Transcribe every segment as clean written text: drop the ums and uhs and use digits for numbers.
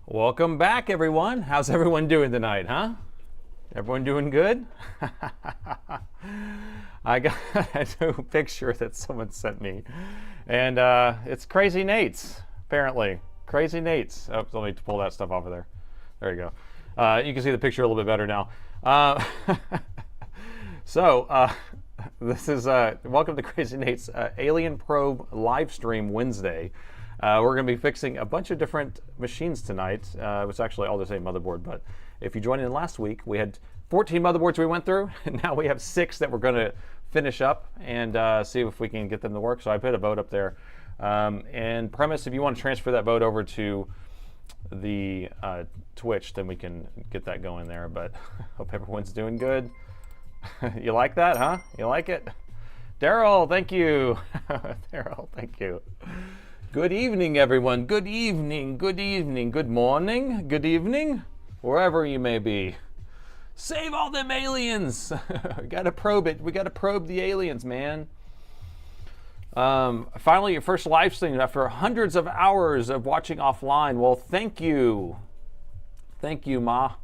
Welcome back, everyone. How's everyone doing tonight, huh? Everyone doing good? I got a new picture that someone sent me, and it's Crazy Nate's, apparently. Crazy Nate's. Oh, let me pull that stuff off of there. There you go. You can see the picture a little bit better now. This is welcome to Crazy Nate's Alien Probe live stream Wednesday. We're going to be fixing a bunch of different machines tonight. It's actually all the same motherboard, but if you joined in last week, we had 14 motherboards we went through, and now we have 6 that we're going to finish up and see if we can get them to work. So I put a vote up there. And premise, if you want to transfer that vote over to the Twitch, then we can get that going there. But hope everyone's doing good. You like that, huh? You like it? Daryl, thank you. Daryl, thank you. Good evening, everyone. Good evening, good evening, good morning, good evening, wherever you may be. Save all them aliens. We gotta probe it. We gotta probe the aliens, man. Finally, your first live stream after hundreds of hours of watching offline. Well, thank you. Thank you, Ma.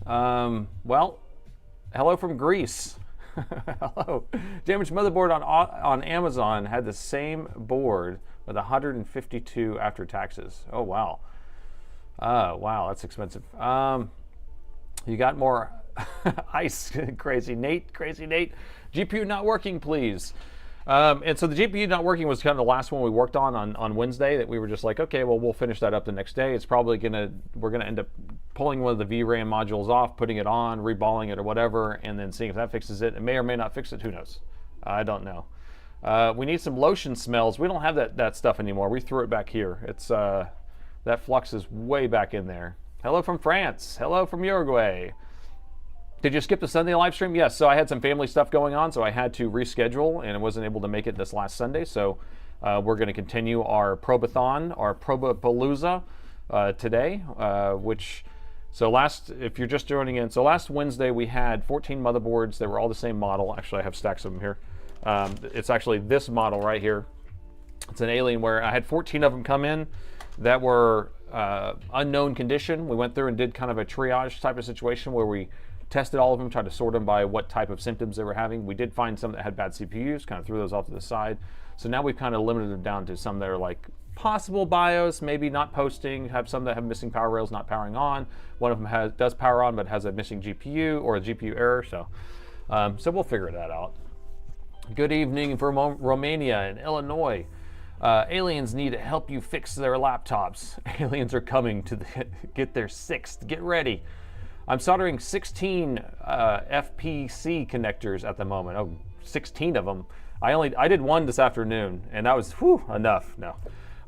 Well, hello from Greece. Hello. Damaged motherboard on Amazon had the same board with 152 after taxes. Oh, wow. Wow, that's expensive. You got more ice, Crazy Nate. Crazy Nate. GPU not working, please. And so the GPU not working was kind of the last one we worked on Wednesday that we were just like, okay, well, we'll finish that up the next day. It's probably we're gonna end up pulling one of the VRAM modules off, putting it on, reballing it or whatever, and then seeing if that fixes it. It may or may not fix it, who knows? I don't know. We need some lotion smells. We don't have that stuff anymore. We threw it back here. It's that flux is way back in there. Hello from France. Hello from Uruguay. Did you skip the Sunday live stream? Yes, so I had some family stuff going on, so I had to reschedule, and I wasn't able to make it this last Sunday, so we're going to continue our Probathon, our Probapalooza today, if you're just joining in, so last Wednesday we had 14 motherboards. They were all the same model. Actually, I have stacks of them here. It's actually this model right here. It's an Alienware. I had 14 of them come in that were unknown condition. We went through and did kind of a triage type of situation where we tested all of them, tried to sort them by what type of symptoms they were having. We did find some that had bad CPUs, kind of threw those off to the side. So now we've kind of limited them down to some that are like possible BIOS, maybe not posting, have some that have missing power rails not powering on. One of them does power on but has a missing GPU or a GPU error, so we'll figure that out. Good evening from Romania and Illinois. Aliens need to help you fix their laptops. Aliens are coming to get their 6th. Get ready. I'm soldering 16 FPC connectors at the moment. Oh, 16 of them. I did one this afternoon, and that was enough. No,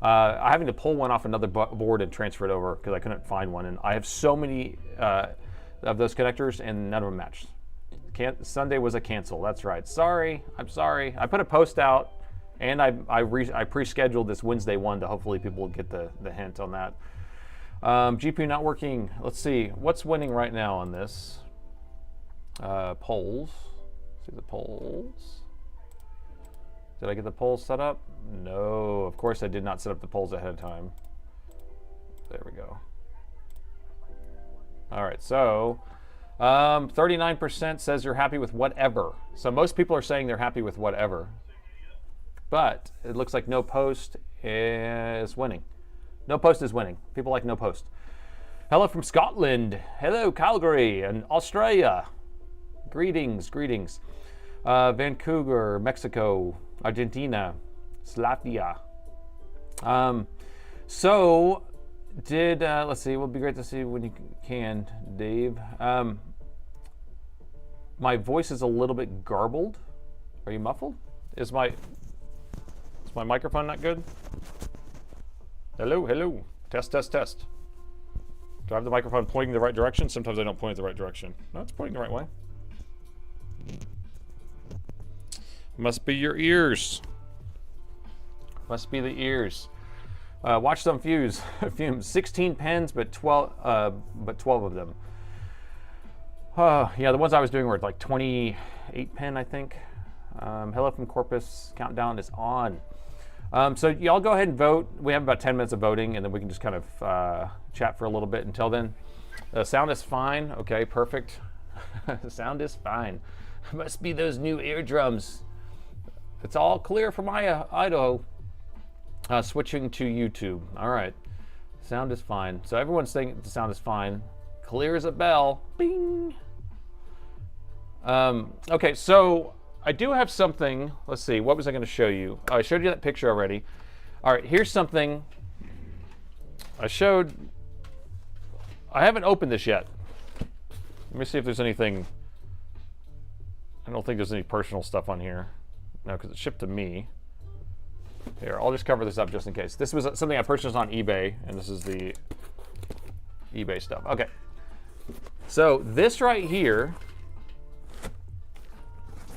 I'm having to pull one off another board and transfer it over because I couldn't find one, and I have so many of those connectors, and none of them matched. Sunday was a cancel. That's right. Sorry. I'm sorry. I put a post out, and I pre-scheduled this Wednesday one to hopefully people will get the hint on that. GPU not working. Let's see. What's winning right now on this? Polls. See the polls. Did I get the polls set up? No. Of course I did not set up the polls ahead of time. There we go. All right. So 39% says you're happy with whatever. So most people are saying they're happy with whatever. But it looks like no post is winning. No post is winning. People like no post. Hello from Scotland. Hello, Calgary and Australia. Greetings, greetings. Vancouver, Mexico, Argentina, Slovakia. Let's see, it would be great to see when you can, Dave. My voice is a little bit garbled. Are you muffled? Is my microphone not good? Hello, hello. Test, test, test. Do I have the microphone pointing the right direction? Sometimes I don't point it the right direction. No, it's pointing the right way. Must be your ears. Must be the ears. Watch them fumes. 16 pens, but 12 of them. Yeah, the ones I was doing were like 28 pen, I think. Hello from Corpus. Countdown is on. So y'all go ahead and vote. We have about 10 minutes of voting, and then we can just kind of chat for a little bit. Until then, the sound is fine. Okay, perfect. The sound is fine. Must be those new eardrums. It's all clear for my Idaho. Switching to YouTube. All right. Sound is fine. So everyone's saying the sound is fine. Clear as a bell. Bing. Okay, so I do have something. Let's see. What was I going to show you? Oh, I showed you that picture already. All right, here's something. I haven't opened this yet. Let me see if there's anything. I don't think there's any personal stuff on here. No, because it shipped to me. Here, I'll just cover this up just in case. This was something I purchased on eBay, and this is the eBay stuff. Okay. So this right here,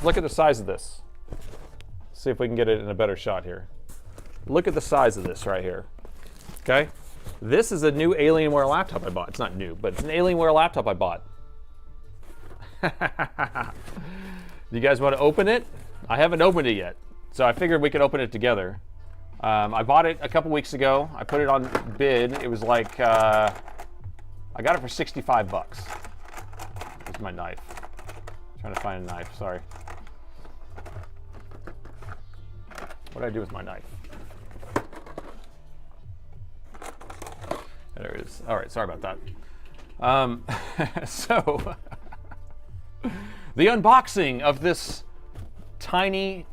look at the size of this. See if we can get it in a better shot here. Look at the size of this right here. Okay? This is a new Alienware laptop I bought. It's not new, but it's an Alienware laptop I bought. You guys want to open it? I haven't opened it yet. So I figured we could open it together. I bought it a couple weeks ago. I put it on bid. It was like, I got it for 65 bucks. Here's my knife. I'm trying to find a knife, sorry. What did I do with my knife? There it is. All right, sorry about that. So, the unboxing of this tiny,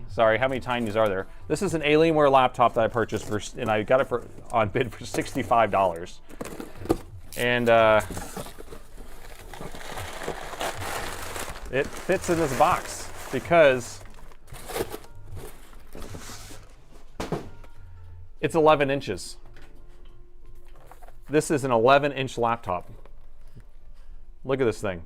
sorry, how many tinies are there? This is an Alienware laptop that I purchased and I got it on bid for $65. And it fits in this box because it's 11 inches. This is an 11-inch laptop. Look at this thing.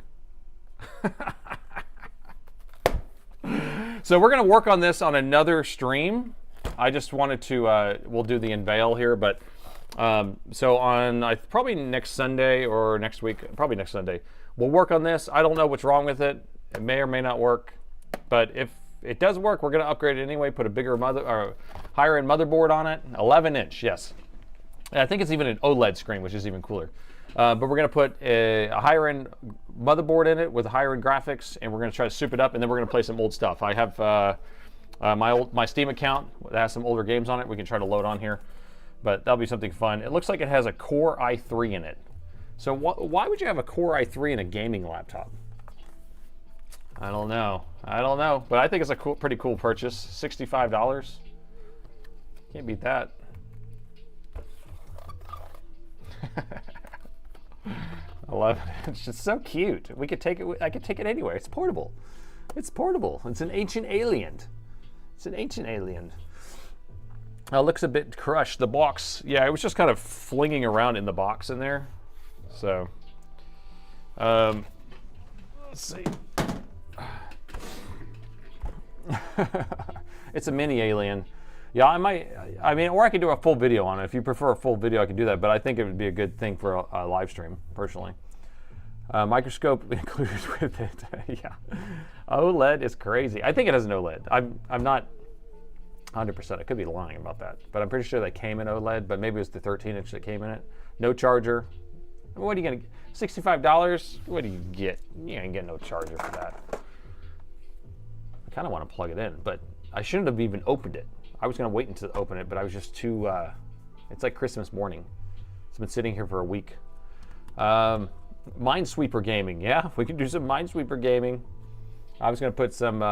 So we're going to work on this on another stream. I just wanted to, we'll do the unveil here, but so on probably next Sunday or next week, probably next Sunday, we'll work on this. I don't know what's wrong with it. It may or may not work, but if it does work, we're going to upgrade it anyway, put a bigger higher end motherboard on it, 11 inch, yes. And I think it's even an OLED screen, which is even cooler. But we're going to put a higher end motherboard in it with higher end graphics, and we're going to try to soup it up, and then we're going to play some old stuff. I have my Steam account that has some older games on it. We can try to load on here, but that'll be something fun. It looks like it has a Core i3 in it. So why would you have a Core i3 in a gaming laptop? I don't know, but I think it's a pretty cool purchase. $65. Can't beat that. 11. It's just so cute. We could take it. I could take it anywhere. It's portable. It's portable. It's an ancient alien. It's an ancient alien. It looks a bit crushed. The box, yeah, it was just kind of flinging around in the box in there. So, let's see. It's a mini alien. Yeah, I mean, or I could do a full video on it. If you prefer a full video, I could do that, but I think it would be a good thing for a live stream, personally. Microscope included with it. Yeah. OLED is crazy. I think it has an OLED. I'm not 100%. I could be lying about that, but I'm pretty sure that came in OLED, but maybe it was the 13-inch that came in it. No charger. What are you going to get? $65? What do you get? You ain't getting no charger for that. I kind of want to plug it in, but I shouldn't have even opened it. I was going to wait until open it, but I was just too, it's like Christmas morning. It's been sitting here for a week. Minesweeper gaming. Yeah, we can do some Minesweeper gaming. I was going to put some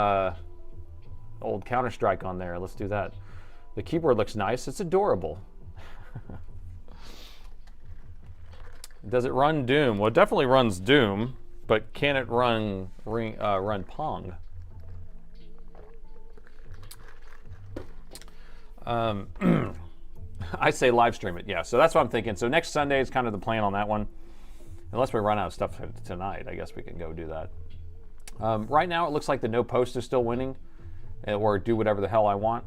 old Counter-Strike on there. Let's do that. The keyboard looks nice. It's adorable. Does it run Doom? Well, it definitely runs Doom, but can it run Pong? I say live stream it, yeah. So that's what I'm thinking. So next Sunday is kind of the plan on that one. Unless we run out of stuff tonight, I guess we can go do that. Right now, it looks like the no post is still winning, or do whatever the hell I want,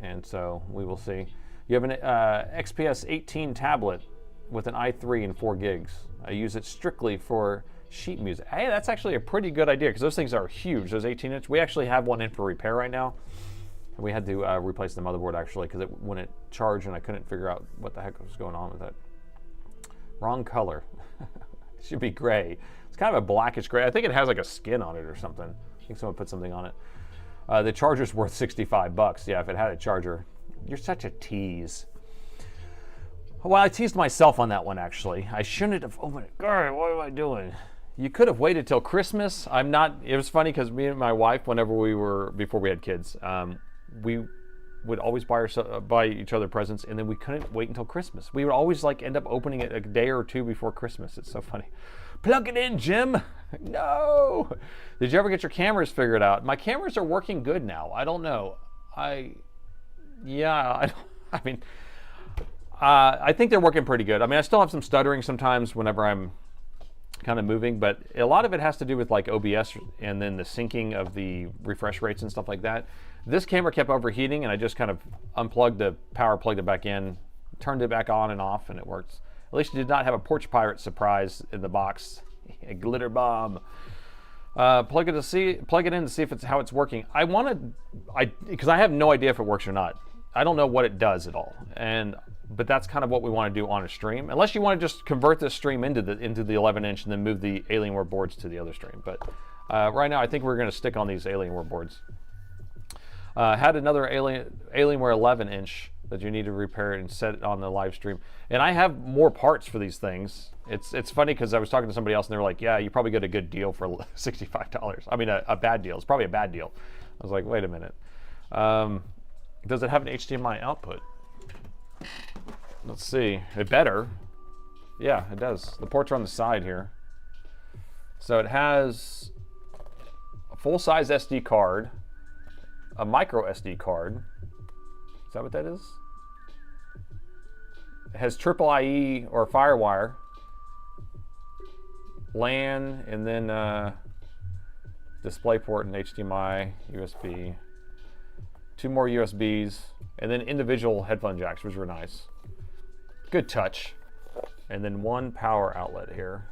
and so we will see. You have an XPS 18 tablet with an i3 and 4 gigs. I use it strictly for Sheet music. Hey, that's actually a pretty good idea because those things are huge. Those 18-inch. We actually have one in for repair right now. And we had to replace the motherboard actually because it wouldn't charge and I couldn't figure out what the heck was going on with it. Wrong color. It should be gray. It's kind of a blackish gray. I think it has like a skin on it or something. I think someone put something on it. The charger's worth 65 bucks. Yeah, if it had a charger. You're such a tease. Well, I teased myself on that one actually. I shouldn't have opened it. God, what am I doing? You could have waited till Christmas. I'm not, it was funny because me and my wife, before we had kids, we would always buy each other presents and then we couldn't wait until Christmas. We would always like end up opening it a day or two before Christmas. It's so funny. Plug it in, Jim. No. Did you ever get your cameras figured out? My cameras are working good now. I don't know. I think they're working pretty good. I mean, I still have some stuttering sometimes whenever I'm kind of moving, but a lot of it has to do with like OBS and then the syncing of the refresh rates and stuff like that. This camera kept overheating and I just kind of unplugged the power, plugged it back in, turned it back on and off, and it works. At least you did not have a Porch Pirate surprise in the box. A glitter bomb. Plug it in to see if how it's working. Because I have no idea if it works or not. I don't know what it does at all. But that's kind of what we want to do on a stream. Unless you want to just convert this stream into the 11-inch and then move the Alienware boards to the other stream. But right now I think we're going to stick on these Alienware boards. Had another Alienware 11-inch that you need to repair and set it on the live stream. And I have more parts for these things. It's funny because I was talking to somebody else and they were like, yeah, you probably get a good deal for $65. I mean, a bad deal. It's probably a bad deal. I was like, wait a minute. Does it have an HDMI output? Let's see. It better. Yeah, it does. The ports are on the side here. So it has a full-size SD card, a micro SD card. Is that what that is? It has triple IE or FireWire, LAN, and then DisplayPort and HDMI, USB, 2 more USBs, and then individual headphone jacks, which were nice. Good touch. And then 1 power outlet here.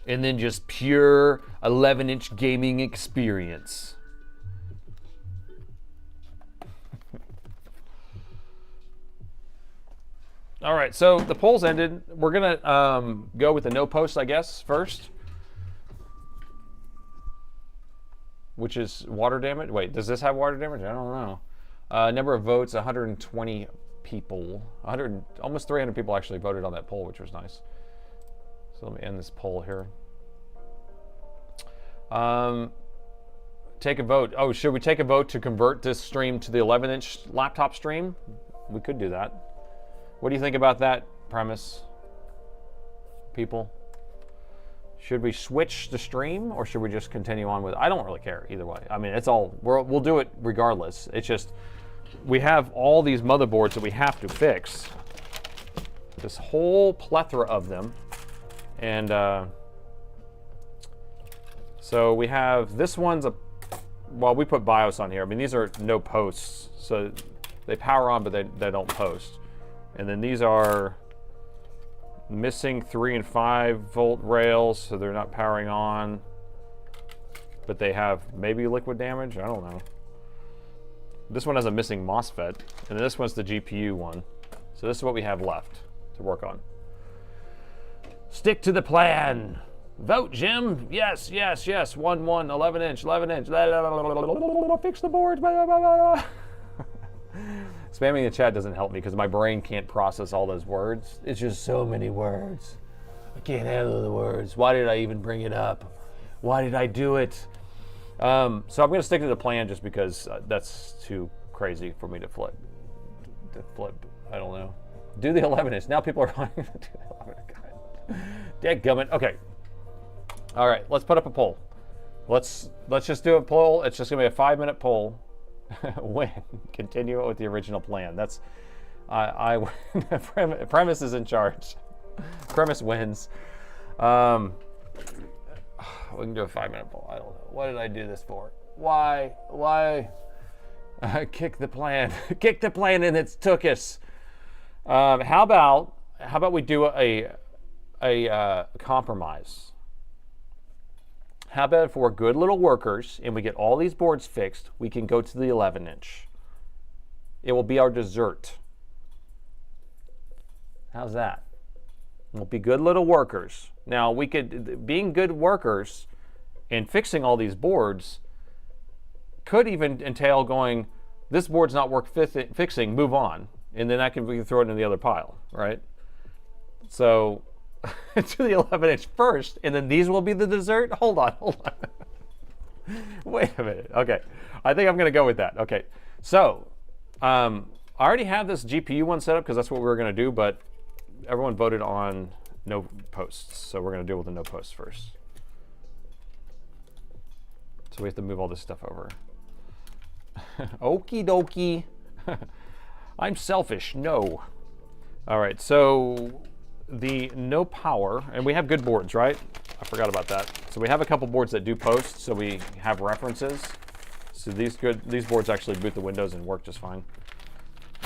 And then just pure 11-inch gaming experience. All right, so the polls ended. We're gonna go with the no post, I guess, first. Which is water damage. Wait, does this have water damage? I don't know. Number of votes, 120 people. Almost 300 people actually voted on that poll, which was nice. So let me end this poll here. Take a vote. Oh, should we take a vote to convert this stream to the 11-inch laptop stream? We could do that. What do you think about that premise, people? Should we switch the stream or should we just continue on with it? I don't really care either way. I mean, it's all, we'll do it regardless. It's just, we have all these motherboards that we have to fix. This whole plethora of them. And so we have, this one's well, we put BIOS on here. I mean, these are no posts. So they power on, but they don't post. And then these are missing 3 and 5 volt rails, so they're not powering on, but they have maybe liquid damage. I don't know. This one has a missing MOSFET, and this one's the GPU one. So this is what we have left to work on. Stick to the plan. Vote, Jim. Yes, yes, yes. 1, 1, 11-inch, 11-inch. Fix the boards. Spamming the chat doesn't help me because my brain can't process all those words. It's just so many words. I can't handle the words. Why did I even bring it up? Why did I do it? So I'm going to stick to the plan just because that's too crazy for me to flip. I don't know. Do the 11-inch. Now people are wanting to do the 11-inch. Dadgummit. Okay. All right. Let's put up a poll. Let's just do a poll. It's just going to be a 5-minute poll. Win. Continue it with the original plan. That's Premise is in charge. Premise wins. We can do a 5-minute poll. I don't know. What did I do this for? Why? Kick the plan. Kick the plan and it's took us. How about we do a a compromise? How about if we're good little workers and we get all these boards fixed, we can go to the 11-inch. It will be our dessert. How's that? We'll be good little workers. Now, we could, being good workers and fixing all these boards could even entail going, this board's not worth fixing, move on. And then we can throw it in the other pile, right? So, to the 11-inch first, and then these will be the dessert? Hold on. Wait a minute. Okay. I think I'm going to go with that. Okay. So, I already have this GPU one set up because that's what we were going to do, but everyone voted on no posts. So we're going to deal with the no posts first. So we have to move all this stuff over. Okie dokie. I'm selfish. No. All right. So the no power, and we have good boards, right? I forgot about that. So we have a couple boards that do post, so we have references. So these boards actually boot the Windows and work just fine.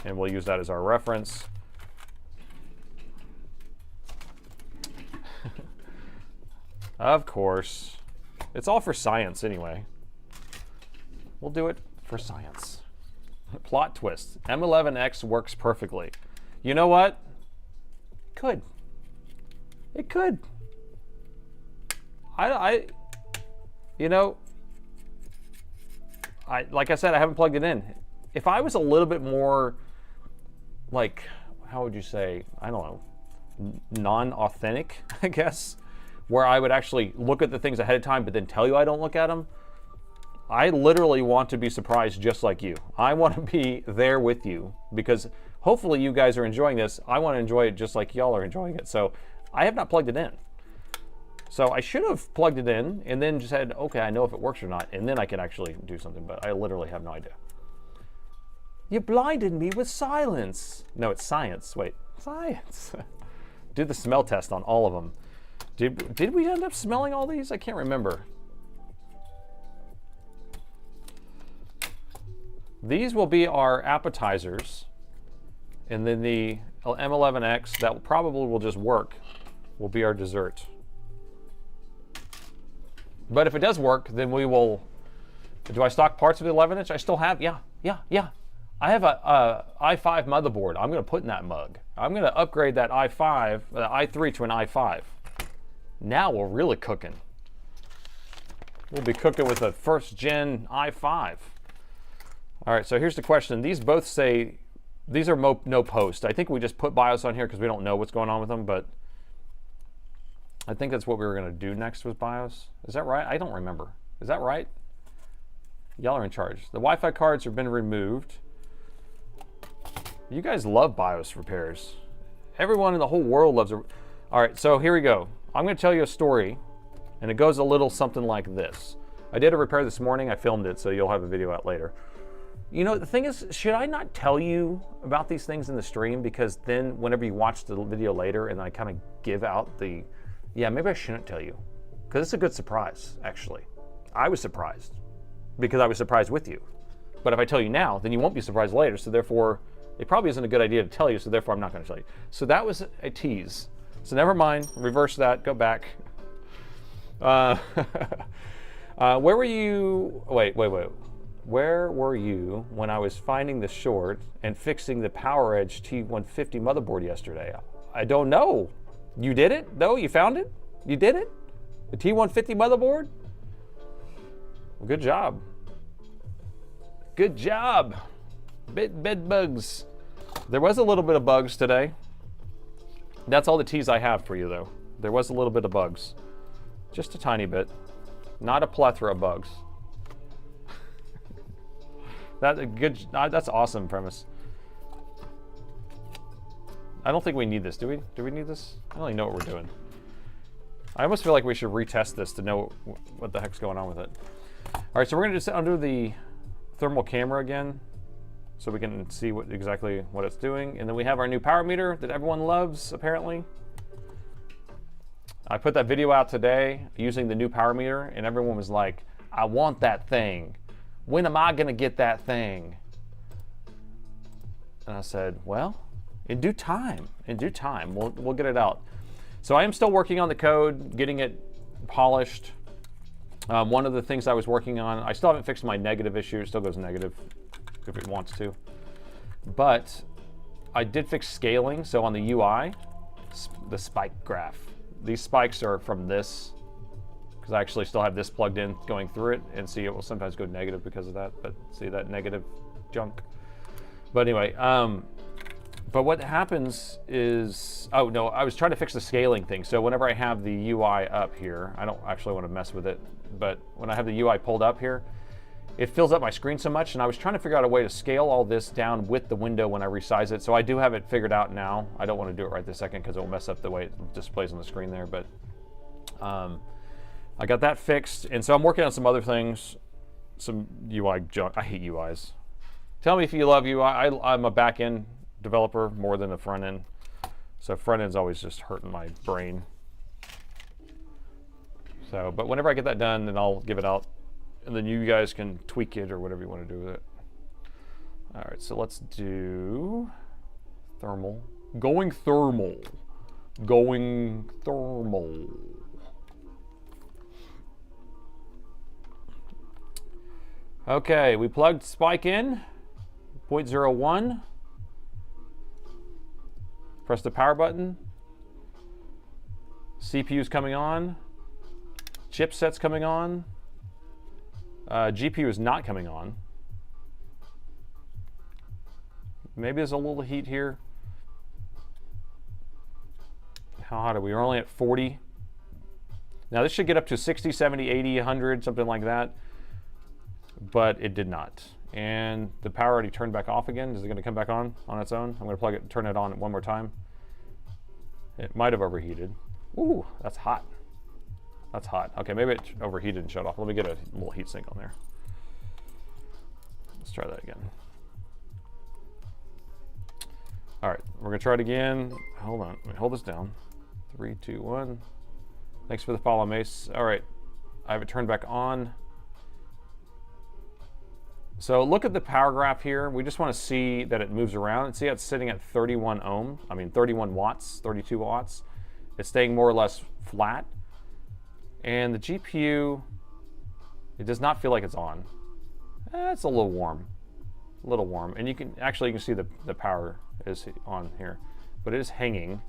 And we'll use that as our reference. Of course. It's all for science anyway. We'll do it for science. Plot twist. M11X works perfectly. You know what? Could. It could. Like I said, I haven't plugged it in. If I was a little bit more, like, how would you say, I don't know, non-authentic, I guess, where I would actually look at the things ahead of time but then tell you I don't look at them, I literally want to be surprised just like you. I want to be there with you because hopefully you guys are enjoying this. I want to enjoy it just like y'all are enjoying it. So I have not plugged it in. So I should have plugged it in and then just said, okay, I know if it works or not, and then I can actually do something, but I literally have no idea. You blinded me with silence. No, it's science. Wait, science. Do the smell test on all of them. Did we end up smelling all these? I can't remember. These will be our appetizers, and then the M11X that probably will just work will be our dessert. But if it does work, then we will. Do I stock parts of the 11-inch? I still have. Yeah. I have a i5 motherboard. I'm going to put in that mug. I'm going to upgrade that i3 to an i5. Now we're really cooking. We'll be cooking with a first gen i5. All right, so here's the question. These both say, these are no post. I think we just put BIOS on here because we don't know what's going on with them, but I think that's what we were going to do next with BIOS. Is that right? I don't remember. Is that right? Y'all are in charge. The Wi-Fi cards have been removed. You guys love BIOS repairs. Everyone in the whole world loves it. All right, so here we go. I'm going to tell you a story, and it goes a little something like this. I did a repair this morning. I filmed it, so you'll have a video out later. You know, the thing is, should I not tell you about these things in the stream? Because then whenever you watch the video later and I kind of give out the, yeah, maybe I shouldn't tell you. Because it's a good surprise, actually. I was surprised because I was surprised with you. But if I tell you now, then you won't be surprised later. So therefore, it probably isn't a good idea to tell you. So therefore, I'm not going to tell you. So that was a tease. So never mind. Reverse that. Go back. Where were you? Wait. Where were you when I was finding the short and fixing the PowerEdge T150 motherboard yesterday? I don't know. You did it, though? You found it? You did it? The T150 motherboard? Well, good job. Good job. Bed bugs. There was a little bit of bugs today. That's all the teas I have for you, though. There was a little bit of bugs. Just a tiny bit. Not a plethora of bugs. That's awesome premise. I don't think we need this, do we? Do we need this? I don't even know what we're doing. I almost feel like we should retest this to know what the heck's going on with it. All right, so we're gonna just undo the thermal camera again so we can see exactly what it's doing. And then we have our new power meter that everyone loves, apparently. I put that video out today using the new power meter, and everyone was like, I want that thing. When am I gonna get that thing? And I said, well, in due time, we'll get it out. So I am still working on the code, getting it polished. One of the things I was working on, I still haven't fixed my negative issue. It still goes negative if it wants to. But I did fix scaling. So on the UI, the spike graph. These spikes are from this, because I actually still have this plugged in going through it, and see it will sometimes go negative because of that, but see that negative junk. But anyway, but what happens is, oh no, I was trying to fix the scaling thing. So whenever I have the UI up here, I don't actually want to mess with it, but when I have the UI pulled up here, it fills up my screen so much, and I was trying to figure out a way to scale all this down with the window when I resize it. So I do have it figured out now. I don't want to do it right this second because it will mess up the way it displays on the screen there, but I got that fixed, and so I'm working on some other things, some UI junk. I hate UIs. Tell me if you love UI. I'm a back-end developer more than a front-end, so front-end's always just hurting my brain. So, but whenever I get that done, then I'll give it out, and then you guys can tweak it or whatever you want to do with it. All right, so let's do thermal. Going thermal. Going thermal. Okay, we plugged spike in, 0.01. Press the power button. CPU's coming on. Chipset's coming on. GPU is not coming on. Maybe there's a little heat here. How hot are we? We're only at 40. Now this should get up to 60, 70, 80, 100, something like that. But it did not. And the power already turned back off again. Is it going to come back on its own? I'm going to plug it, turn it on one more time. It might have overheated. Ooh, that's hot. That's hot. Okay, maybe it overheated and shut off. Let me get a little heat sink on there. Let's try that again. All right, we're gonna try it again. Hold on, let me hold this down. 3, 2, 1. Thanks for the follow, Mace. All right, I have it turned back on. So look at the power graph here. We just want to see that it moves around, and see how it's sitting at 31 watts, 32 watts. It's staying more or less flat. And the GPU, it does not feel like it's on. It's a little warm, and you can see the power is on here, but it is hanging.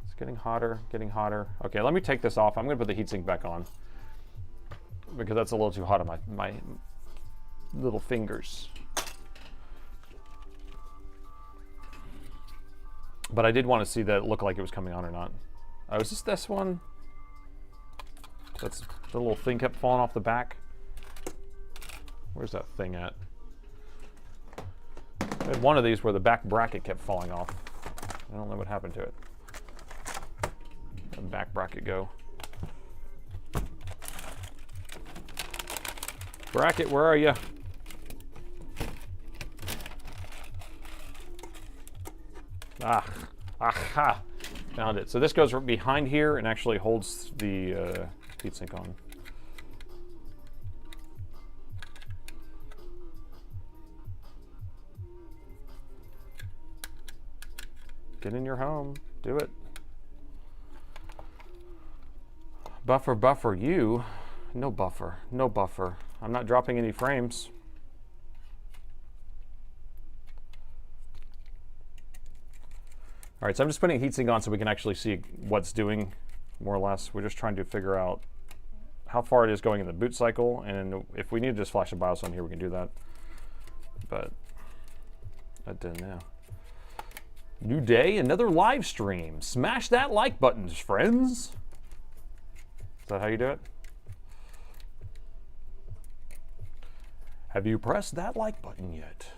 It's getting hotter, getting hotter. Okay, let me take this off. I'm gonna put the heatsink back on because that's a little too hot on my little fingers. But I did want to see that it looked like it was coming on or not. Oh, is this one? That's the little thing kept falling off the back. Where's that thing at? I had one of these where the back bracket kept falling off. I don't know what happened to it. Where'd the back bracket go? Bracket, where are you? Aha! Found it. So this goes behind here and actually holds the heatsink on. Get in your home. Do it. Buffer, buffer, you. No buffer. No buffer. I'm not dropping any frames. All right, so I'm just putting a heatsink on so we can actually see what's doing, more or less. We're just trying to figure out how far it is going in the boot cycle, and if we need to just flash a BIOS on here, we can do that. But that didn't now. New day, another live stream. Smash that like button, friends. Is that how you do it? Have you pressed that like button yet?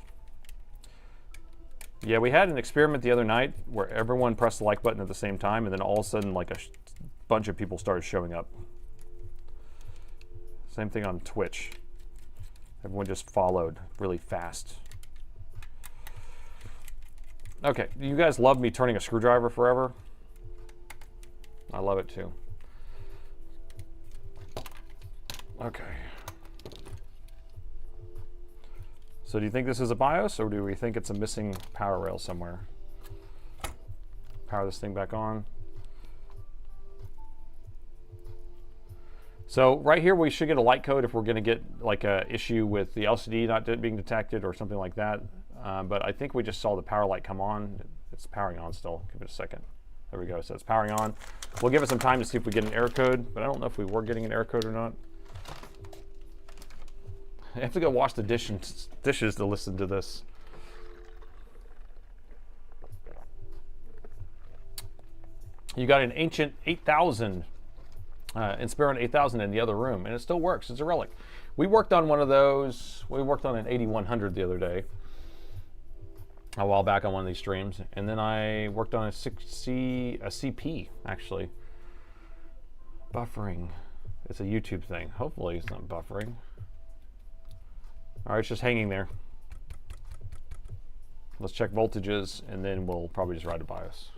Yeah, we had an experiment the other night where everyone pressed the like button at the same time, and then all of a sudden, like a bunch of people started showing up. Same thing on Twitch. Everyone just followed really fast. Okay, you guys love me turning a screwdriver forever? I love it too. Okay. So do you think this is a BIOS, or do we think it's a missing power rail somewhere? power this thing back on. So right here we should get a light code if we're going to get like a issue with the LCD not being detected or something like that. But I think we just saw the power light come on. It's powering on still. Give it a second. There we go. So it's powering on. We'll give it some time to see if we get an error code, but I don't know if we were getting an error code or not. I have to go wash the dishes to listen to this. You got an ancient 8000 Inspiron 8000 in the other room, and it still works. It's a relic. We worked on one of those. We worked on an 8100 the other day, a while back on one of these streams, and then I worked on a CP actually. Buffering. It's a YouTube thing. Hopefully it's not buffering. All right, it's just hanging there. Let's check voltages, and then we'll probably just write a BIOS.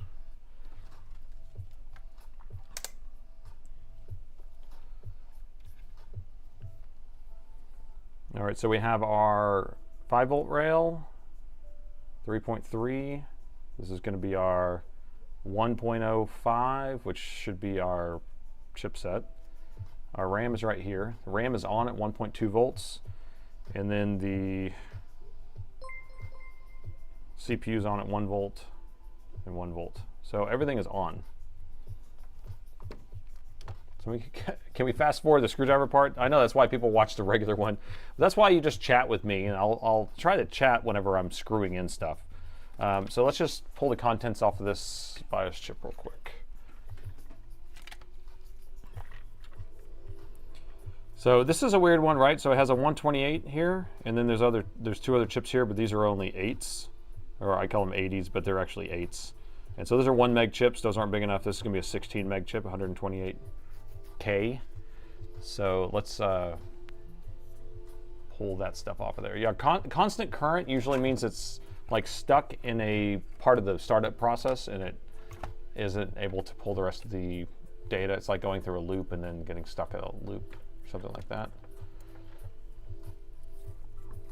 All right, so we have our 5-volt rail, 3.3. This is going to be our 1.05, which should be our chipset. Our RAM is right here. The RAM is on at 1.2 volts, and then the CPU is on at 1 volt and 1 volt. So everything is on. So can we fast forward the screwdriver part? I know that's why people watch the regular one. But that's why you just chat with me, and I'll try to chat whenever I'm screwing in stuff. So let's just pull the contents off of this BIOS chip real quick. So this is a weird one, right? So it has a 128 here, and then there's 2 other chips here, but these are only 8s, or I call them 80s, but they're actually 8s. And so those are 1 meg chips. Those aren't big enough. This is going to be a 16 meg chip, 128K. So let's pull that stuff off of there. Yeah, constant current usually means it's like stuck in a part of the startup process, and it isn't able to pull the rest of the data. It's like going through a loop and then getting stuck at a loop. Something like that.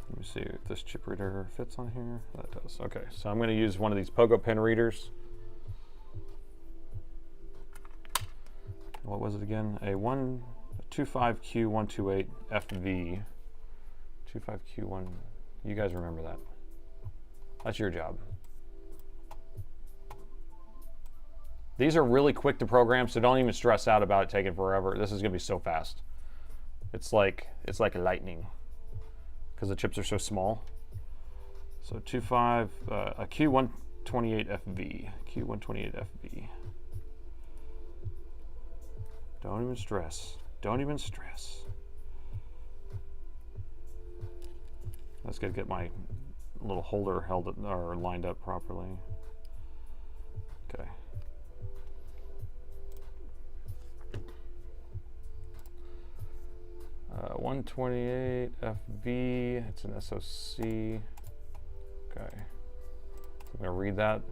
Let me see if this chip reader fits on here. That does. Okay, so I'm going to use one of these Pogo pen readers. What was it again? A 25Q128FV. 25Q1. You guys remember that. That's your job. These are really quick to program, so don't even stress out about it taking forever. This is going to be so fast. It's like lightning because the chips are so small. So a Q128FV. Q128FV. Don't even stress. Don't even stress. Let's get my little holder held up, or lined up properly. Okay. Uh, 128FV, it's an SoC. Okay, I'm gonna read that.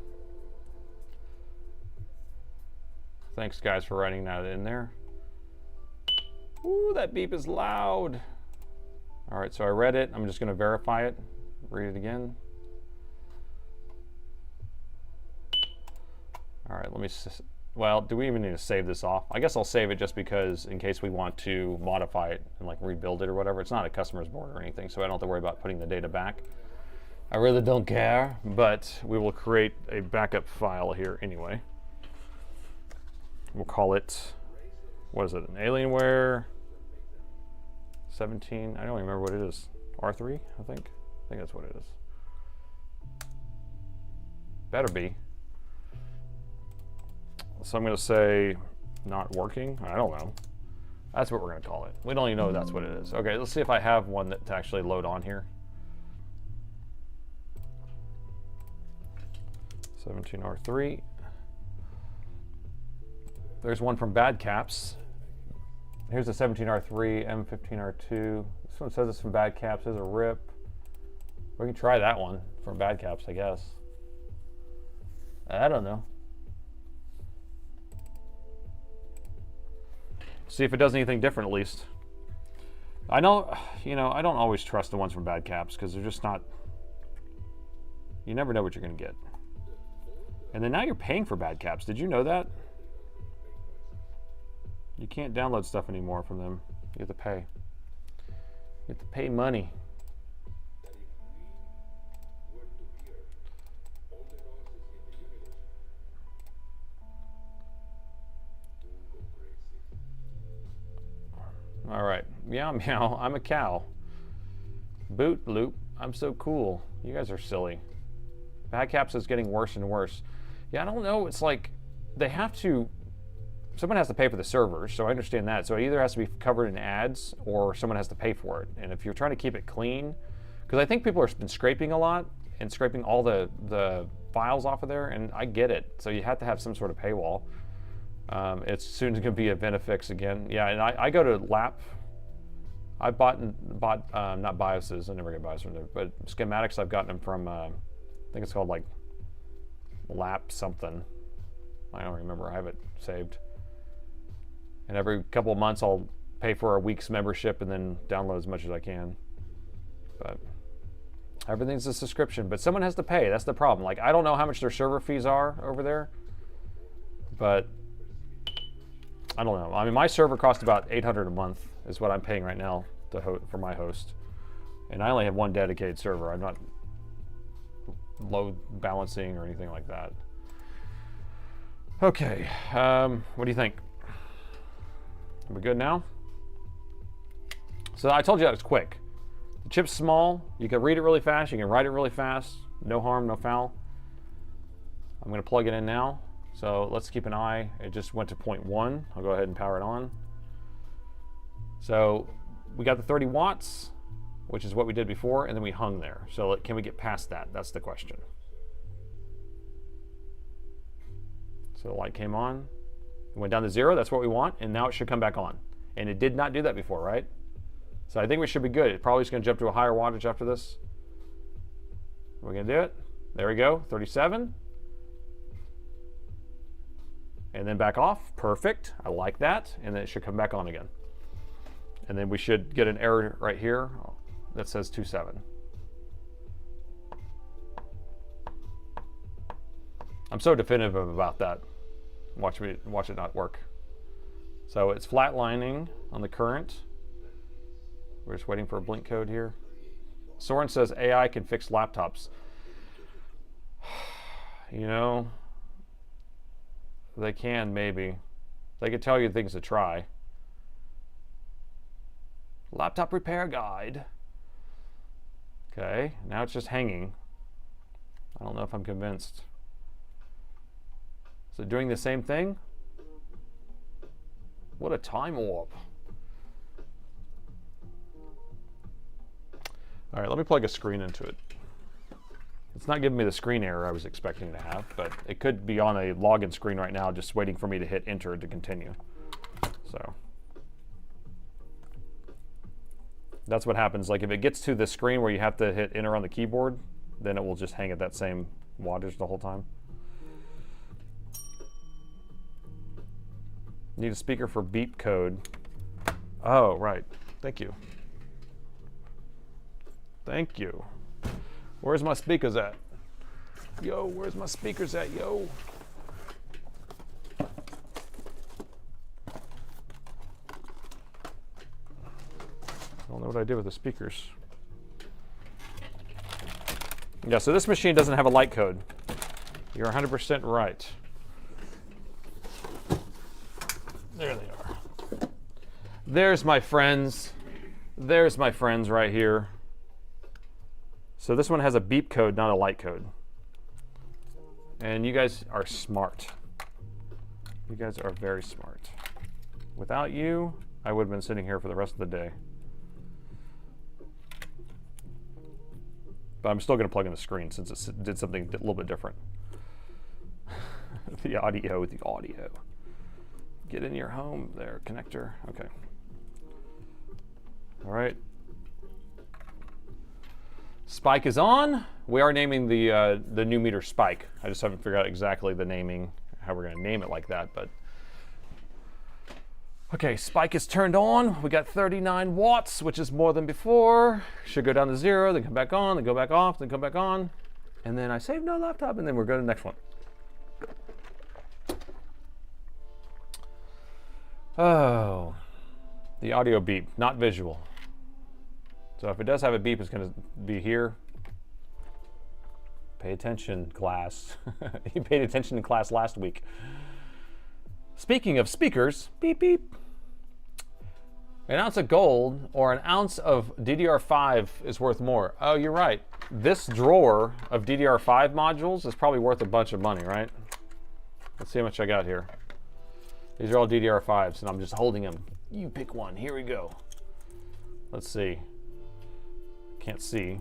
Thanks guys for writing that in there. Ooh, that beep is loud. All right, so I read it. I'm just gonna verify it. Read it again. All right, let me, well, do we even need to save this off? I guess I'll save it just because in case we want to modify it and like rebuild it or whatever. It's not a customer's board or anything, so I don't have to worry about putting the data back. I really don't care, but we will create a backup file here anyway. We'll call it, what is it, an Alienware 17, I don't even remember what it is. R3, I think that's what it is. Better be. So I'm going to say not working. I don't know. That's what we're going to call it. We don't even know that's what it is. Okay, let's see if I have one that to actually load on here. 17R3. There's one from Bad Caps. Here's a 17R3, M15R2. This one says it's from Bad Caps. There's a rip. We can try that one from Bad Caps, I guess. I don't know. See if it does anything different at least. I know, you know, I don't always trust the ones from Bad Caps because they're just not, you never know what you're going to get. And then now you're paying for bad caps. Did you know that? You can't download stuff anymore from them. You have to pay. You have to pay money. All right, meow meow, I'm a cow. Boot loop, I'm so cool. You guys are silly. Bad caps is getting worse and worse. Yeah, I don't know, it's like they have to, someone has to pay for the servers, so I understand that. So it either has to be covered in ads or someone has to pay for it. And if you're trying to keep it clean, because I think people have been scraping a lot and scraping all the files off of there, and I get it. So you have to have some sort of paywall. It's soon going to be a Benefix again. Yeah, and I go to Lap. I bought not BIOSes. I never get BIOS from there, but schematics I've gotten them from. I think it's called like Lap something. I don't remember. I have it saved. And every couple of months I'll pay for a week's membership and then download as much as I can. But everything's a subscription. But someone has to pay. That's the problem. Like I don't know how much their server fees are over there, but I don't know. I mean, my server costs about $800 a month is what I'm paying right now for my host. And I only have one dedicated server. I'm not load balancing or anything like that. Okay, what do you think? Are we good now? So I told you that was quick. The chip's small. You can read it really fast. You can write it really fast. No harm, no foul. I'm going to plug it in now. So let's keep an eye. It just went to 0.1. I'll go ahead and power it on. So we got the 30 watts, which is what we did before, and then we hung there. So can we get past that? That's the question. So the light came on. It went down to 0. That's what we want. And now it should come back on. And it did not do that before, right? So I think we should be good. It probably is going to jump to a higher wattage after this. We're going to do it. There we go. 37. And then back off. Perfect. I like that. And then it should come back on again. And then we should get an error right here that says 27. I'm so definitive about that. Watch it not work. So it's flatlining on the current. We're just waiting for a blink code here. Soren says AI can fix laptops. You know, they can maybe. They can tell you things to try. Laptop repair guide. Okay, now it's just hanging. I don't know if I'm convinced. Is it doing the same thing? What a time warp. All right, let me plug a screen into it. It's not giving me the screen error I was expecting to have, but it could be on a login screen right now, just waiting for me to hit enter to continue. So that's what happens. Like if it gets to the screen where you have to hit enter on the keyboard, then it will just hang at that same wattage the whole time. Need a speaker for beep code. Oh, right. Thank you. Thank you. Where's my speakers at? Yo, where's my speakers at, yo? I don't know what I did with the speakers. Yeah, so this machine doesn't have a light code. You're 100% right. There they are. There's my friends. There's my friends right here. So this one has a beep code, not a light code. And you guys are smart. You guys are very smart. Without you, I would have been sitting here for the rest of the day. But I'm still going to plug in the screen since it did something a little bit different. The audio. Get in your home there, connector. Okay. All right. Spike is on. We are naming the new meter Spike. I just haven't figured out exactly the naming, how we're going to name it like that. But okay, Spike is turned on. We got 39 watts, which is more than before. Should go down to 0, then come back on, then go back off, then come back on. And then I save no laptop, and then we're going to the next one. Oh, the audio beep, not visual. So if it does have a beep, it's going to be here. Pay attention, class. You paid attention in class last week. Speaking of speakers, beep beep. An ounce of gold or an ounce of DDR5 is worth more. Oh, you're right. This drawer of DDR5 modules is probably worth a bunch of money, right? Let's see how much I got here. These are all DDR5s, and I'm just holding them. You pick one. Here we go. Let's see. Can't see.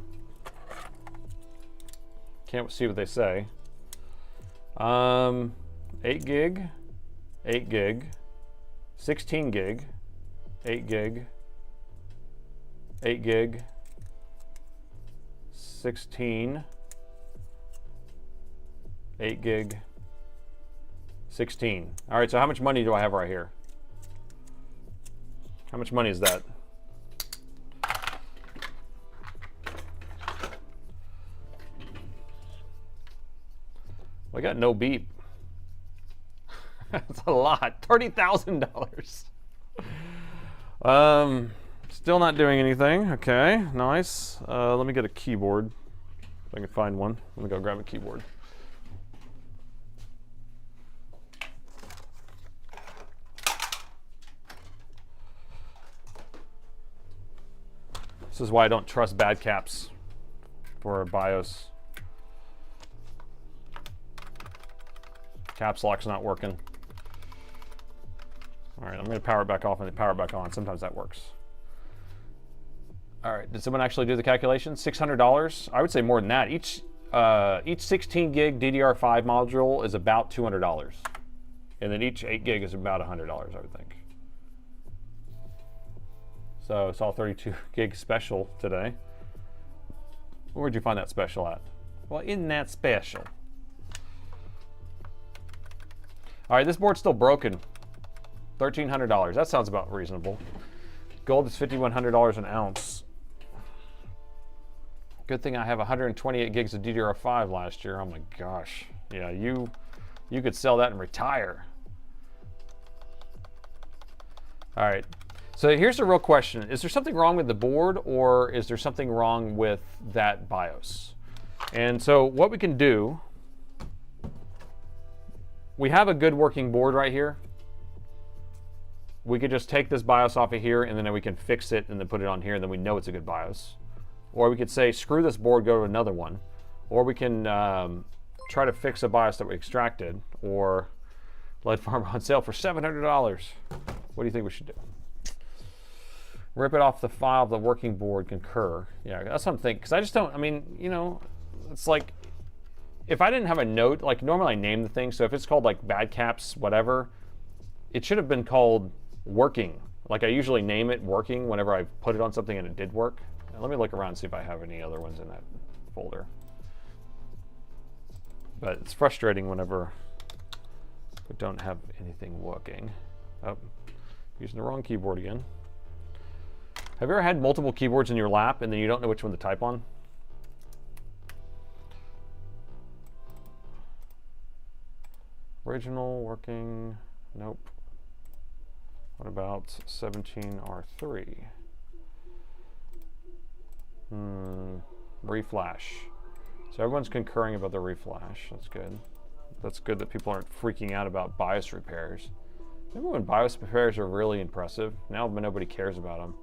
Can't see what they say. 8 gig, 8 gig, 16 gig, 8 gig, 8 gig, 16, 8 gig, 16. All right, so how much money do I have right here? How much money is that? Well, I got no beep. That's a lot. $30,000. Still not doing anything. Okay, nice. Let me get a keyboard. If I can find one. Let me go grab a keyboard. This is why I don't trust bad caps for a BIOS. Caps lock's not working. All right, I'm going to power it back off and then power it back on. Sometimes that works. All right, did someone actually do the calculation? $600? I would say more than that. Each 16 gig DDR5 module is about $200. And then each 8 gig is about $100, I would think. So it's all 32 gig special today. Where'd you find that special at? Well, isn't that special? All right, this board's still broken. $1,300. That sounds about reasonable. Gold is $5,100 an ounce. Good thing I have 128 gigs of DDR5 last year. Oh my gosh. Yeah, you could sell that and retire. All right. So here's the real question. Is there something wrong with the board, or is there something wrong with that BIOS? And so what we can do, we have a good working board right here. We could just take this BIOS off of here, and then we can fix it and then put it on here, and then we know it's a good BIOS. Or we could say, screw this board, go to another one. Or we can try to fix a BIOS that we extracted, or lead farm on sale for $700. What do you think we should do? Rip it off the file of the working board, concur. Yeah, that's what I'm thinking. Because I just don't, I mean, you know, it's like, if I didn't have a note, like normally I name the thing, so if it's called like bad caps, whatever, it should have been called working. Like I usually name it working whenever I put it on something and it did work. Now, let me look around and see if I have any other ones in that folder. But it's frustrating whenever we don't have anything working. Oh, using the wrong keyboard again. Have you ever had multiple keyboards in your lap and then you don't know which one to type on? Original, working, nope. What about 17R3? Reflash. So everyone's concurring about the reflash. That's good. That's good that people aren't freaking out about BIOS repairs. Remember when BIOS repairs are really impressive? Now nobody cares about them.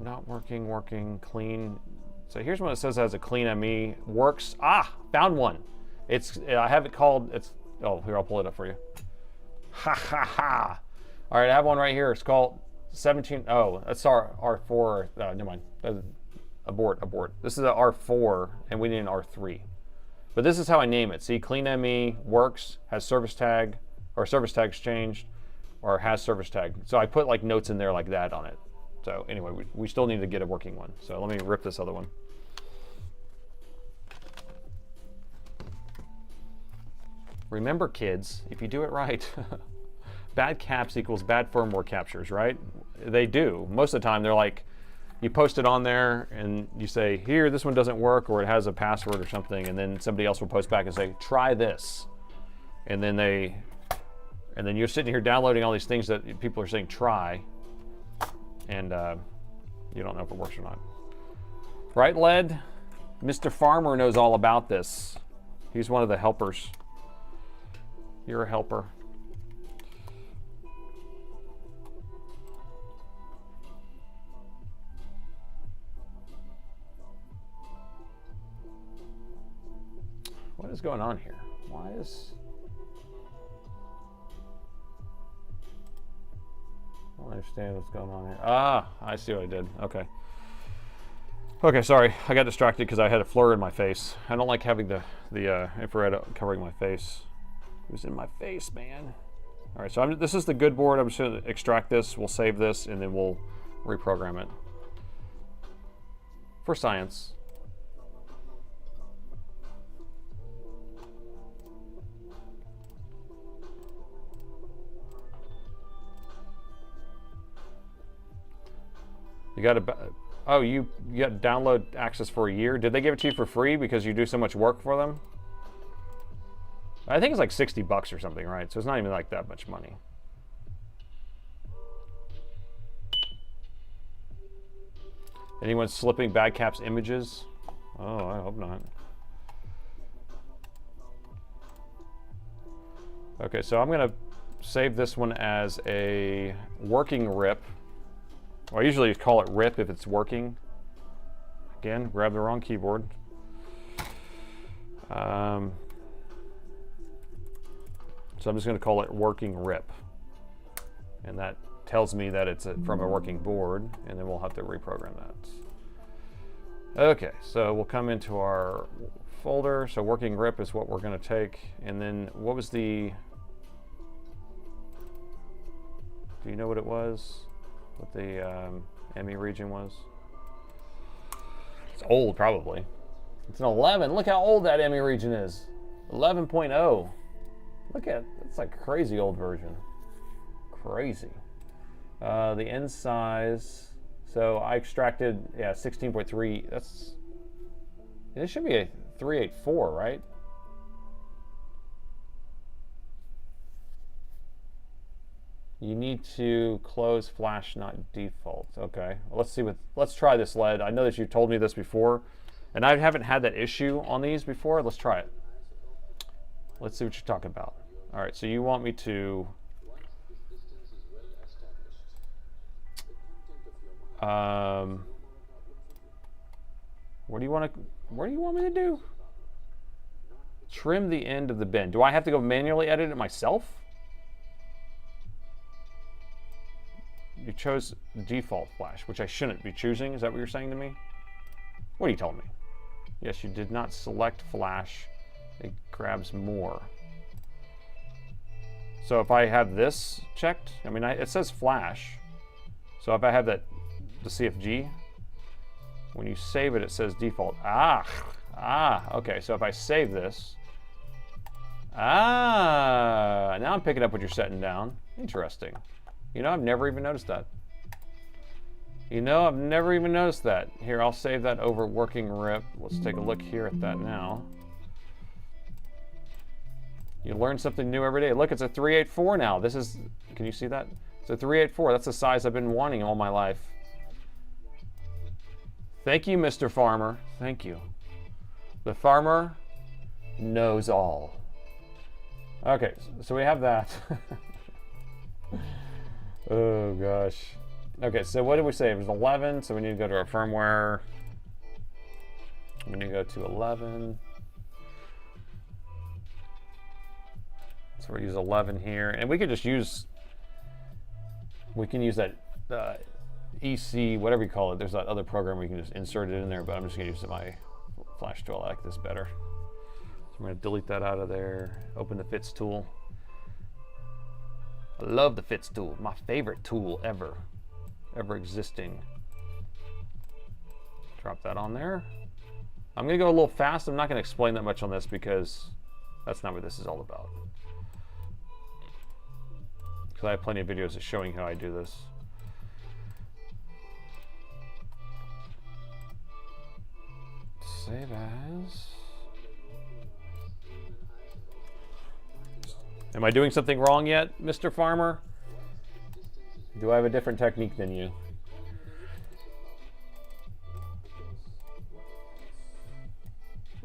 Not working, working, clean. So here's one that says it has a clean ME. Works. Ah, found one. I have it called, oh, here, I'll pull it up for you. Ha ha ha. All right, I have one right here. It's called 17, oh, that's our R4, never mind. Abort. This is an R4, and we need an R3. But this is how I name it. See, clean ME, works, has service tag, or service tag's changed, or has service tag. So I put like notes in there like that on it. So anyway, we still need to get a working one. So let me rip this other one. Remember, kids, if you do it right, bad caps equals bad firmware captures, right? They do. Most of the time, they're like, you post it on there and you say, here, this one doesn't work, or it has a password or something, and then somebody else will post back and say, try this. And then And then you're sitting here downloading all these things that people are saying try, and you don't know if it works or not. Right, Led? Mr. Farmer knows all about this. He's one of the helpers. You're a helper. What is going on here? Why is... I don't understand what's going on here. Ah, I see what I did. Okay. Okay, sorry. I got distracted because I had a flare in my face. I don't like having the infrared covering my face. It was in my face, man. All right, so this is the good board. I'm just going to extract this. We'll save this, and then we'll reprogram it. For science. You got to, oh, you got download access for a year. Did they give it to you for free because you do so much work for them? I think it's like 60 bucks or something, right? So it's not even like that much money. Anyone slipping Bad Cap's images? Oh, I hope not. Okay, so I'm gonna save this one as a working rip. Well, I usually call it rip if it's working. Again, grab the wrong keyboard. So I'm just going to call it working rip. And that tells me that it's from a working board, and then we'll have to reprogram that. Okay, so we'll come into our folder. So working rip is what we're going to take. And then what was the... Do you know what it was? What the ME region was? It's old, probably. It's an 11. Look how old that ME region is. 11.0. Look at, it's like a crazy old version. Crazy. The end size. So I extracted, yeah, 16.3. That's, it should be a 384, right? You need to close flash, not default. Okay, well, let's try this LED. I know that you told me this before, and I haven't had that issue on these before. Let's try it. Let's see what you're talking about. All right, so you want me to what do you want me to do? Trim the end of the bin. Do I have to go manually edit it myself? You chose default flash, which I shouldn't be choosing. Is that what you're saying to me? What are you telling me? Yes, you did not select flash. It grabs more. So if I have this checked, I mean, it says flash. So if I have that, the CFG, when you save it, it says default. Okay. So if I save this, now I'm picking up what you're setting down. Interesting. You know, I've never even noticed that. You know, I've never even noticed that. Here, I'll save that over working rip. Let's take a look here at that now. You learn something new every day. Look, it's a 384 now. This is, can you see that? It's a 384. That's the size I've been wanting all my life. Thank you, Mr. Farmer. Thank you. The farmer knows all. Okay, so we have that. Oh gosh. Okay, so what did we say? It was 11, so we need to go to our firmware. We need to go to 11. So we use 11 here, and we could just use, we can use that EC, whatever you call it. There's that other program where you can just insert it in there, but I'm just gonna use my flash tool. I like this better. So I'm gonna delete that out of there. Open the fits tool. I love the fits tool, my favorite tool ever existing. Drop that on there. I'm gonna go a little fast. I'm not gonna explain that much on this because that's not what this is all about. Because I have plenty of videos showing how I do this. Save as. Am I doing something wrong yet, Mr. Farmer? Do I have a different technique than you?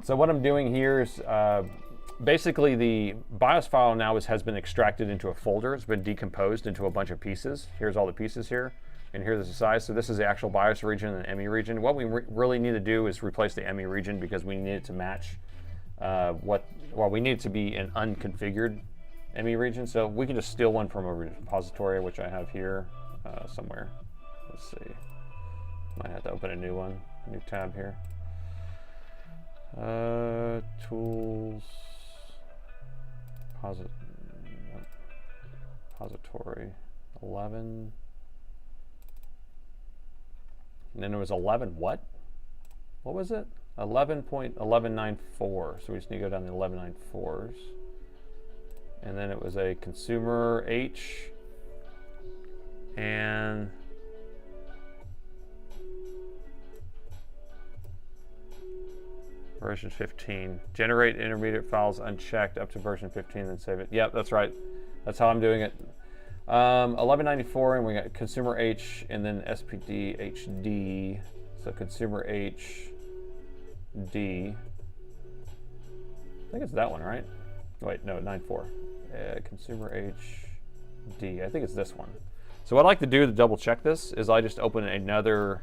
So what I'm doing here is basically the BIOS file now has been extracted into a folder. It's been decomposed into a bunch of pieces. Here's all the pieces here, and here's the size. So this is the actual BIOS region and ME region. What we really need to do is replace the ME region because we need it to match we need it to be an unconfigured ME region. So we can just steal one from a repository, which I have here somewhere. Let's see. Might have to open a new one, a new tab here. Tools, repository 11, and then it was 11 what was it? 11.1194, so we just need to go down the 1194s, and then it was a consumer H and version 15. Generate intermediate files unchecked up to version 15, then save it. Yep, that's right. That's how I'm doing it. 1194, and we got consumer H and then SPD HD. So consumer HD. I think it's that one, right? Wait, no, 94. Consumer HD. I think it's this one. So what I like to do to double check this is I just open another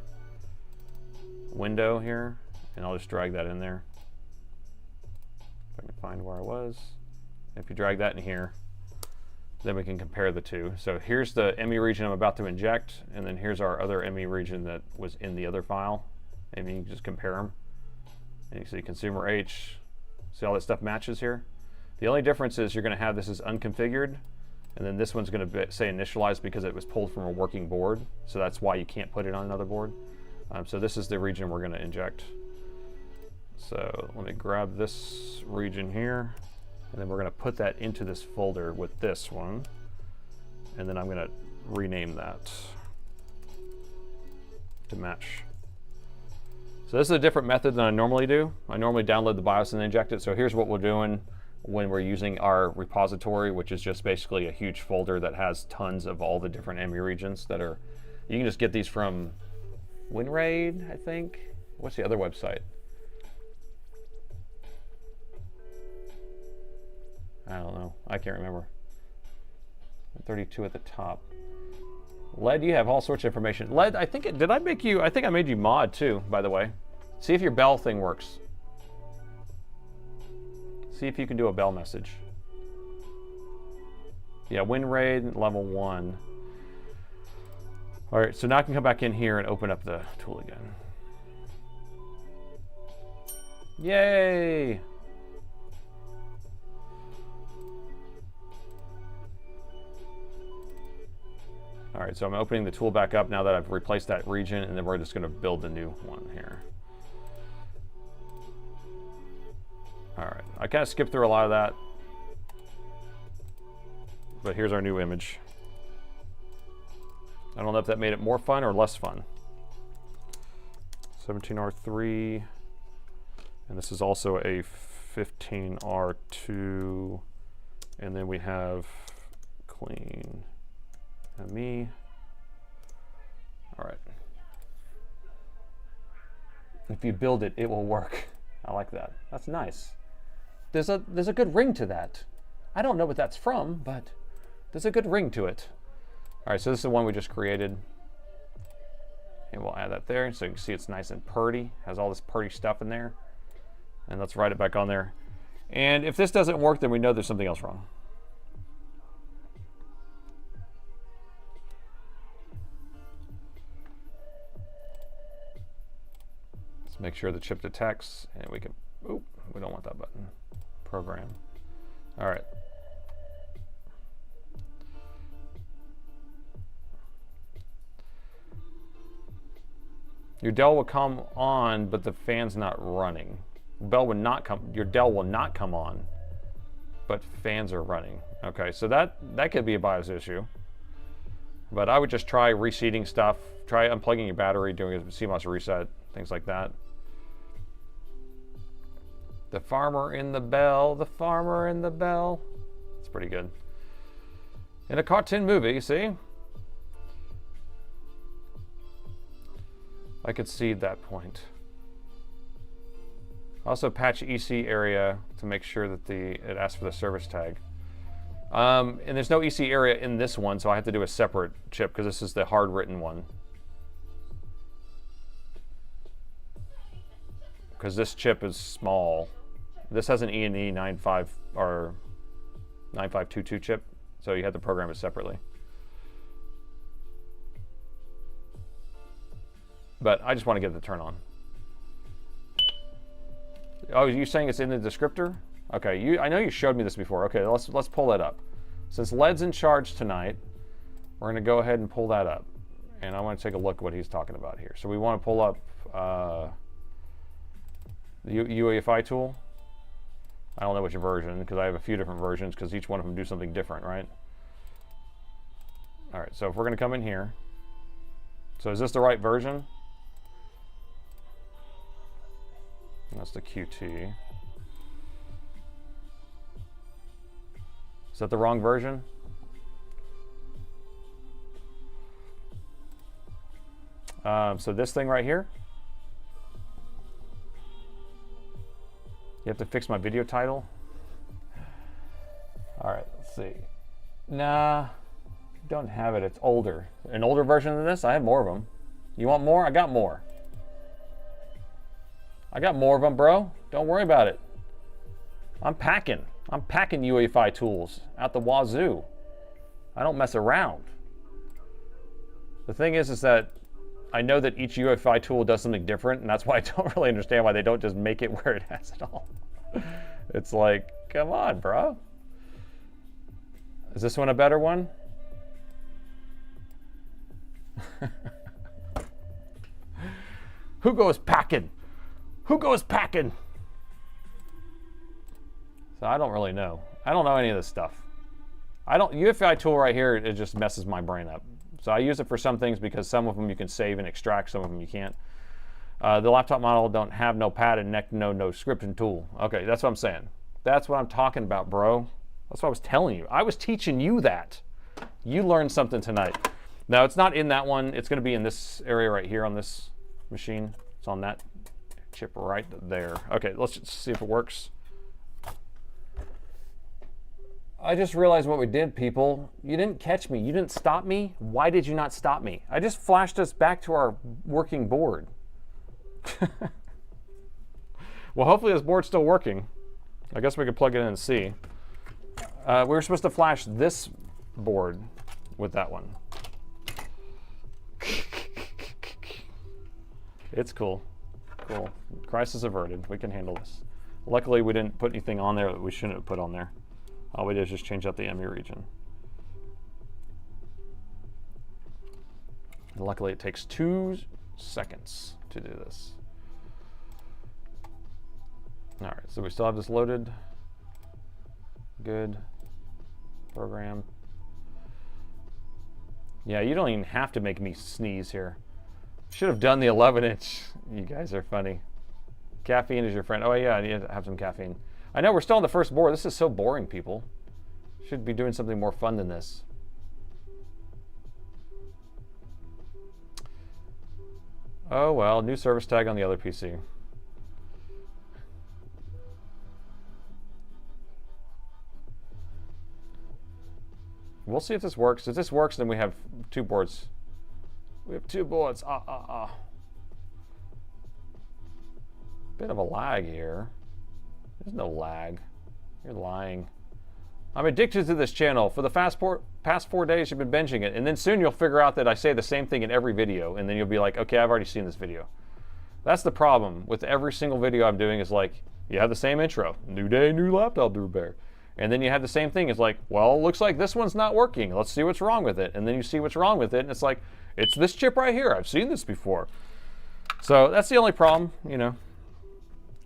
window here, and I'll just drag that in there. If I can find where I was. If you drag that in here, then we can compare the two. So here's the ME region I'm about to inject, and then here's our other ME region that was in the other file. And you can just compare them. And you see consumer H. See all that stuff matches here? The only difference is you're going to have this as unconfigured, and then this one's going to say initialized because it was pulled from a working board. So that's why you can't put it on another board. So this is the region we're going to inject. So let me grab this region here, and then we're going to put that into this folder with this one, and then I'm going to rename that to match. So this is a different method than I normally do. I normally download the BIOS and inject it. So here's what we're doing when we're using our repository, which is just basically a huge folder that has tons of all the different ME regions that are, you can just get these from WinRAID, I think. What's the other website? I don't know. I can't remember. 32 at the top. LED, you have all sorts of information. LED, I think, did I make you, I think I made you mod too, by the way. See if your bell thing works. See if you can do a bell message. Yeah, WinRAID level 1. All right, so now I can come back in here and open up the tool again. Yay! All right, so I'm opening the tool back up now that I've replaced that region, and then we're just gonna build the new one here. All right, I kind of skipped through a lot of that, but here's our new image. I don't know if that made it more fun or less fun. 17R3, and this is also a 15R2, and then we have clean ME. All right. If you build it, it will work. I like that. That's nice. There's a good ring to that. I don't know what that's from, but there's a good ring to it. All right, so this is the one we just created. And we'll add that there so you can see it's nice and purdy. Has all this purdy stuff in there. And let's write it back on there. And if this doesn't work, then we know there's something else wrong. Let's make sure the chip detects, and we can, oop, we don't want that button. Program. All right. Your Dell will come on, but the fan's not running. Bell would not come, your Dell will not come on, but fans are running. Okay, so that could be a BIOS issue. But I would just try reseating stuff, try unplugging your battery, doing a CMOS reset, things like that. The farmer in the bell, the farmer in the bell. It's pretty good. In a cartoon movie, see? I could see that point. Also patch EC area to make sure that it asks for the service tag. And there's no EC area in this one, so I have to do a separate chip because this is the hard written one. Because this chip is small. This has an E&E 95 or 9522 chip, so you have to program it separately. But I just want to get it to turn on. Oh, you're saying it's in the descriptor? Okay, I know you showed me this before. Okay, let's pull that up. Since LED's in charge tonight, we're going to go ahead and pull that up. And I want to take a look at what he's talking about here. So we want to pull up the UEFI tool. I don't know which version because I have a few different versions because each one of them do something different, right? All right, so if we're going to come in here. So is this the right version? That's the QT. Is that the wrong version? So this thing right here. You have to fix my video title. All right, let's see. Nah, don't have it. It's older. An older version of this? I have more of them. You want more? I got more. I got more of them, bro. Don't worry about it. I'm packing UEFI tools out the wazoo. I don't mess around. The thing is that I know that each UEFI tool does something different, and that's why I don't really understand why they don't just make it where it has it all. It's like, come on, bro. Is this one a better one? Who goes packing? Who goes packing? So I don't really know. I don't know any of this stuff. UEFI tool right here, it just messes my brain up. So I use it for some things because some of them you can save and extract, some of them you can't. The laptop model don't have no pad and no scripting tool. Okay, that's what I'm saying. That's what I'm talking about, bro. That's what I was telling you. I was teaching you that. You learned something tonight. Now, it's not in that one. It's going to be in this area right here on this machine. It's on that chip right there. Okay, let's just see if it works. I just realized what we did, people. You didn't catch me. You didn't stop me. Why did you not stop me? I just flashed us back to our working board. Well, hopefully this board's still working. I guess we could plug it in and see. We were supposed to flash this board with that one. It's cool. Cool. Crisis averted. We can handle this. Luckily, we didn't put anything on there that we shouldn't have put on there. All we did is just change out the ME region. And luckily, it takes 2 seconds to do this. All right, so we still have this loaded. Good. Program. Yeah, you don't even have to make me sneeze here. Should have done the 11-inch. You guys are funny. Caffeine is your friend. Oh yeah, I need to have some caffeine. I know we're still on the first board. This is so boring, people. Should be doing something more fun than this. Oh well, new service tag on the other PC. We'll see if this works. If this works, then we have 2 boards. We have 2 boards. Bit of a lag here. There's no lag. You're lying. I'm addicted to this channel. For the past 4 days, you've been binging it. And then soon you'll figure out that I say the same thing in every video. And then you'll be like, okay, I've already seen this video. That's the problem with every single video I'm doing is like, you have the same intro. New day, new laptop to repair. And then you have the same thing. It's like, well, looks like this one's not working. Let's see what's wrong with it. And then you see what's wrong with it. And it's like, it's this chip right here. I've seen this before. So that's the only problem, you know.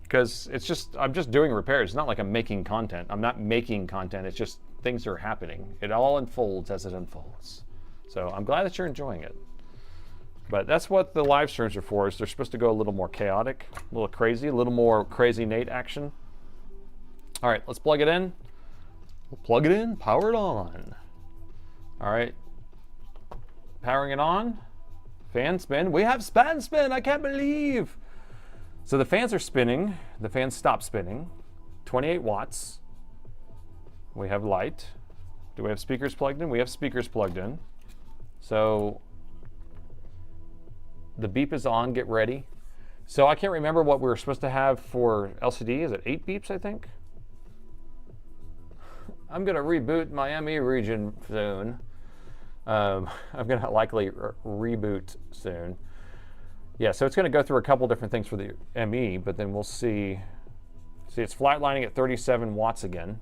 Because it's just, I'm just doing repairs. It's not like I'm making content. I'm not making content. It's just things are happening. It all unfolds as it unfolds. So I'm glad that you're enjoying it. But that's what the live streams are for, is they're supposed to go a little more chaotic, a little crazy, a little more crazy Nate action. All right, let's plug it in. We'll plug it in, power it on. All right, powering it on. Fan spin. We have fan spin. I can't believe. So the fans are spinning. The fans stop spinning. 28 watts. We have light. Do we have speakers plugged in? We have speakers plugged in. So the beep is on. Get ready. So I can't remember what we were supposed to have for LCD. Is it 8 beeps, I think? I'm going to reboot my ME region soon. I'm going to likely reboot soon. Yeah, so it's going to go through a couple different things for the ME, but then we'll see. See, it's flatlining at 37 watts again,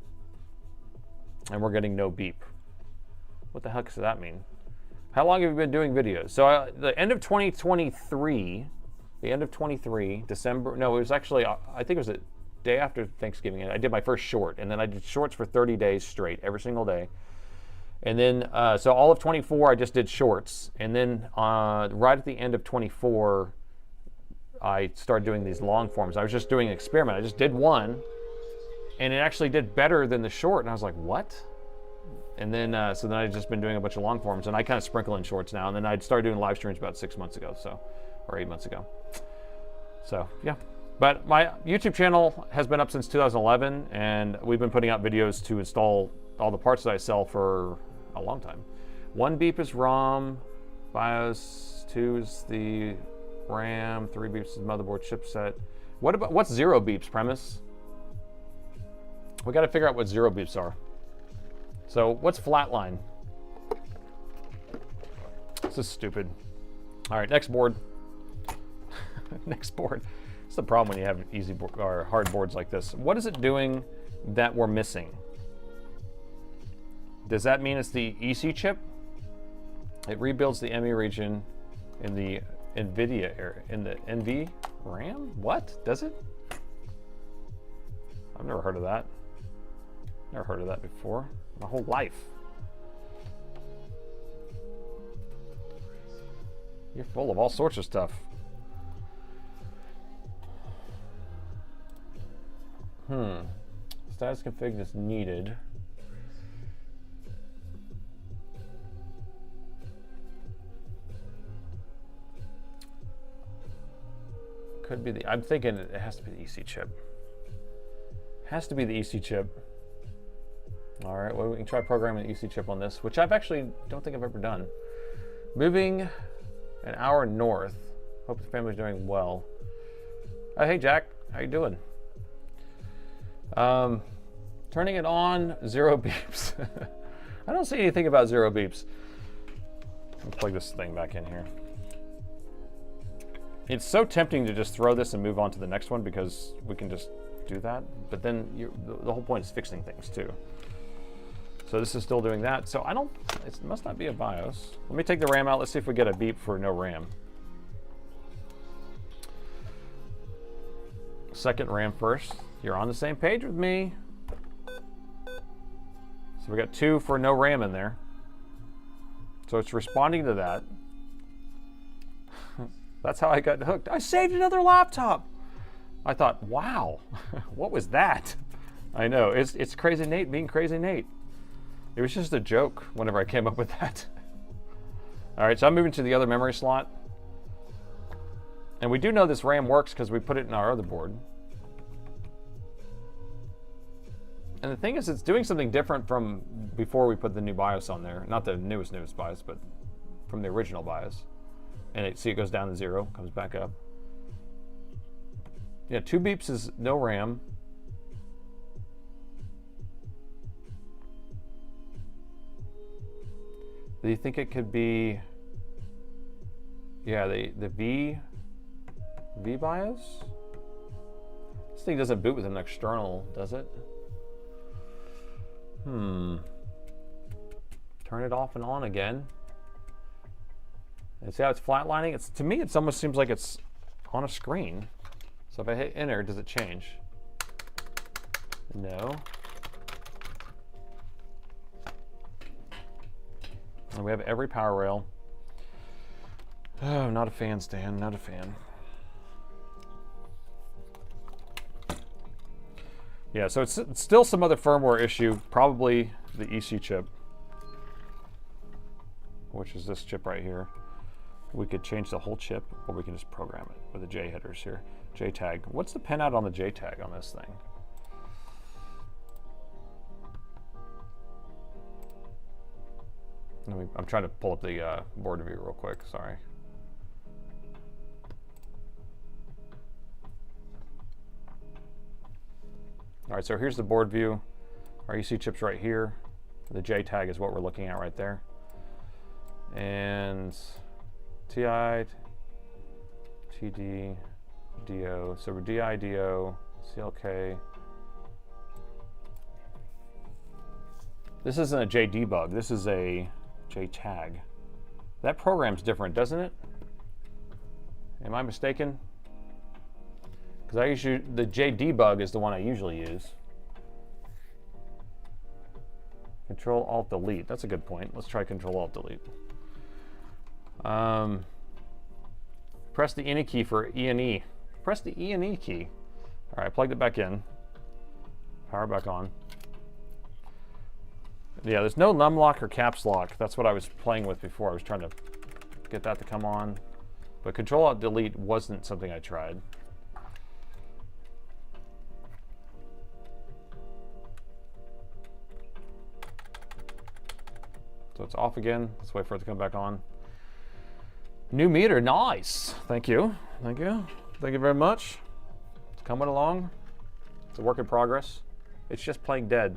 and we're getting no beep. What the heck does that mean? How long have you been doing videos? So the end of 2023, December, no, it was actually, I think it was the day after Thanksgiving, and I did my first short, and then I did shorts for 30 days straight, every single day. And then, so all of 24, I just did shorts. And then right at the end of 24, I started doing these long forms. I was just doing an experiment. I just did one, and it actually did better than the short. And I was like, what? And then, so then I've just been doing a bunch of long forms, and I kind of sprinkle in shorts now. And then I started doing live streams about 6 months ago, so, or 8 months ago. So, yeah. But my YouTube channel has been up since 2011, and we've been putting out videos to install all the parts that I sell for a long time. 1 beep is ROM, BIOS, 2 is the RAM, 3 beeps is the motherboard chipset. What's 0 beeps, Premise? We got to figure out what 0 beeps are. So what's flatline? This is stupid. All right, next board. Next board. It's the problem when you have easy or hard boards like this. What is it doing that we're missing? Does that mean it's the EC chip? It rebuilds the ME region in the NVIDIA area, in the VRAM? What? Does it? I've never heard of that. Never heard of that before. My whole life. You're full of all sorts of stuff. Status config is needed. Could be the, I'm thinking it has to be the EC chip. Has to be the EC chip. All right, well, we can try programming the EC chip on this, which I've actually don't think I've ever done. Moving an hour north. Hope the family's doing well. Hey Jack, how you doing? Turning it on, 0 beeps. I don't see anything about 0 beeps. Let's plug this thing back in here. It's so tempting to just throw this and move on to the next one because we can just do that. But then the whole point is fixing things too. So this is still doing that. So I don't, it must not be a BIOS. Let me take the RAM out. Let's see if we get a beep for no RAM. Second RAM first. You're on the same page with me. So we got 2 for no RAM in there. So it's responding to that. That's how I got hooked. I saved another laptop. I thought, wow, what was that? I know, it's Crazy Nate being Crazy Nate. It was just a joke whenever I came up with that. All right, so I'm moving to the other memory slot. And we do know this RAM works because we put it in our other board. And the thing is, it's doing something different from before we put the new BIOS on there. Not the newest BIOS, but from the original BIOS. And see, it goes down to 0, comes back up. Yeah, 2 beeps is no RAM. Do you think it could be, yeah, the V BIOS? This thing doesn't boot with an external, does it? Turn it off and on again. And see how it's flatlining? It's, to me, it almost seems like it's on a screen. So if I hit enter, does it change? No. And we have every power rail. Oh, not a fan, Stan, not a fan. Yeah, so it's still some other firmware issue, probably the EC chip, which is this chip right here. We could change the whole chip, or we can just program it with the J headers here. J tag. What's the pin out on the J tag on this thing? I'm trying to pull up the board view real quick, sorry. All right, so here's the board view. Our EC chip's right here. The J tag is what we're looking at right there. And TI, TD, DO. So we're DI, DO, CLK. This isn't a J debug, this is a J tag. That program's different, doesn't it? Am I mistaken? Because I usually, the J debug is the one I usually use. Control Alt Delete. That's a good point. Let's try Control Alt Delete. Press the E key for E and E. Press the E and E key. All right, I plugged it back in. Power back on. Yeah, there's no num lock or caps lock. That's what I was playing with before. I was trying to get that to come on. But Control Alt Delete wasn't something I tried. So it's off again. Let's wait for it to come back on. New meter, nice. Thank you. Thank you. Thank you very much. It's coming along. It's a work in progress. It's just playing dead.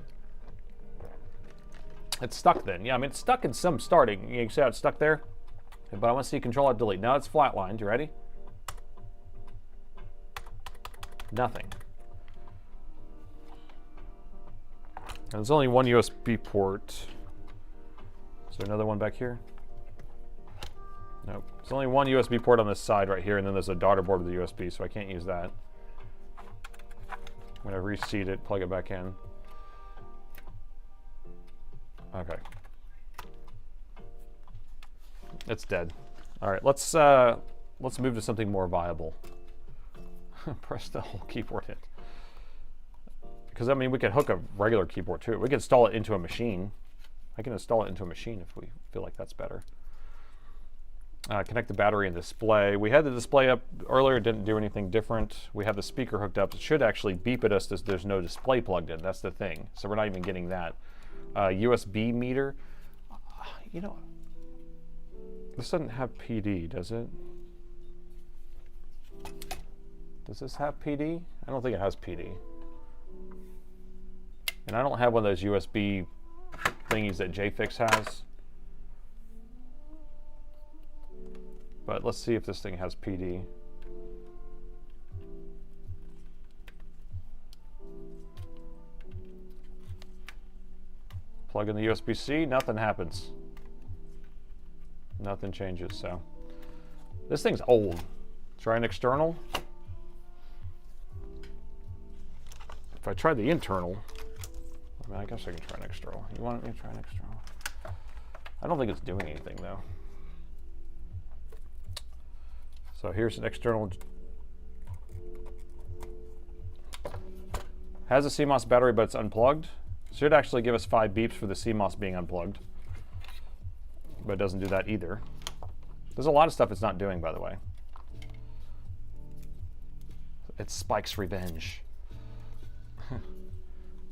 It's stuck then. Yeah, I mean, it's stuck in some starting. You can see how it's stuck there. But I want to see Control Alt Delete. Now it's flatlined. You ready? Nothing. And there's only one USB port. Is there another one back here? Nope. There's only one USB port on this side right here, and then there's a daughter board with a USB, so I can't use that. I'm going to reseat it, plug it back in. Okay. It's dead. All right, let's move to something more viable. Press the whole keyboard hit. Because I mean, we can hook a regular keyboard to it. We can install it into a machine. I can install it into a machine if we feel like that's better. Connect the battery and display. We had the display up earlier, it didn't do anything different. We have the speaker hooked up. It should actually beep at us as there's no display plugged in. That's the thing. So we're not even getting that. USB meter. You know, this doesn't have PD, does it? Does this have PD? I don't think it has PD. And I don't have one of those USB thingies that JFix has. But let's see if this thing has PD. Plug in the USB-C, nothing happens. Nothing changes, so. This thing's old. Try an external. If I try the internal, I mean, I guess I can try an external. You want me to try an external? I don't think it's doing anything though. So here's an external. Has a CMOS battery, but it's unplugged. Should actually give us 5 beeps for the CMOS being unplugged. But it doesn't do that either. There's a lot of stuff it's not doing, by the way. It's Spike's revenge.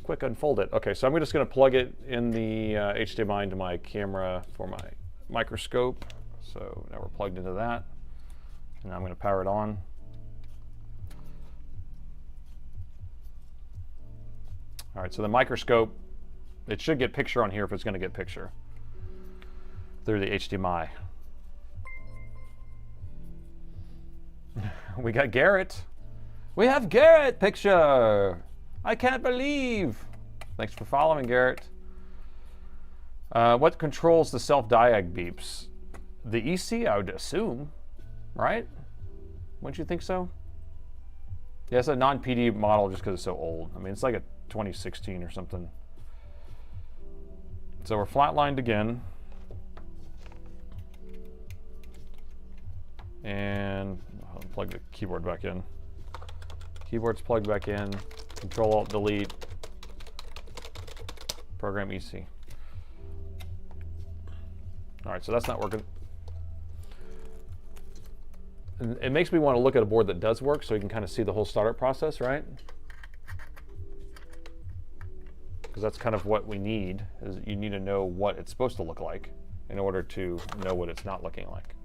Quick, unfold it. Okay, so I'm just going to plug it in the HDMI into my camera for my microscope. So now we're plugged into that. And I'm going to power it on. All right, so the microscope, it should get picture on here if it's going to get picture through the HDMI. We got Garrett. We have Garrett picture. I can't believe. Thanks for following, Garrett. What controls the self-diag beeps? The EC, I would assume, right? Wouldn't you think so? Yeah, it's a non-PD model just because it's so old. I mean, it's like a 2016 or something. So we're flatlined again. And I'll plug the keyboard back in. Keyboard's plugged back in. Control-Alt-Delete, program EC. All right, so that's not working. And it makes me want to look at a board that does work so you can kind of see the whole startup process, right? Because that's kind of what we need, is you need to know what it's supposed to look like in order to know what it's not looking like.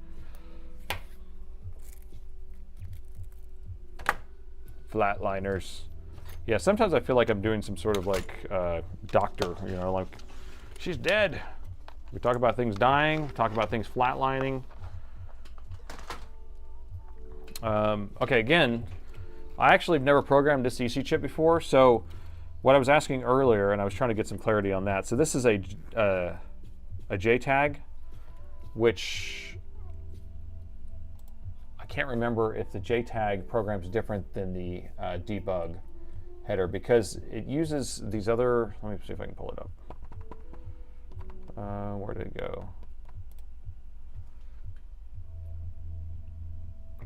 Flatliners. Yeah, sometimes I feel like I'm doing some sort of like doctor, you know, like, she's dead. We talk about things dying, talk about things flatlining. Okay, again, I actually have never programmed this EC chip before, so what I was asking earlier, and I was trying to get some clarity on that. So this is a JTAG, which I can't remember if the JTAG program is different than the debug header, because it uses these other, let me see if I can pull it up. Where did it go?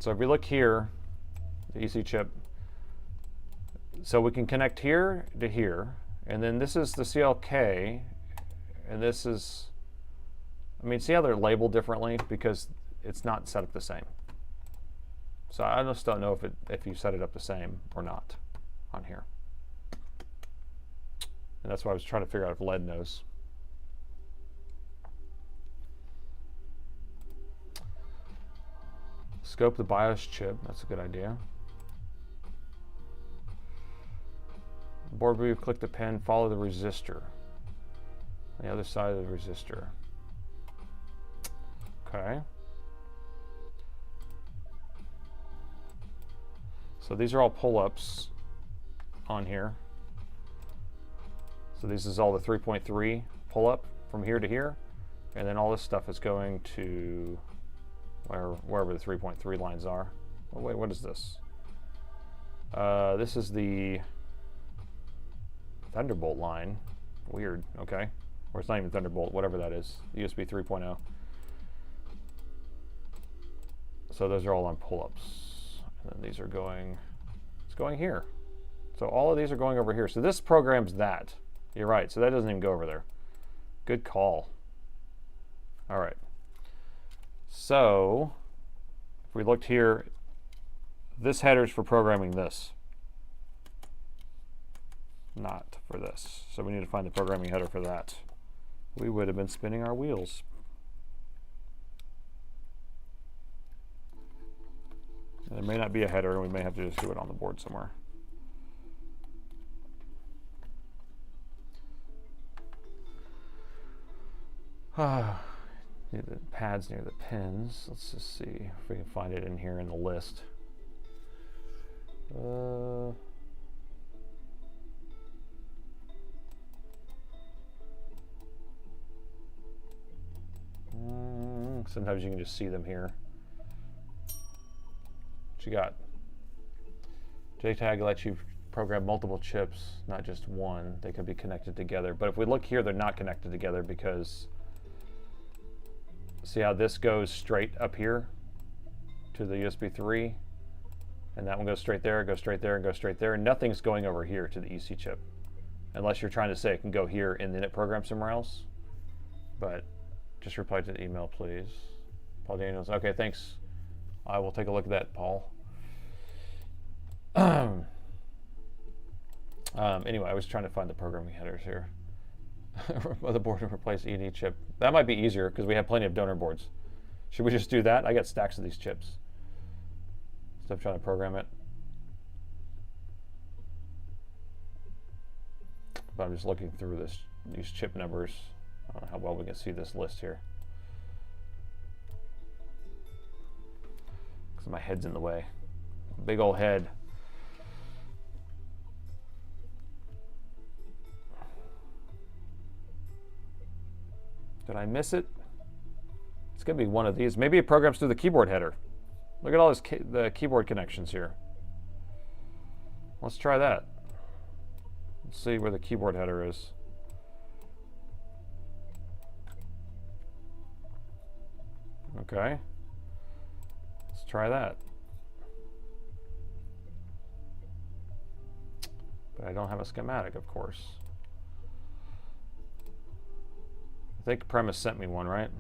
So if we look here, the EC chip, so we can connect here to here, and then this is the CLK, and this is, I mean, see how they're labeled differently because it's not set up the same. So I just don't know if you set it up the same or not on here. And that's why I was trying to figure out if LED knows. Scope the BIOS chip, that's a good idea. Board view, click the pen, follow the resistor. On the other side of the resistor. Okay. So these are all pull-ups on here. So this is all the 3.3 pull-up from here to here. And then all this stuff is going to wherever the 3.3 lines are. Oh, wait, what is this? This is the Thunderbolt line. Weird, okay. Or it's not even Thunderbolt, whatever that is. USB 3.0. So those are all on pull-ups. And then these are going, it's going here. So all of these are going over here. So this programs that. You're right, so that doesn't even go over there. Good call. All right. So if we looked here, this header's for programming this. Not for this. So we need to find the programming header for that. We would have been spinning our wheels. There may not be a header, and we may have to just do it on the board somewhere. Need the pads near the pins. Let's just see if we can find it in here in the list. Sometimes you can just see them here. What you got? JTAG lets you program multiple chips, not just one. They can be connected together. But if we look here, they're not connected together because see how this goes straight up here to the USB 3, and that one goes straight there, goes straight there, and goes straight there, and nothing's going over here to the EC chip, unless you're trying to say it can go here in the init program somewhere else. But just reply to the email, please. Paul Daniels. Okay, thanks. I will take a look at that, Paul. Anyway, I was trying to find the programming headers here. Motherboard and replace ED chip. That might be easier because we have plenty of donor boards. Should we just do that? I got stacks of these chips. Instead of trying to program it. But I'm just looking through these chip numbers. I don't know how well we can see this list here. Because my head's in the way. Big old head. Did I miss it? It's going to be one of these. Maybe it programs through the keyboard header. Look at all the keyboard connections here. Let's try that. Let's see where the keyboard header is. Okay. Let's try that. But I don't have a schematic, of course. I think Premise sent me one, right?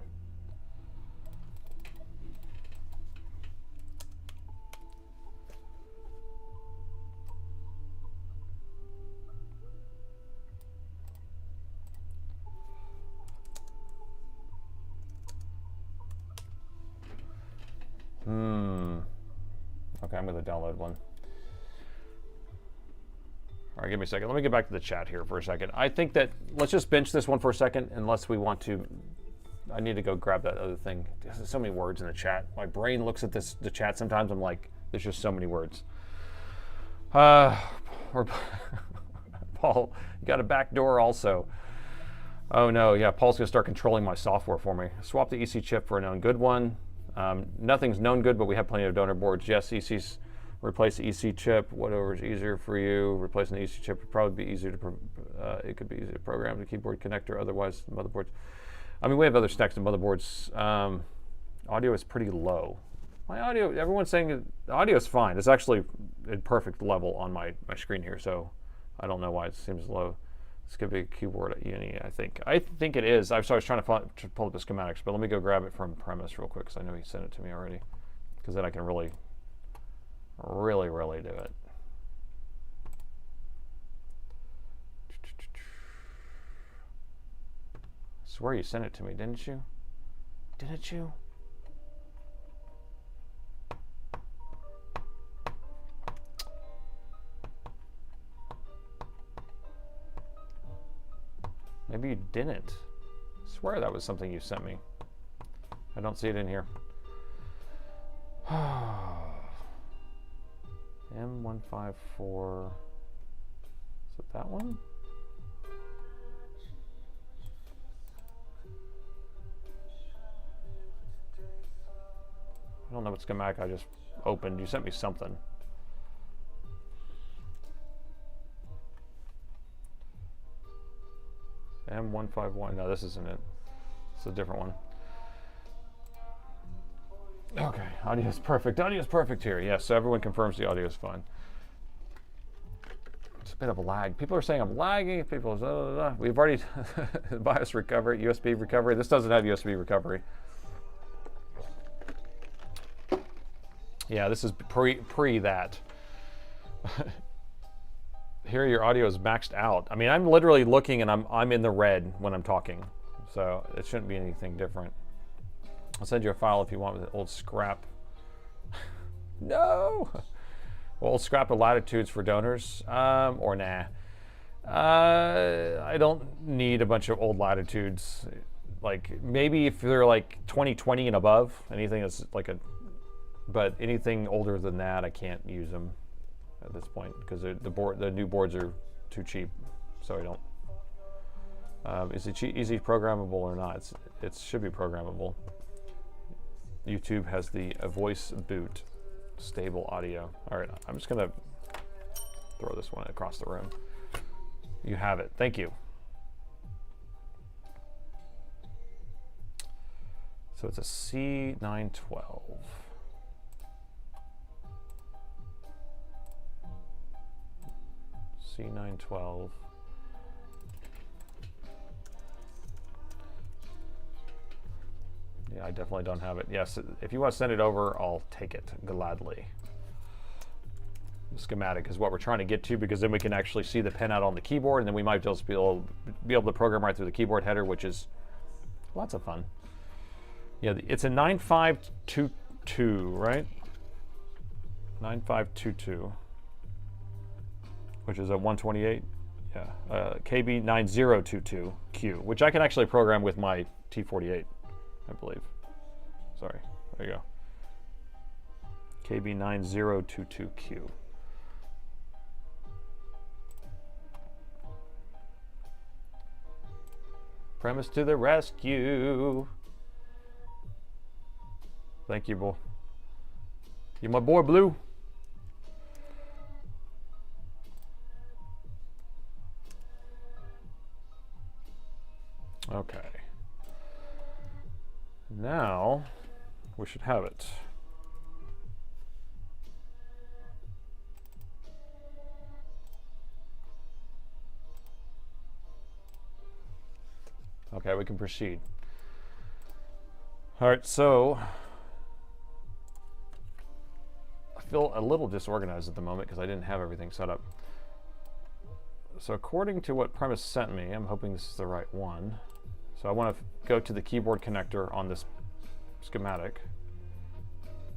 Okay, I'm going to download one. All right, give me a second. Let me get back to the chat here for a second. I think that let's just bench this one for a second, unless we want to. I need to go grab that other thing. There's so many words in the chat. My brain looks at the chat sometimes. I'm like, there's just so many words. Or Paul, you got a back door also. Oh no, yeah, Paul's going to start controlling my software for me. Swap the EC chip for a known good one. Nothing's known good, but we have plenty of donor boards. Yes, EC's replace the EC chip. Whatever is easier for you. Replacing the EC chip would probably be easier to. It could be easier to program the keyboard connector. Otherwise, motherboards. I mean, we have other stacks of motherboards. Audio is pretty low. My audio. Everyone's saying the audio is fine. It's actually at perfect level on my screen here. So I don't know why it seems low. This could be a keyboard at uni, I think. I think it is. I was trying to pull up the schematics, but let me go grab it from Premise real quick because I know he sent it to me already. Because then I can really do it. I swear you sent it to me, didn't you? Didn't you? Maybe you didn't. I swear that was something you sent me. I don't see it in here. M154. Is it that one? I don't know what schematic I just opened. You sent me something. M151. No, this isn't it. It's a different one. Okay, audio is perfect. Audio is perfect here. Yes, so everyone confirms the audio is fine. It's a bit of a lag. People are saying I'm lagging. People are, we've already BIOS recovery, USB recovery. This doesn't have USB recovery. Yeah, this is pre that. Here your audio is maxed out. I mean, I'm literally looking and I'm in the red when I'm talking. So it shouldn't be anything different. I'll send you a file if you want with old scrap. No! Old scrap of latitudes for donors, or nah. I don't need a bunch of old latitudes. Like, maybe if they're like 2020 and above, anything that's like but anything older than that, I can't use them at this point because the new boards are too cheap, so I don't. Is it easy programmable or not? It should be programmable. YouTube has the voice boot stable audio. All right, I'm just gonna throw this one across the room. You have it. Thank you. So it's a C912. C912. Yeah, I definitely don't have it. Yes, if you want to send it over, I'll take it gladly. The schematic is what we're trying to get to because then we can actually see the pin out on the keyboard, and then we might just be able to program right through the keyboard header, which is lots of fun. Yeah, it's a 9522, right? 9522, which is a 128. Yeah, KB9022Q, which I can actually program with my T48. I believe. Sorry, there you go. KB9022Q. Premise to the rescue. Thank you, boy. You my boy, Blue. Okay. Now, we should have it. Okay, we can proceed. All right, so I feel a little disorganized at the moment because I didn't have everything set up. So according to what Premise sent me, I'm hoping this is the right one. So I want to go to the keyboard connector on this schematic.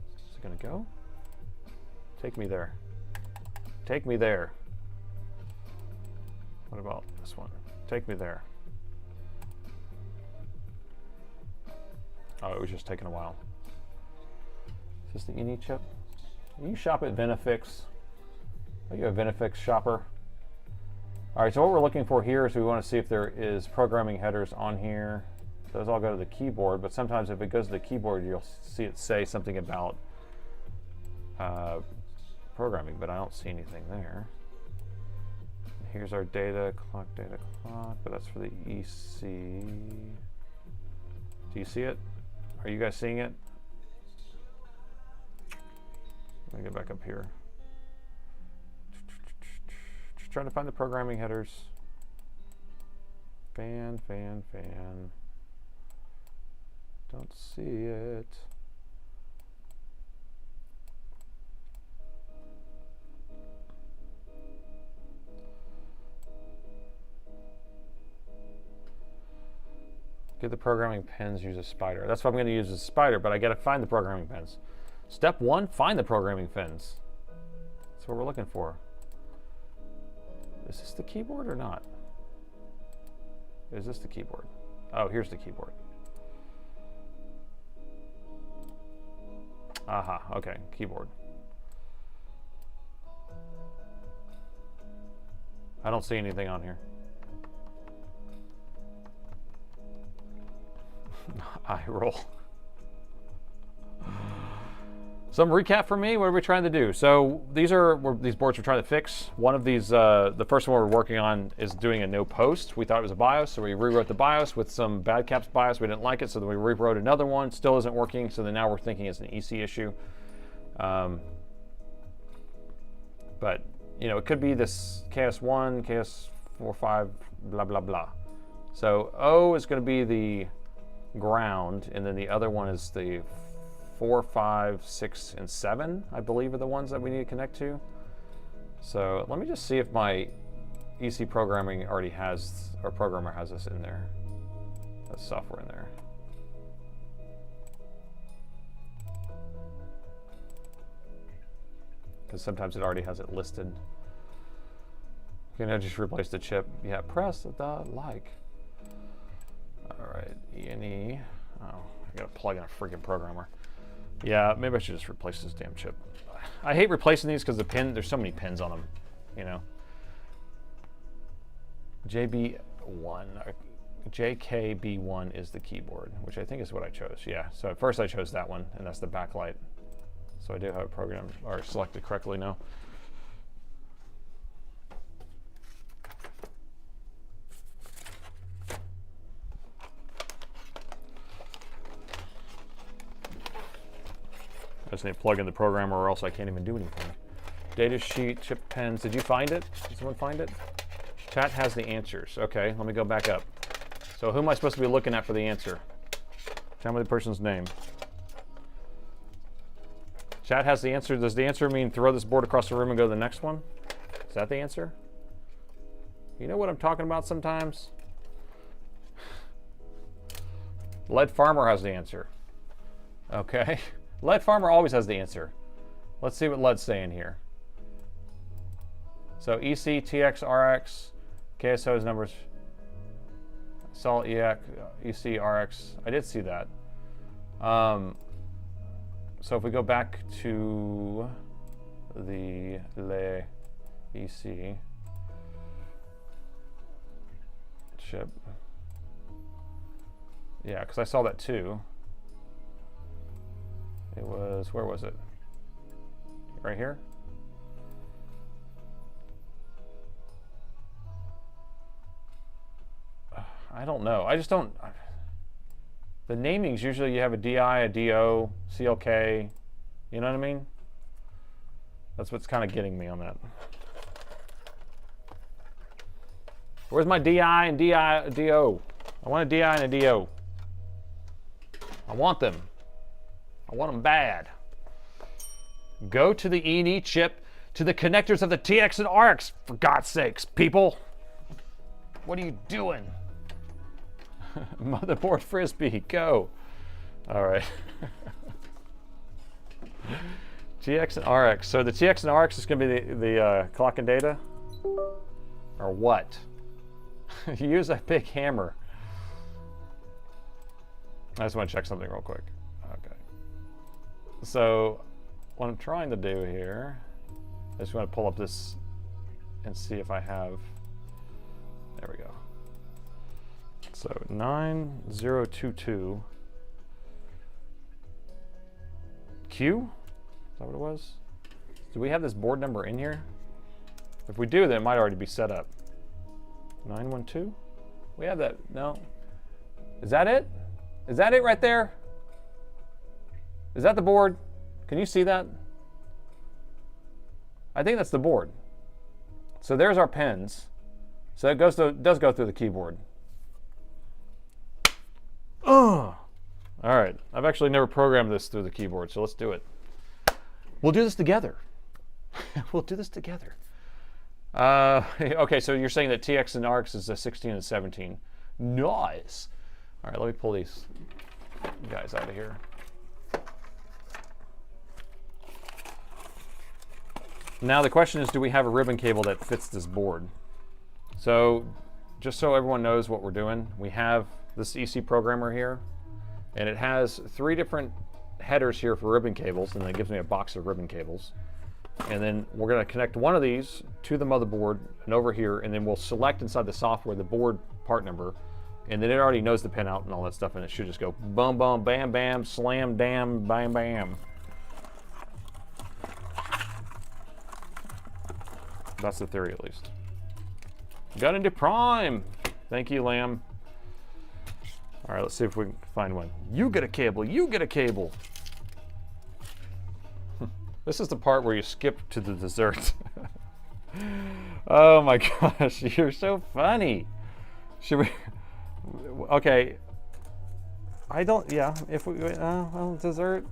Is it going to go? Take me there. Take me there. What about this one? Take me there. Oh, it was just taking a while. Is this the ENI chip? You shop at Venifix. Are you a Venifix shopper? All right, so what we're looking for here is we want to see if there is programming headers on here. Those all go to the keyboard, but sometimes if it goes to the keyboard, you'll see it say something about programming, but I don't see anything there. Here's our data clock, but that's for the EC. Do you see it? Are you guys seeing it? Let me get back up here. Just trying to find the programming headers. Fan. Don't see it. Get the programming pins, use a spider. That's what I'm going to use, a spider, but I got to find the programming pins. Step 1, find the programming pins. That's what we're looking for. Is this the keyboard or not? Is this the keyboard? Oh, here's the keyboard. Aha, okay, keyboard. I don't see anything on here. Eye roll. Some recap for me. What are we trying to do? So these boards we're trying to fix. One of these, the first one we're working on is doing a no post. We thought it was a BIOS, so we rewrote the BIOS with some bad caps BIOS. We didn't like it, so then we rewrote another one. Still isn't working, so then now we're thinking it's an EC issue. But you know, it could be this KS1, KS45, blah blah blah. So O is going to be the ground, and then the other one is the 4, 5, 6, and 7, I believe, are the ones that we need to connect to. So let me just see if my EC programming already has, or programmer has this in there. That's software in there. Because sometimes it already has it listed. Okay, now just replace the chip. Yeah, press the like. All right, ENI. Oh, I gotta plug in a freaking programmer. Yeah, maybe I should just replace this damn chip. I hate replacing these because there's so many pins on them, you know. JKB1 is the keyboard, which I think is what I chose. Yeah, so at first I chose that one, and that's the backlight. So I do have it programmed or selected correctly now. I just need to plug in the programmer or else I can't even do anything. Data sheet, chip pens. Did you find it? Did someone find it? Chat has the answers. Okay, let me go back up. So who am I supposed to be looking at for the answer? Tell me the person's name. Chat has the answer. Does the answer mean throw this board across the room and go to the next one? Is that the answer? You know what I'm talking about sometimes? Lead Farmer has the answer. Okay. Lead Farmer always has the answer. Let's see what Lead's saying here. So EC, TX, RX, KSO's numbers, Sol, EX, EC, RX. I did see that. So if we go back to the Le EC chip. Yeah, because I saw that too. It was, where was it? Right here? I don't know. I just don't. The namings, usually you have a DI, a DO, CLK. You know what I mean? That's what's kind of getting me on that. Where's my DI and DO? I want a DI and a DO. I want them. I want them bad. Go to the E&E chip, to the connectors of the TX and RX, for God's sakes, people. What are you doing? Motherboard frisbee, go. All right. TX and RX. So the TX and RX is going to be the clock and data? Or what? You use a big hammer. I just want to check something real quick. Okay. So what I'm trying to do here, I just want to pull up this and see if I have, there we go. So 9022 Q? Is that what it was? Do we have this board number in here? If we do, then it might already be set up. 912? We have that, no. Is that it? Is that it right there? Is that the board? Can you see that? I think that's the board. So there's our pins. So it does go through the keyboard. Oh! All right, I've actually never programmed this through the keyboard, so let's do it. We'll do this together. We'll do this together. Okay, so you're saying that TX and RX is a 16 and 17. Nice. All right, let me pull these guys out of here. Now the question is, do we have a ribbon cable that fits this board? So just so everyone knows what we're doing, we have this EC programmer here, and it has 3 different headers here for ribbon cables, and then it gives me a box of ribbon cables. And then we're going to connect one of these to the motherboard and over here, and then we'll select inside the software the board part number, and then it already knows the pin out and all that stuff, and it should just go bum bum bam bam slam dam bam bam. That's the theory, at least. Got into prime. Thank you, Lamb. All right, let's see if we can find one. You get a cable. You get a cable. This is the part where you skip to the dessert. Oh my gosh, you're so funny. Should we? Okay. I don't. Yeah. If we. Well, dessert.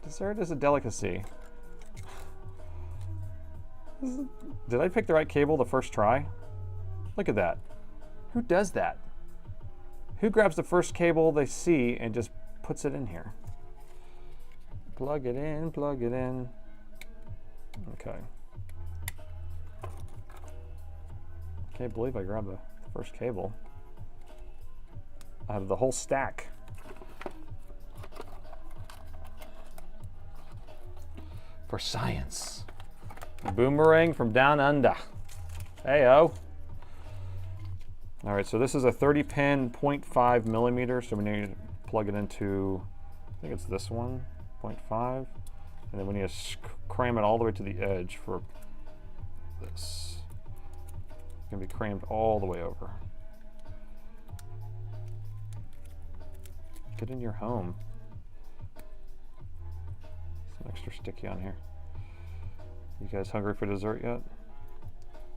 Dessert is a delicacy. Did I pick the right cable the first try? Look at that. Who does that? Who grabs the first cable they see and just puts it in here? Plug it in, plug it in. Okay. Can't believe I grabbed the first cable out of the whole stack. For science. Boomerang from down under. Hey-o. All right, so this is a 30-pin 0.5 millimeter, so we need to plug it into, I think it's this one, 0.5, and then we need to cram it all the way to the edge for this. It's gonna be crammed all the way over. Get in your home. Some extra sticky on here. You guys hungry for dessert yet?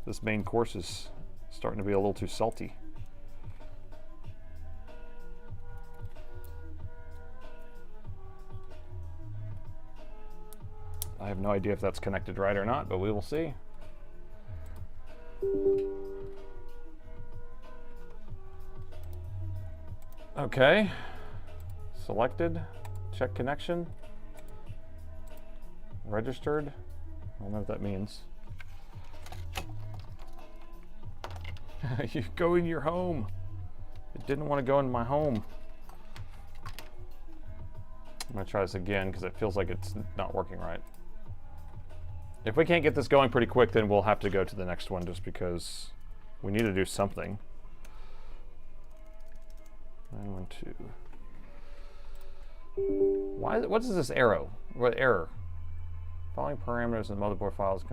This main course is starting to be a little too salty. I have no idea if that's connected right or not, but we will see. Okay, selected, check connection, registered. I don't know what that means. You go in your home. It didn't want to go in my home. I'm gonna try this again because it feels like it's not working right. If we can't get this going pretty quick, then we'll have to go to the next one just because we need to do something. 912. Why? What is this arrow? What error? Following parameters in the motherboard files,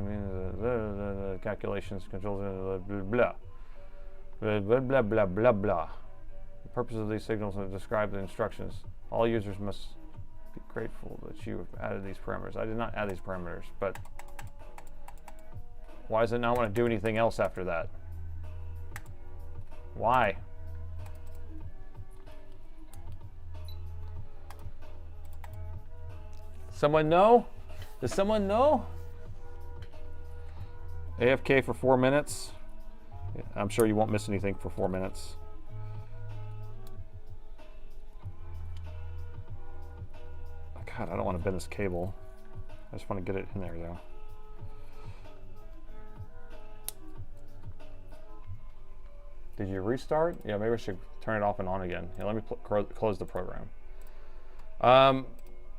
calculations, controls, blah blah blah blah blah blah blah blah. The purpose of these signals are to describe the instructions. All users must be grateful that you have added these parameters. I did not add these parameters, but why does it not want to do anything else after that? Why? Someone know? Does someone know? AFK for 4 minutes. I'm sure you won't miss anything for 4 minutes. God, I don't want to bend this cable. I just want to get it in there though. Did you restart? Yeah, maybe I should turn it off and on again. Yeah, let me close the program.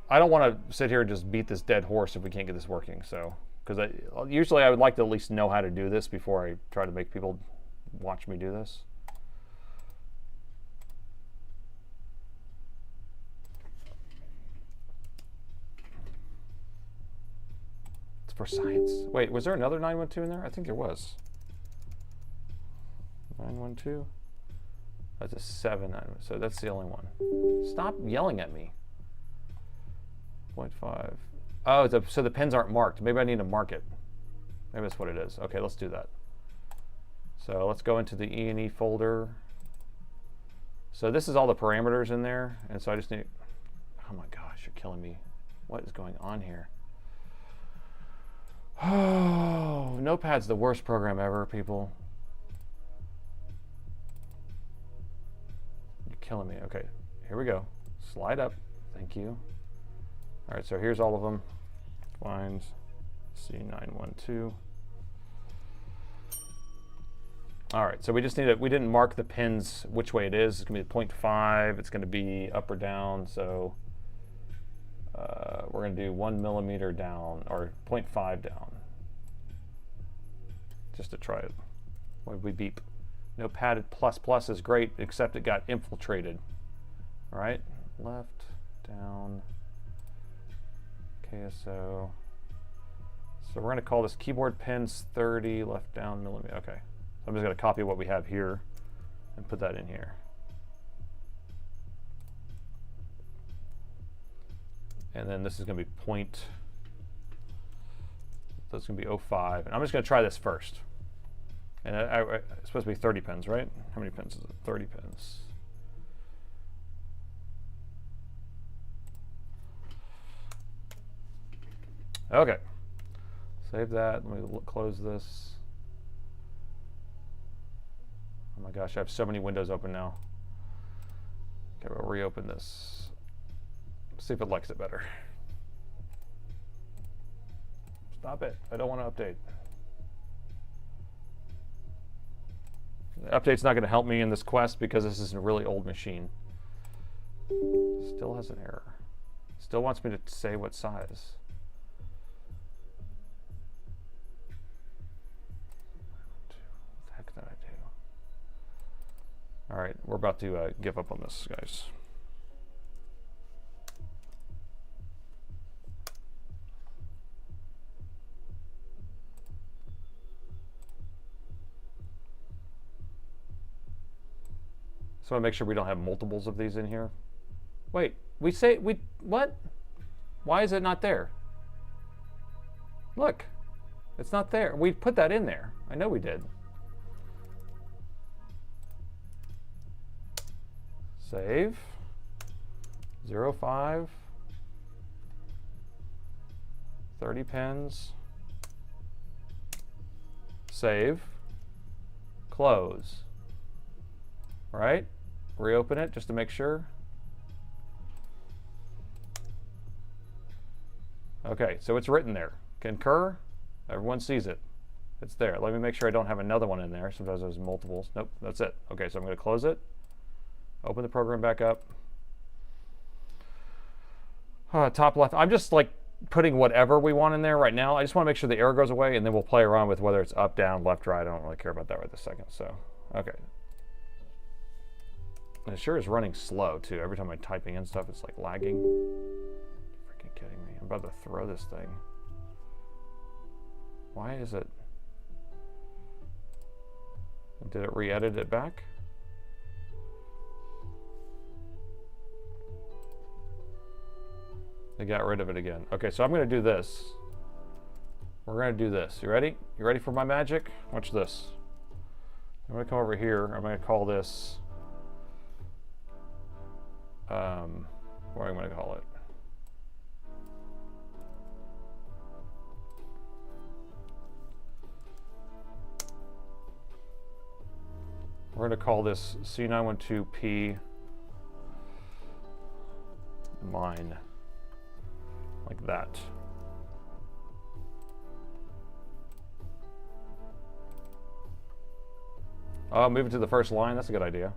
I don't want to sit here and just beat this dead horse if we can't get this working. So, because usually I would like to at least know how to do this before I try to make people watch me do this. It's for science. Wait, was there another 912 in there? I think there was. 912. That's a 7. So that's the only one. Stop yelling at me. 0.5. Oh, so the pins aren't marked. Maybe I need to mark it. Maybe that's what it is. Okay, let's do that. So let's go into the E&E folder. So this is all the parameters in there. And so I just need, oh my gosh, you're killing me. What is going on here? Oh, Notepad's the worst program ever, people. You're killing me. Okay, here we go. Slide up. Thank you. All right, so here's all of them. Find C912. All right, so we just need we didn't mark the pins which way it is. It's gonna be 0.5, it's gonna be up or down, so we're gonna do 1 millimeter down, or 0.5 down. Just to try it. What did we beep? Notepad++ is great, except it got infiltrated. All right, left, down, KSO. So we're gonna call this keyboard pins 30, left down millimeter, okay. I'm just going to copy what we have here and put that in here. And then this is going to be so it's going to be 0.5. And I'm just going to try this first. And it's supposed to be 30 pins, right? How many pins is it? 30 pins. Okay. Save that. Let me close this. Oh my gosh, I have so many windows open now. Okay, we'll reopen this. See if it likes it better. Stop it. I don't want to update. The update's not going to help me in this quest because this is a really old machine. Still has an error. Still wants me to say what size. What the heck did I do? All right, we're about to give up on this, guys. So I want to make sure we don't have multiples of these in here. Wait, what? Why is it not there? Look, it's not there. We put that in there. I know we did. Save, 0.5, 30 pins, save, close, right? Reopen it just to make sure. Okay, so it's written there. Concur, everyone sees it. It's there. Let me make sure I don't have another one in there. Sometimes there's multiples. Nope, that's it. Okay, so I'm gonna close it. Open the program back up. Top left. I'm just like putting whatever we want in there right now. I just want to make sure the error goes away, and then we'll play around with whether it's up, down, left, right. I don't really care about that right this second. So, okay. And it sure is running slow too. Every time I'm typing in stuff, it's like lagging. Freaking kidding me. I'm about to throw this thing. Why is it? Did it re-edit it back? They got rid of it again. Okay, so I'm going to do this. We're going to do this. You ready? You ready for my magic? Watch this. I'm going to come over here. I'm going to call this... what am I going to call it? We're going to call this C912P mine, like that. Oh, move it to the first line. That's a good idea.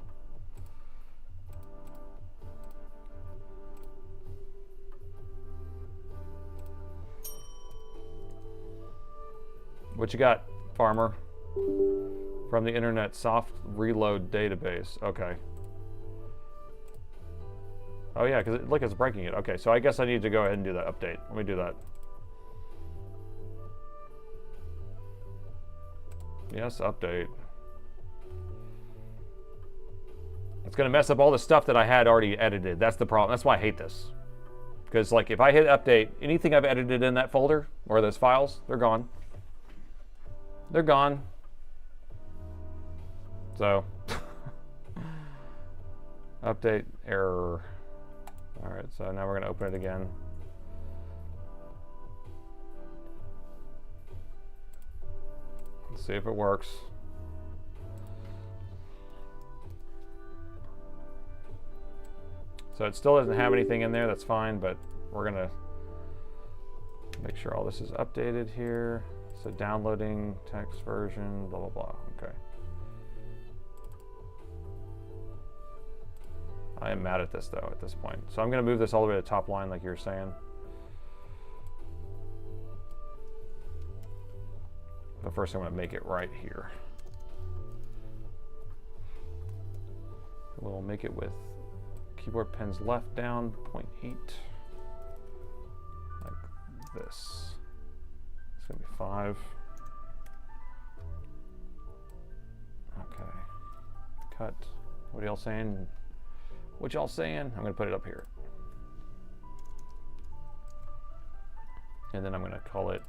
What you got, farmer? From the internet soft reload database. Okay. Oh yeah, because look, it's breaking it. Okay, so I guess I need to go ahead and do that update. Let me do that. Yes, update. It's going to mess up all the stuff that I had already edited. That's the problem. That's why I hate this. Because like if I hit update, anything I've edited in that folder or those files, they're gone. They're gone. So, update error. All right, so now we're going to open it again. Let's see if it works. So it still doesn't have anything in there, that's fine, but we're going to make sure all this is updated here. So downloading text version, blah, blah, blah. Okay. I am mad at this though at this point. So I'm going to move this all the way to the top line like you were saying. But first I'm going to make it right here. We'll make it with keyboard pins left down 0.8 like this. It's going to be 5. Okay. Cut. What are y'all saying? What y'all saying? I'm going to put it up here. And then I'm going to call it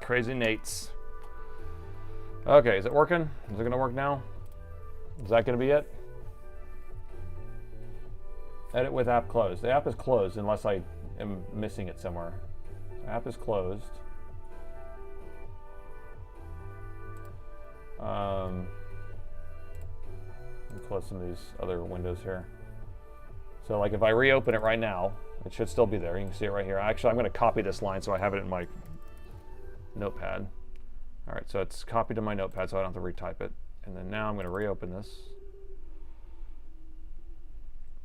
Crazy Nate's. Okay, is it working? Is it going to work now? Is that going to be it? Edit with app closed. The app is closed unless I am missing it somewhere. The app is closed. Let me close some of these other windows here. So like if I reopen it right now, it should still be there. You can see it right here. Actually, I'm going to copy this line so I have it in my notepad. All right, so it's copied to my notepad so I don't have to retype it. And then now I'm going to reopen this.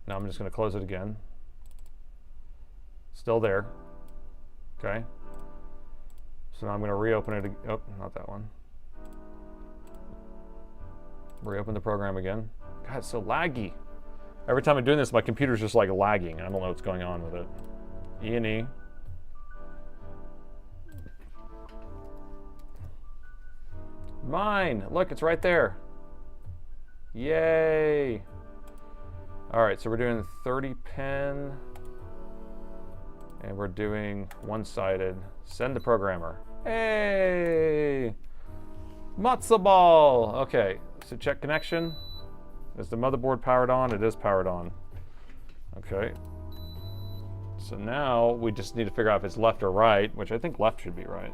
Now I'm just going to close it again. Still there. Okay. So now I'm going to reopen it. Oh, not that one. Reopen the program again. God, it's so laggy. Every time I'm doing this, my computer's just like lagging. I don't know what's going on with it. E&E. Mine! Look, it's right there. Yay! Alright, so we're doing 30 pin. And we're doing one-sided. Send the programmer. Hey! Matzo ball! Okay, so check connection. Is the motherboard powered on? It is powered on. Okay. So now we just need to figure out if it's left or right, which I think left should be right.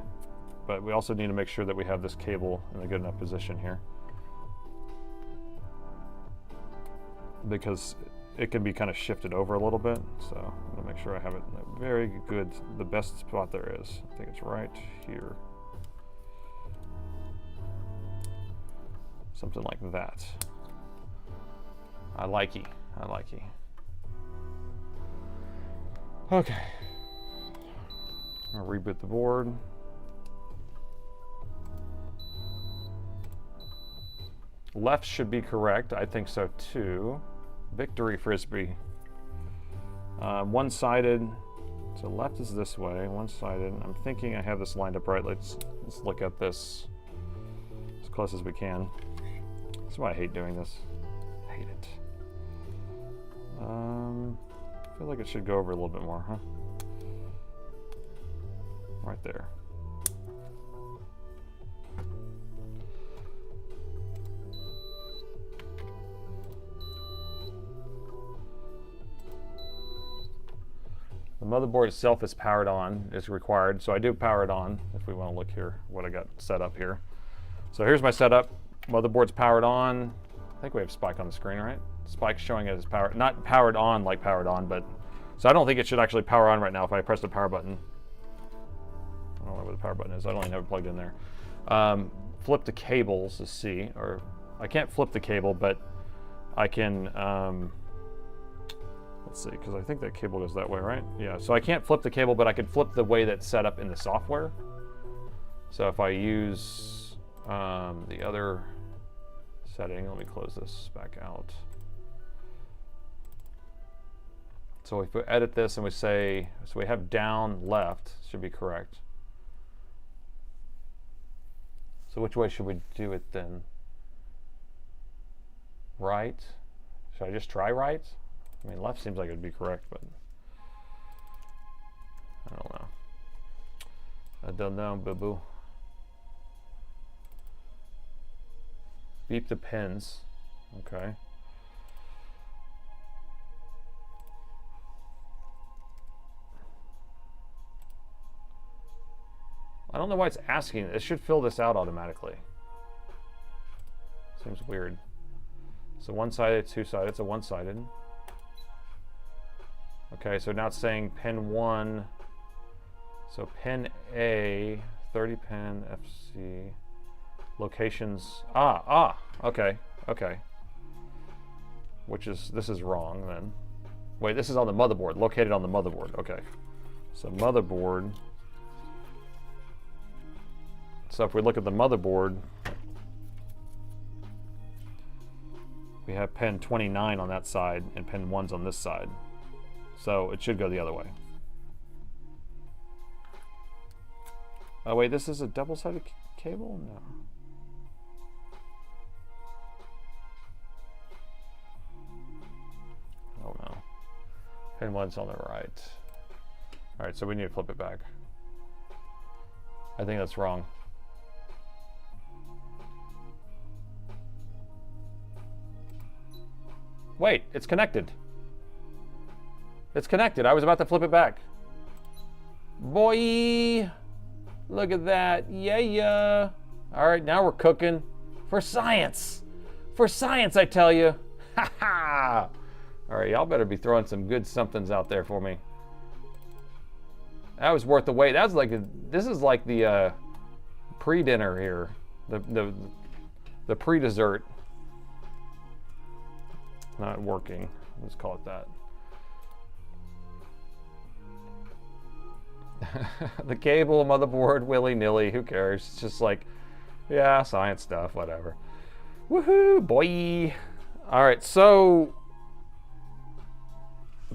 But we also need to make sure that we have this cable in a good enough position here. Because it can be kind of shifted over a little bit. So I'm gonna make sure I have it in a very good, the best spot there is. I think it's right here. Something like that. I likey. I likey. Okay. I'll reboot the board. Left should be correct. I think so too. Victory Frisbee. One-sided. So left is this way, one-sided. I'm thinking I have this lined up right. Let's look at this as close as we can. That's why I hate doing this. I hate it. I feel like it should go over a little bit more, huh? Right there. The motherboard itself is powered on, is required, so I do power it on if we want to look here what I got set up here. So here's my setup. Motherboard's powered on. I think we have Spike on the screen, right? Spike's showing it as powered, not powered on like powered on, but so I don't think it should actually power on right now if I press the power button. I don't know where the power button is. I don't even have it plugged in there. Flip the cables to see, or I can't flip the cable, but I can, let's see, because I think that cable goes that way, right? Yeah, so I can't flip the cable, but I can flip the way that's set up in the software. So if I use the other setting, let me close this back out. So if we edit this and we say, so we have down left, should be correct. So which way should we do it then? Right? Should I just try right? I mean, left seems like it'd be correct, but I don't know. I don't know, boo-boo. Beep the pins. Okay. I don't know why it's asking. It should fill this out automatically. Seems weird. So one-sided, two-sided. It's a one-sided. Okay, so now it's saying pin 1. So pin A, 30 pin, FC, locations. Okay. Which is, this is wrong then. Wait, this is on the motherboard, located on the motherboard. Okay. So motherboard. So if we look at the motherboard, we have pin 29 on that side and pin 1's on this side. So it should go the other way. Oh wait, this is a double-sided cable? No. Oh no. Pin 1's on the right. Alright, so we need to flip it back. I think that's wrong. Wait, it's connected. It's connected. I was about to flip it back. Boy, look at that. Yeah. All right, now we're cooking. For science. For science, I tell you. Ha ha. All right, y'all better be throwing some good somethings out there for me. That was worth the wait. That's like this is like the pre-dinner here. The pre-dessert. Not working. Let's call it that. The cable, motherboard, willy-nilly, who cares? It's just like, yeah, science stuff, whatever. Woohoo, boy. All right, so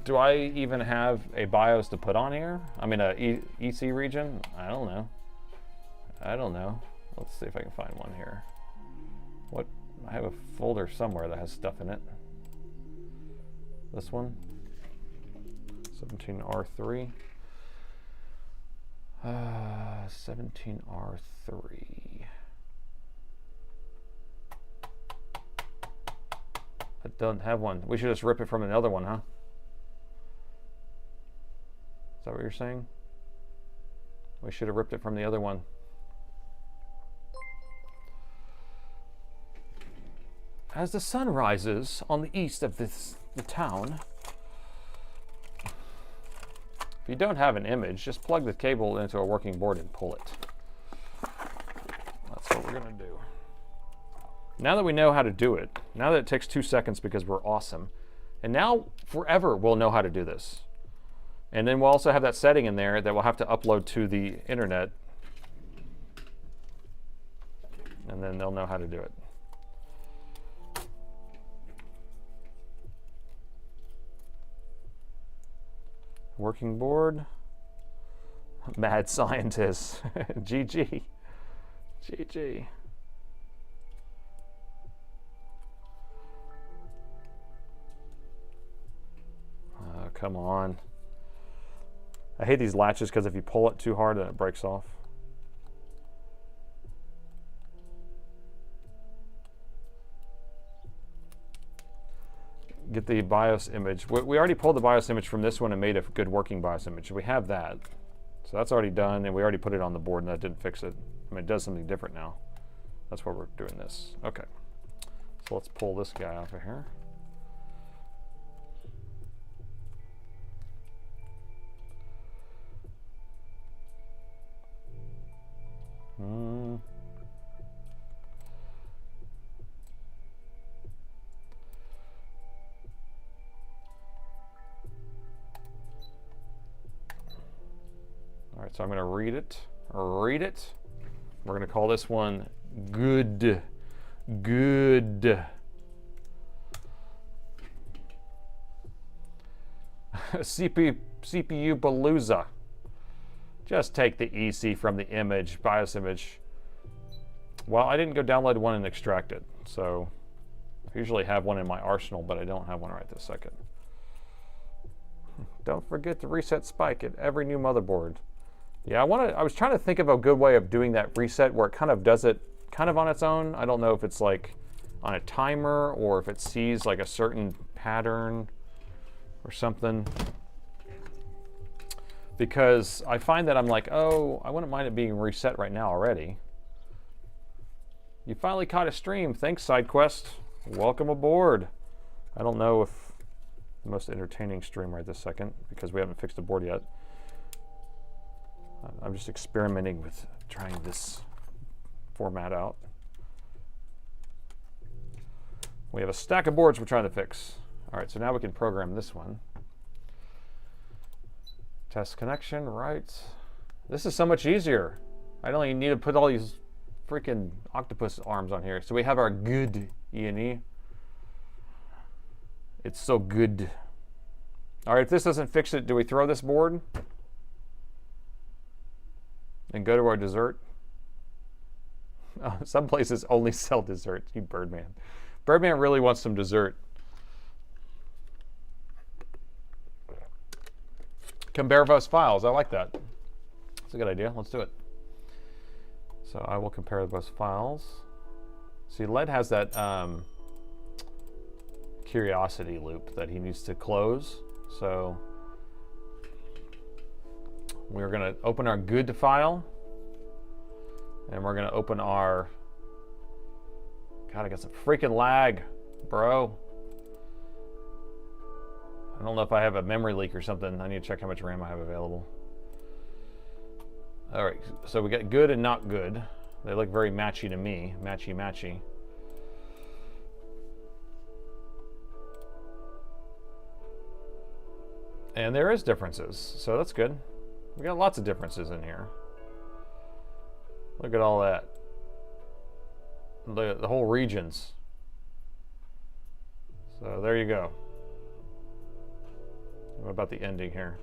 do I even have a BIOS to put on here? I mean, a EC region? I don't know. Let's see if I can find one here. What? I have a folder somewhere that has stuff in it. This one, 17R3. 17R3. I don't have one. We should just rip it from another one, huh? Is that what you're saying? We should have ripped it from the other one. As the sun rises on the east of the town, if you don't have an image, just plug the cable into a working board and pull it. That's what we're gonna do. Now that we know how to do it, now that it takes 2 seconds because we're awesome, and now forever we'll know how to do this. And then we'll also have that setting in there that we'll have to upload to the internet, and then they'll know how to do it. Working board. Mad scientist. GG. GG. Oh, come on. I hate these latches because if you pull it too hard then it breaks off. get the BIOS image. We already pulled the BIOS image from this one and made a good working BIOS image. We have that. So that's already done, and we already put it on the board, and that didn't fix it. I mean, it does something different now. That's why we're doing this. Okay. So let's pull this guy off of here. All right, so I'm going to read it. We're going to call this one good. CPU Palooza. Just take the EC from the image, BIOS image. Well, I didn't go download one and extract it, so I usually have one in my arsenal, but I don't have one right this second. Don't forget to reset spike at every new motherboard. Yeah, I was trying to think of a good way of doing that reset where it kind of does it kind of on its own. I don't know if it's like on a timer or if it sees like a certain pattern or something. Because I find that I'm like, oh, I wouldn't mind it being reset right now already. You finally caught a stream. Thanks, SideQuest. Welcome aboard. I don't know if the most entertaining stream right this second because we haven't fixed the board yet. I'm just experimenting with trying this format out. We have a stack of boards we're trying to fix. All right, so now we can program this one. Test connection, right. This is so much easier. I don't even need to put all these freaking octopus arms on here. So we have our good E&E. It's so good. All right, if this doesn't fix it, do we throw this board and go to our dessert? Oh, some places only sell dessert. You Birdman. Birdman really wants some dessert. Compare those files. I like that. That's a good idea. Let's do it. So I will compare those files. See, Led has that curiosity loop that he needs to close. So we're going to open our good file. And we're going to open our... God, I got some freaking lag, bro. I don't know if I have a memory leak or something. I need to check how much RAM I have available. All right, so we got good and not good. They look very matchy to me. Matchy, matchy. And there is differences, so that's good. We got lots of differences in here. Look at all that. The whole regions. So there you go. What about the ending here?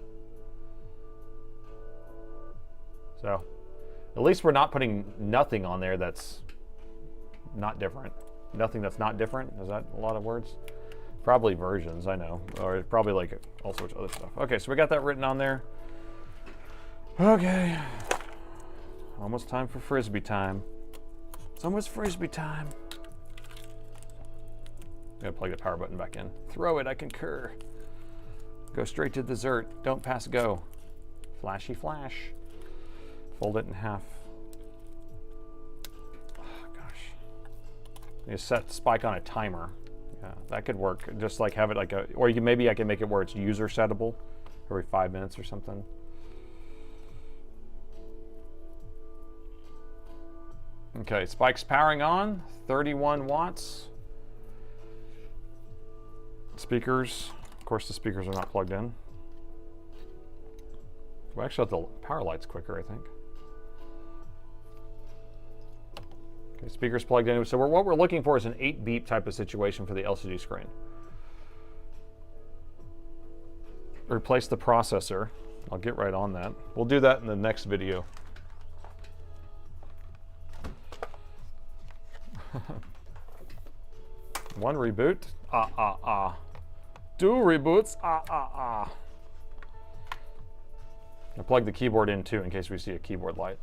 So at least we're not putting nothing on there that's not different. Nothing that's not different. Is that a lot of words? Probably versions, I know. Or probably like all sorts of other stuff. Okay, so we got that written on there. Okay. Almost time for Frisbee time. It's almost Frisbee time. I'm gonna plug the power button back in. Throw it, I concur. Go straight to dessert. Don't pass go. Flashy flash. Fold it in half. Oh, gosh. You set spike on a timer. Yeah, that could work. Just like have it like a, or you can, maybe I can make it where it's user settable every 5 minutes or something. Okay, spike's powering on. 31 watts. Speakers. Of course, the speakers are not plugged in. We actually have the power lights quicker, I think. Okay, speakers plugged in. So what we're looking for is an 8-beep type of situation for the LCD screen. Replace the processor. I'll get right on that. We'll do that in the next video. One reboot. Two reboots. I plug the keyboard in too in case we see a keyboard light.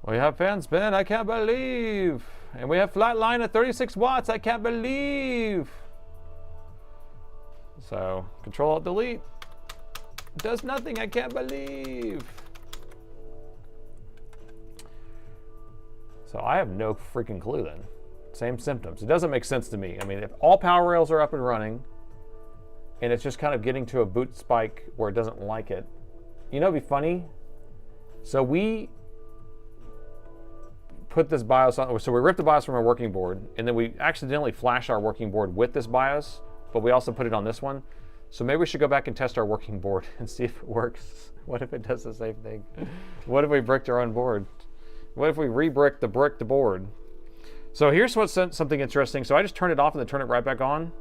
We have fan spin. I can't believe. And we have flat line at 36 watts. I can't believe. So Control Alt Delete does nothing. I can't believe. So I have no freaking clue then. Same symptoms. It doesn't make sense to me. I mean, if all power rails are up and running and it's just kind of getting to a boot spike where it doesn't like it, you know, it'd be funny. So we put this BIOS on, so we ripped the BIOS from our working board, and then we accidentally flashed our working board with this BIOS, but we also put it on this one. So maybe we should go back and test our working board and see if it works. What if it does the same thing? What if we bricked our own board? What if we re-bricked the board? So here's what's something interesting. So I just turned it off and then turned it right back on.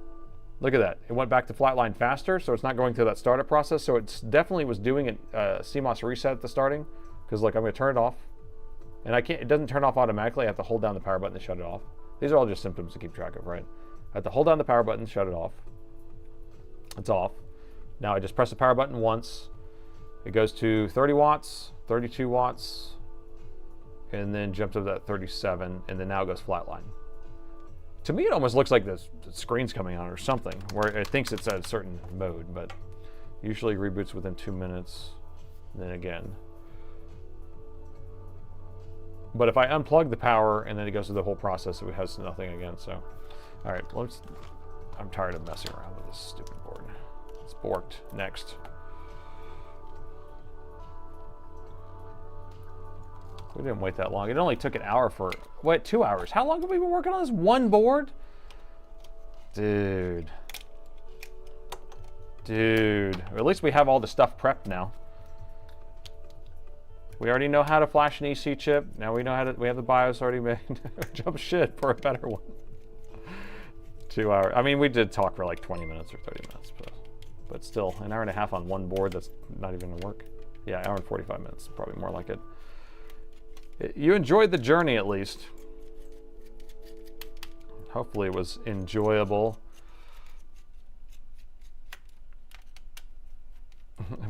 Look at that. It went back to flatline faster, so it's not going through that startup process. So it definitely was doing a CMOS reset at the starting, because like I'm going to turn it off. And I can't, it doesn't turn off automatically. I have to hold down the power button to shut it off. These are all just symptoms to keep track of, right? I have to hold down the power button, shut it off. It's off. Now I just press the power button once. It goes to 30 watts, 32 watts, and then jumps up to that 37, and then now it goes flatline. To me, it almost looks like the screen's coming on or something, where it thinks it's at a certain mode, but usually reboots within 2 minutes, then again. But if I unplug the power and then it goes through the whole process, it has nothing again. So, all right, I'm tired of messing around with this stupid board. It's borked. Next. We didn't wait that long. It only took an hour for, wait, 2 hours. How long have we been working on this one board? Dude. Dude. Or at least we have all the stuff prepped now. We already know how to flash an EC chip. Now we know how to, we have the BIOS already made. Jump shit for a better one. 2 hours. I mean, we did talk for like 20 minutes or 30 minutes, but still, an hour and a half on one board, that's not even gonna work. Yeah, hour and 45 minutes, probably more like it. You enjoyed the journey at least. Hopefully it was enjoyable.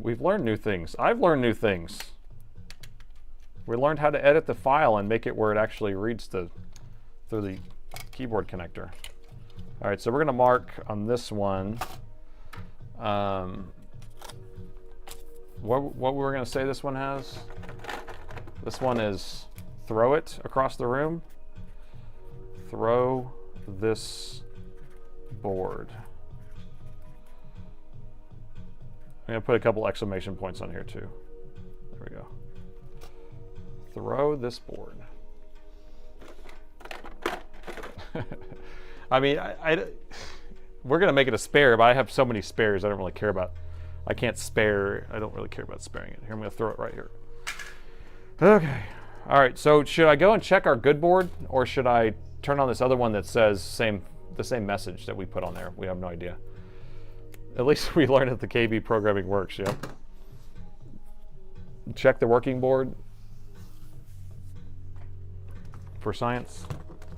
We've learned new things. I've learned new things. We learned how to edit the file and make it where it actually reads through the keyboard connector. All right, so we're gonna mark on this one what we were gonna say this one has. This one is throw it across the room. Throw this board. I'm gonna put a couple exclamation points on here too. There we go. Throw this board. I mean, we're gonna make it a spare, but I have so many spares I don't really care about. I can't spare, I don't really care about sparing it. Here, I'm gonna throw it right here. Okay, all right, so should I go and check our good board, or should I turn on this other one that says the same message that we put on there? We have no idea. At least we learned that the KB programming works, yeah? Check the working board for science.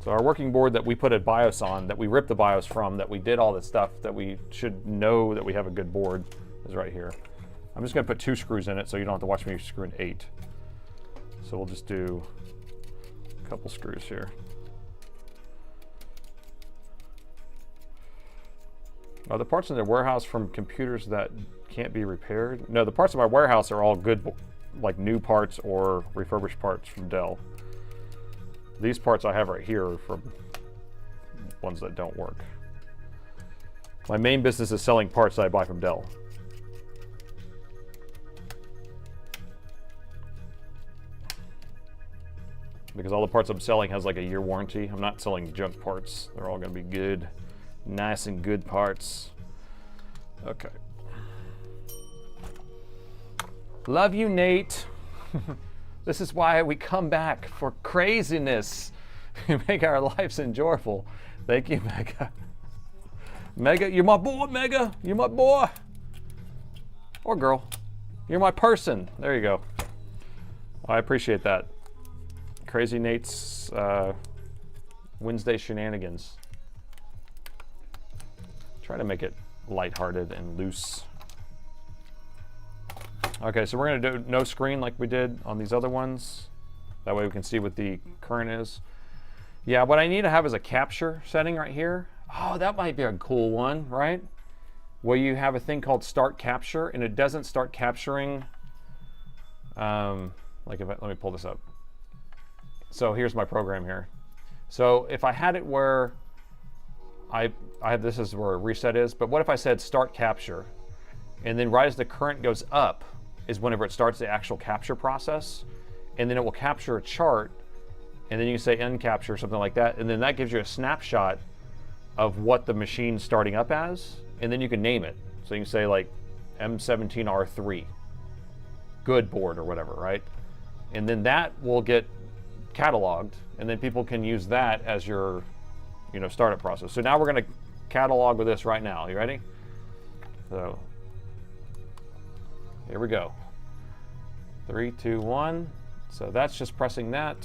So our working board that we put a BIOS on, that we ripped the BIOS from, that we did all this stuff, that we should know that we have a good board, is right here. I'm just gonna put 2 screws in it so you don't have to watch me screw in 8. So we'll just do a couple screws here. Are the parts in the warehouse from computers that can't be repaired? No, the parts of my warehouse are all good, like new parts or refurbished parts from Dell. These parts I have right here are from ones that don't work. My main business is selling parts that I buy from Dell. Because all the parts I'm selling has like a year warranty. I'm not selling junk parts. They're all gonna be good, nice and good parts. Okay. Love you, Nate. This is why we come back, for craziness. Make our lives enjoyable. Thank you, Mega. Mega, you're my boy, Mega. You're my boy. Or girl. You're my person. There you go. I appreciate that. Crazy Nate's Wednesday shenanigans. Try to make it lighthearted and loose. Okay, so we're gonna do no screen like we did on these other ones. That way we can see what the current is. Yeah, what I need to have is a capture setting right here. Oh, that might be a cool one, right? where you have a thing called start capture, and it doesn't start capturing. Let me pull this up. So here's my program here. So if I had it where I have, this is where reset is, but what if I said start capture, and then right as the current goes up is whenever it starts the actual capture process, and then it will capture a chart, and then you can say end capture or something like that, and then that gives you a snapshot of what the machine's starting up as, and then you can name it. So you can say like M17R3, good board or whatever, right? And then that will get cataloged, and then people can use that as your, startup process. So now we're going to catalog with this right now. You ready? So here we go. 3, 2, 1. So that's just pressing that.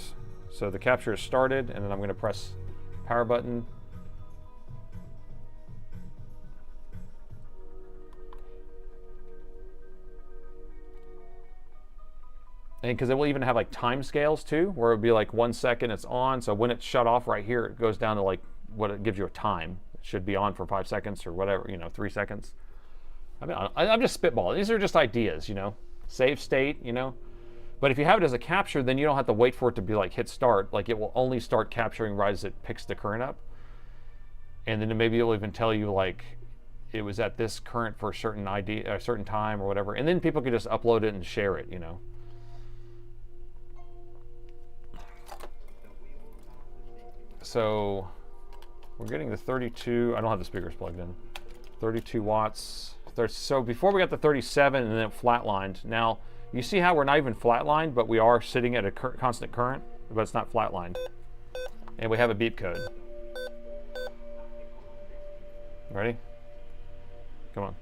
So the capture is started, and then I'm going to press power button. And because it will even have like time scales too, where it'll be like 1 second it's on. So when it's shut off right here, it goes down to like what it gives you a time. It should be on for 5 seconds or whatever, 3 seconds. I mean, I'm just spitballing. These are just ideas, save state, But if you have it as a capture, then you don't have to wait for it to be like hit start. Like it will only start capturing right as it picks the current up. And then maybe it'll even tell you like it was at this current for a certain ID, a certain time or whatever. And then people can just upload it and share it, So we're getting the 32, I don't have the speakers plugged in, 32 watts. So before we got the 37 and then it flatlined. Now, you see how we're not even flatlined, but we are sitting at a constant current, but it's not flatlined. And we have a beep code. Ready? Come on.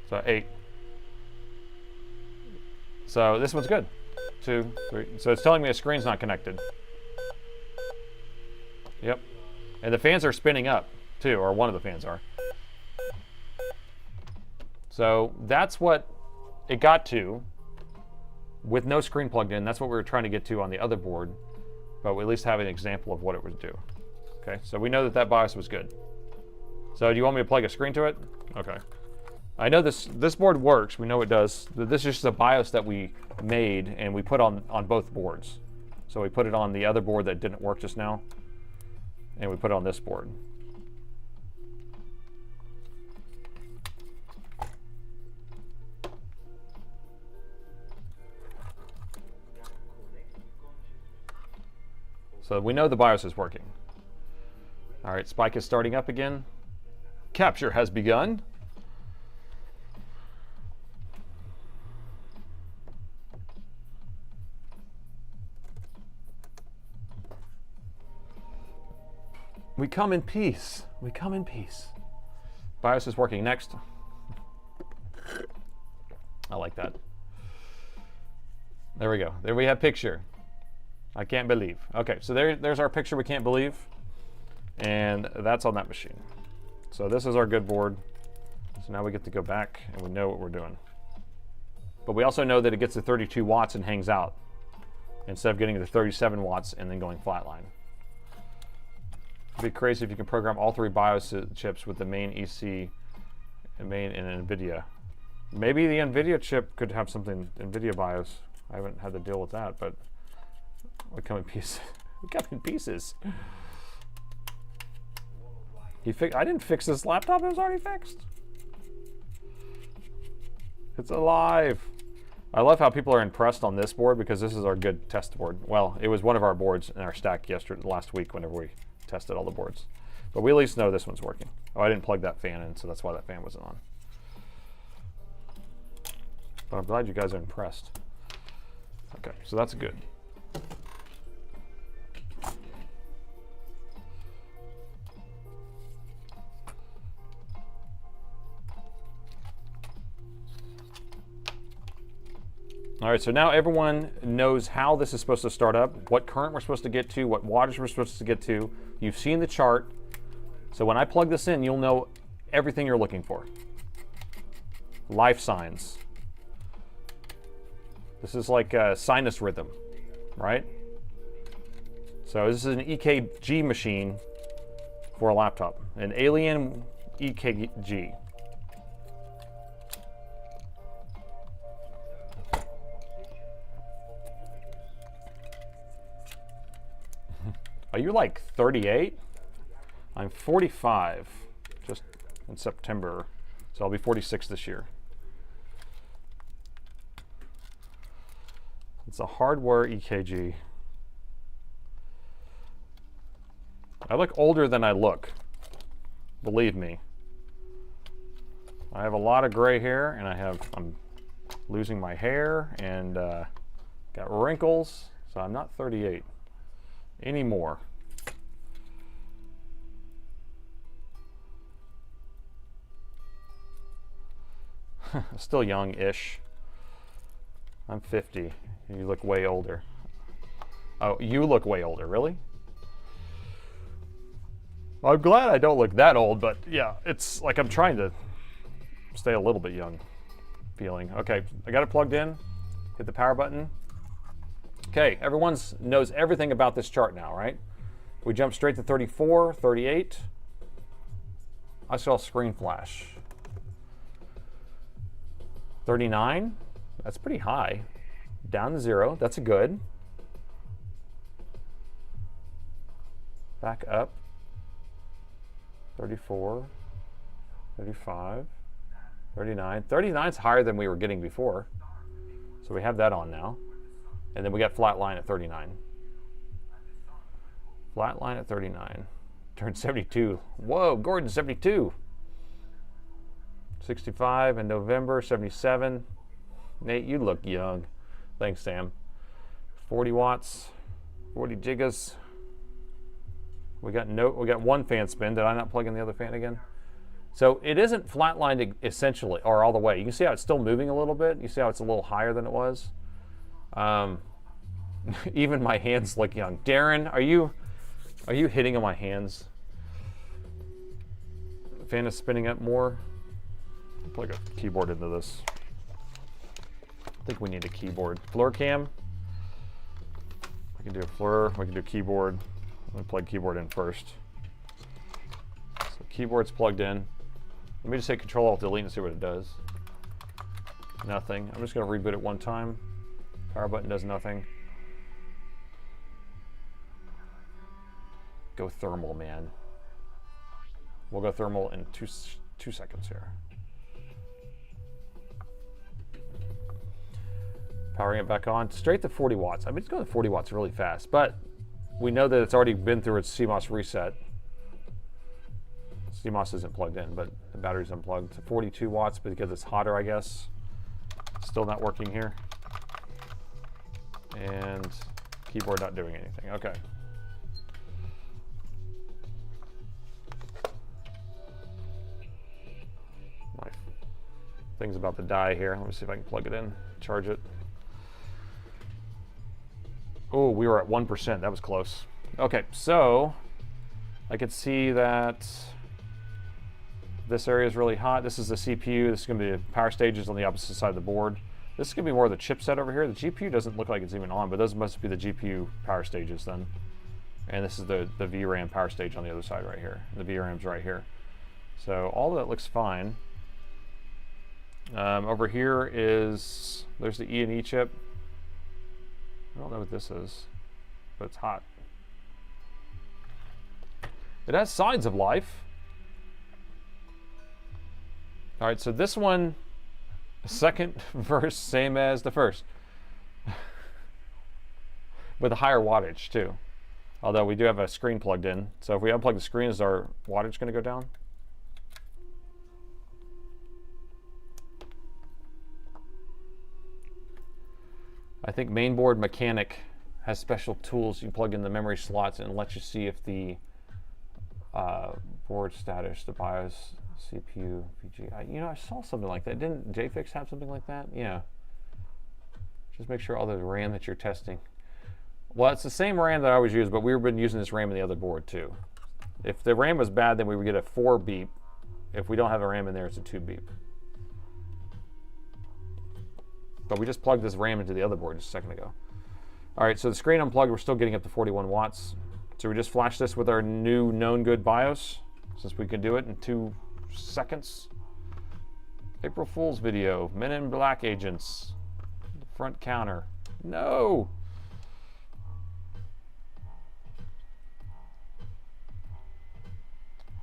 So 8. So this one's good. 2, 3. So it's telling me the screen's not connected. Yep. And the fans are spinning up too, or one of the fans are. So that's what it got to with no screen plugged in. That's what we were trying to get to on the other board, but we at least have an example of what it would do. Okay, so we know that that BIOS was good. So do you want me to plug a screen to it? Okay. I know this board works. We know it does. This is just a BIOS that we made and we put on both boards. So we put it on the other board that didn't work just now, and we put it on this board. So we know the BIOS is working. All right, Spike is starting up again. Capture has begun. We come in peace. We come in peace. BIOS is working next. I like that. There we go. There we have picture. I can't believe. Okay, so there's our picture we can't believe. And that's on that machine. So this is our good board. So now we get to go back and we know what we're doing. But we also know that it gets to 32 watts and hangs out instead of getting to 37 watts and then going flatline. It'd be crazy if you can program all 3 BIOS chips with the main EC and main and NVIDIA. Maybe the NVIDIA chip could have something, NVIDIA BIOS. I haven't had to deal with that, but we come in pieces. We come in pieces. I didn't fix this laptop, it was already fixed. It's alive. I love how people are impressed on this board because this is our good test board. Well, it was one of our boards in our stack last week whenever we tested all the boards. But we at least know this one's working. Oh, I didn't plug that fan in, so that's why that fan wasn't on. But I'm glad you guys are impressed. Okay, so that's good. All right, so now everyone knows how this is supposed to start up, what current we're supposed to get to, what wattage we're supposed to get to. You've seen the chart. So when I plug this in, you'll know everything you're looking for. Life signs. This is like a sinus rhythm, right? So this is an EKG machine for a laptop, an Alien EKG. Are you like 38? I'm 45, just in September, so I'll be 46 this year. It's a hardware EKG. I look older than I look, believe me. I have a lot of gray hair, and I'm losing my hair, and got wrinkles, so I'm not 38 anymore. Still young-ish. I'm 50. You look way older. Oh, you look way older, really? I'm glad I don't look that old, but yeah, it's like I'm trying to stay a little bit young feeling. Okay, I got it plugged in. Hit the power button. Okay, everyone knows everything about this chart now, right? We jump straight to 34, 38. I saw screen flash. 39, that's pretty high. Down to 0, that's a good. Back up. 34, 35, 39. 39 is higher than we were getting before. So we have that on now. And then we got flat line at 39. Flat line at 39. Turned 72. Whoa, Gordon, 72. 65 in November, 77. Nate, you look young. Thanks, Sam. 40 watts, 40 gigas. We got one fan spin. Did I not plug in the other fan again? So it isn't flatlined essentially, or all the way. You can see how it's still moving a little bit. You see how it's a little higher than it was. Even my hands look young. Darren, are you hitting on my hands? The fan is spinning up more. I'll plug a keyboard into this. I think we need a keyboard. Floor cam. We can do a floor. We can do keyboard. I'm going to plug keyboard in first. So keyboard's plugged in. Let me just hit Control-Alt-Delete and see what it does. Nothing. I'm just going to reboot it one time. Power button does nothing. Go thermal, man. We'll go thermal in two seconds here. Powering it back on, straight to 40 watts. I mean, it's going to 40 watts really fast, but we know that it's already been through its CMOS reset. CMOS isn't plugged in, but the battery's unplugged. To 42 watts because it's hotter, I guess. Still not working here. And keyboard not doing anything. Okay. My thing's about to die here. Let me see if I can plug it in, charge it. Oh, we were at 1%. That was close. Okay, so I could see that this area is really hot. This is the CPU. This is going to be the power stages on the opposite side of the board. This is going to be more of the chipset over here. The GPU doesn't look like it's even on, but those must be the GPU power stages then. And this is the VRAM power stage on the other side right here. The VRAM's right here. So all of that looks fine. Over here is, there's the E&E chip. I don't know what this is, but it's hot. It has signs of life. All right, so this one, second verse, same as the first. With a higher wattage too. Although we do have a screen plugged in. So if we unplug the screen, is our wattage gonna go down? I think mainboard mechanic has special tools. You plug in the memory slots and it lets you see if the board status, the BIOS, CPU, VGA. You know, I saw something like that. Didn't JFix have something like that? Yeah. Just make sure all the RAM that you're testing. Well, it's the same RAM that I always use, but we've been using this RAM in the other board too. If the RAM was bad, then we would get a 4 beep. If we don't have a RAM in there, it's a 2 beep. But we just plugged this RAM into the other board just a second ago. All right, so the screen unplugged, we're still getting up to 41 watts. So we just flash this with our new known good BIOS, since we can do it in 2 seconds. April Fool's video, Men in Black agents, the front counter. No!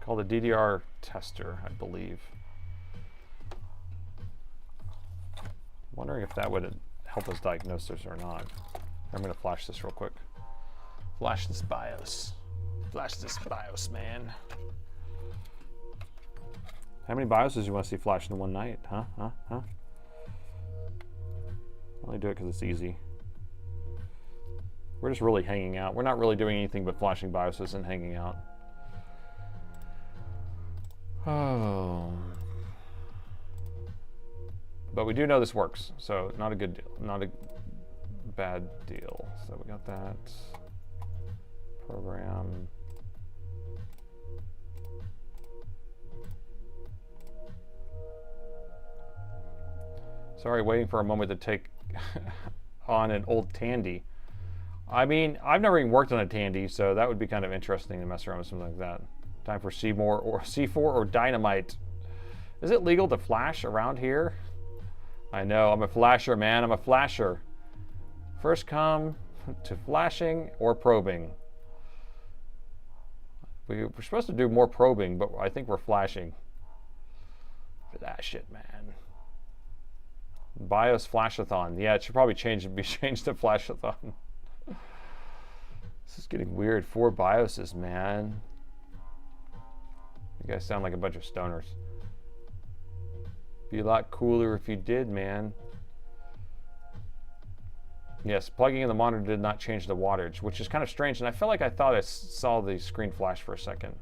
Called a DDR tester, I believe. Wondering if that would help us diagnose this or not. I'm gonna flash this real quick. Flash this BIOS. Flash this BIOS, man. How many BIOSes you want to see flashed in one night? Huh? Only do it because it's easy. We're just really hanging out. We're not really doing anything but flashing BIOSes and hanging out. Oh. But we do know this works, so not a good deal. Not a bad deal. So we got that. Program. Sorry, waiting for a moment to take on an old Tandy. I mean, I've never even worked on a Tandy, so that would be kind of interesting to mess around with something like that. Time for C4 or dynamite. Is it legal to flash around here? I know, I'm a flasher, man. I'm a flasher. First come to flashing or probing. We're supposed to do more probing, but I think we're flashing. Flash it, man. BIOS flashathon. Yeah, it should probably be changed to flashathon. This is getting weird. 4 BIOSes, man. You guys sound like a bunch of stoners. Be a lot cooler if you did, man. Yes, plugging in the monitor did not change the wattage, which is kind of strange, and I felt like I thought I saw the screen flash for a second.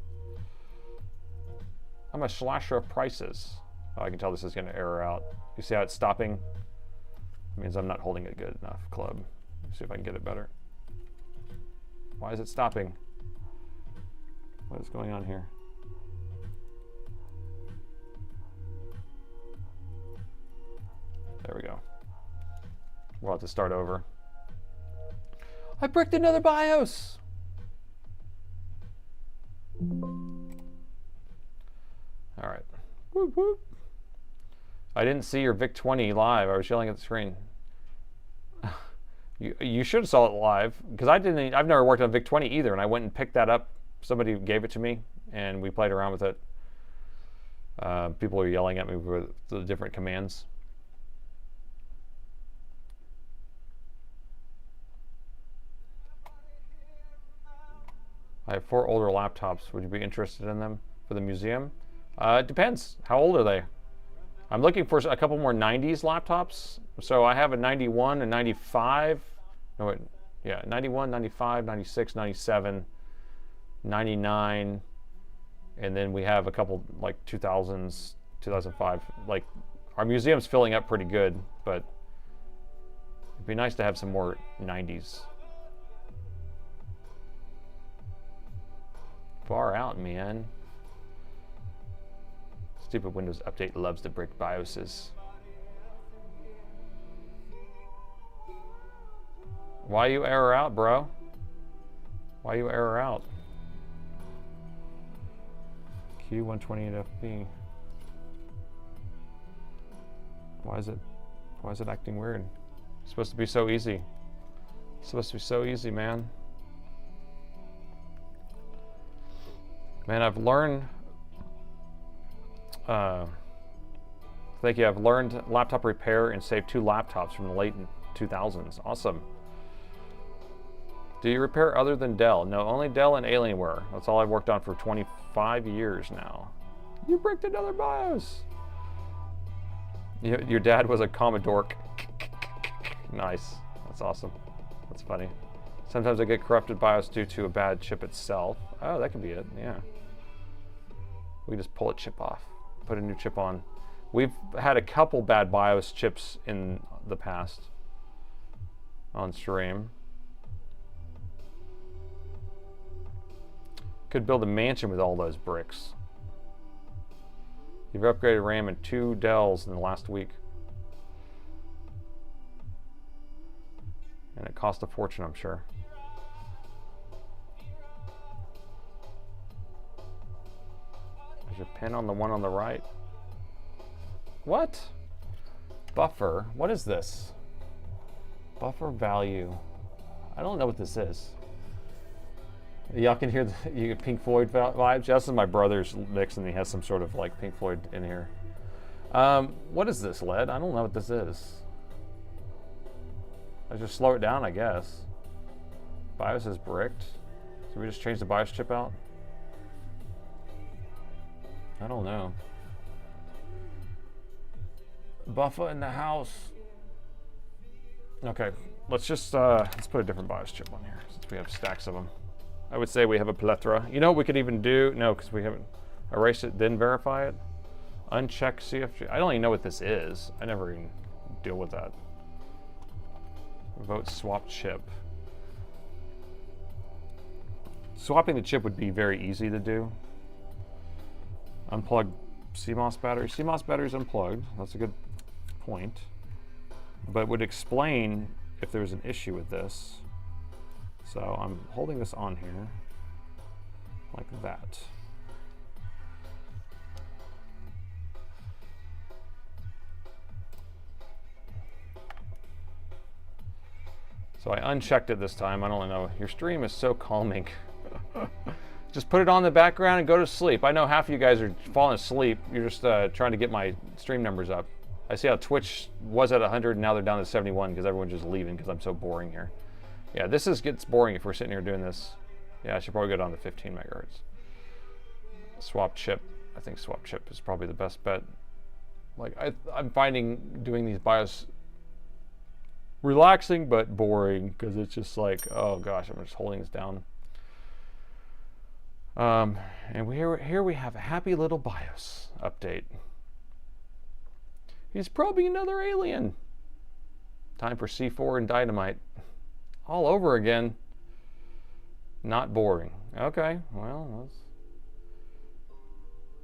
I'm a slasher of prices. Oh, I can tell this is going to error out. You see how it's stopping? It means I'm not holding it good enough, club. Let's see if I can get it better. Why is it stopping? What is going on here? There we go. We'll have to start over. I bricked another BIOS! All right. Whoop, whoop. I didn't see your VIC-20 live. I was yelling at the screen. You should have saw it live, because I've never worked on VIC-20 either, and I went and picked that up. Somebody gave it to me, and we played around with it. People were yelling at me with the different commands. I have 4 older laptops. Would you be interested in them for the museum? It depends. How old are they? I'm looking for a couple more 90s laptops. So I have a 91, a 95. No, wait. Yeah, 91, 95, 96, 97, 99. And then we have a couple like 2000s, 2005. Like, our museum's filling up pretty good, but it'd be nice to have some more 90s. Far out, man. Stupid Windows Update loves to brick BIOSes. Why you error out, bro? Why you error out? Q128FB. Why is it acting weird? It's supposed to be so easy. It's supposed to be so easy, man. Man, I've learned. Thank you. I've learned laptop repair and saved 2 laptops from the late 2000s. Awesome. Do you repair other than Dell? No, only Dell and Alienware. That's all I've worked on for 25 years now. You bricked another BIOS. Your dad was a Commodore. Nice. That's awesome. That's funny. Sometimes I get corrupted BIOS due to a bad chip itself. Oh, that could be it. Yeah. We just pull a chip off, put a new chip on. We've had a couple bad BIOS chips in the past on stream. Could build a mansion with all those bricks. You've upgraded RAM in 2 Dells in the last week. And it cost a fortune, I'm sure. There's your pin on the one on the right. What? Buffer. What is this? Buffer value. I don't know what this is. Y'all can hear the Pink Floyd vibes. Yeah, this is my brother's mix, and he has some sort of like Pink Floyd in here. What is this, LED? I don't know what this is. I just slow it down, I guess. BIOS is bricked. So we just change the BIOS chip out? I don't know. Buffer in the house. Okay, let's just let's put a different BIOS chip on here since we have stacks of them. I would say we have a plethora. You know what we could even do? No, because we haven't erased it, didn't verify it. Uncheck CFG. I don't even know what this is. I never even deal with that. Vote swap chip. Swapping the chip would be very easy to do. Unplug CMOS battery. CMOS battery is unplugged. That's a good point. But it would explain if there's an issue with this. So I'm holding this on here like that. So I unchecked it this time. I don't know. Your stream is so calming. Just put it on the background and go to sleep. I know half of you guys are falling asleep. You're just trying to get my stream numbers up. I see how Twitch was at 100 and now they're down to 71 because everyone's just leaving because I'm so boring here. Yeah, this gets boring if we're sitting here doing this. Yeah, I should probably go down to 15 megahertz. Swap chip. I think swap chip is probably the best bet. Like I'm finding doing these BIOS relaxing but boring because it's just like, oh gosh, I'm just holding this down. And here we have a happy little BIOS update. He's probing another alien. Time for C4 and dynamite. All over again. Not boring. Okay, well,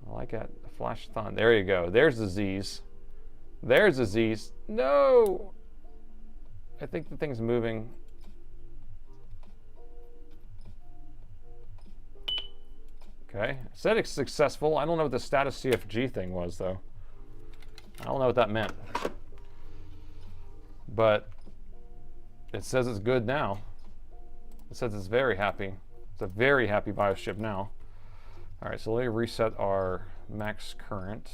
I like that. Flash-a-thon. There you go. There's the Z's. There's the Z's. No! I think the thing's moving. Okay. It said it's successful. I don't know what the status CFG thing was, though. I don't know what that meant. But it says it's good now. It says it's very happy. It's a very happy BIOS chip now. All right, so let me reset our max current.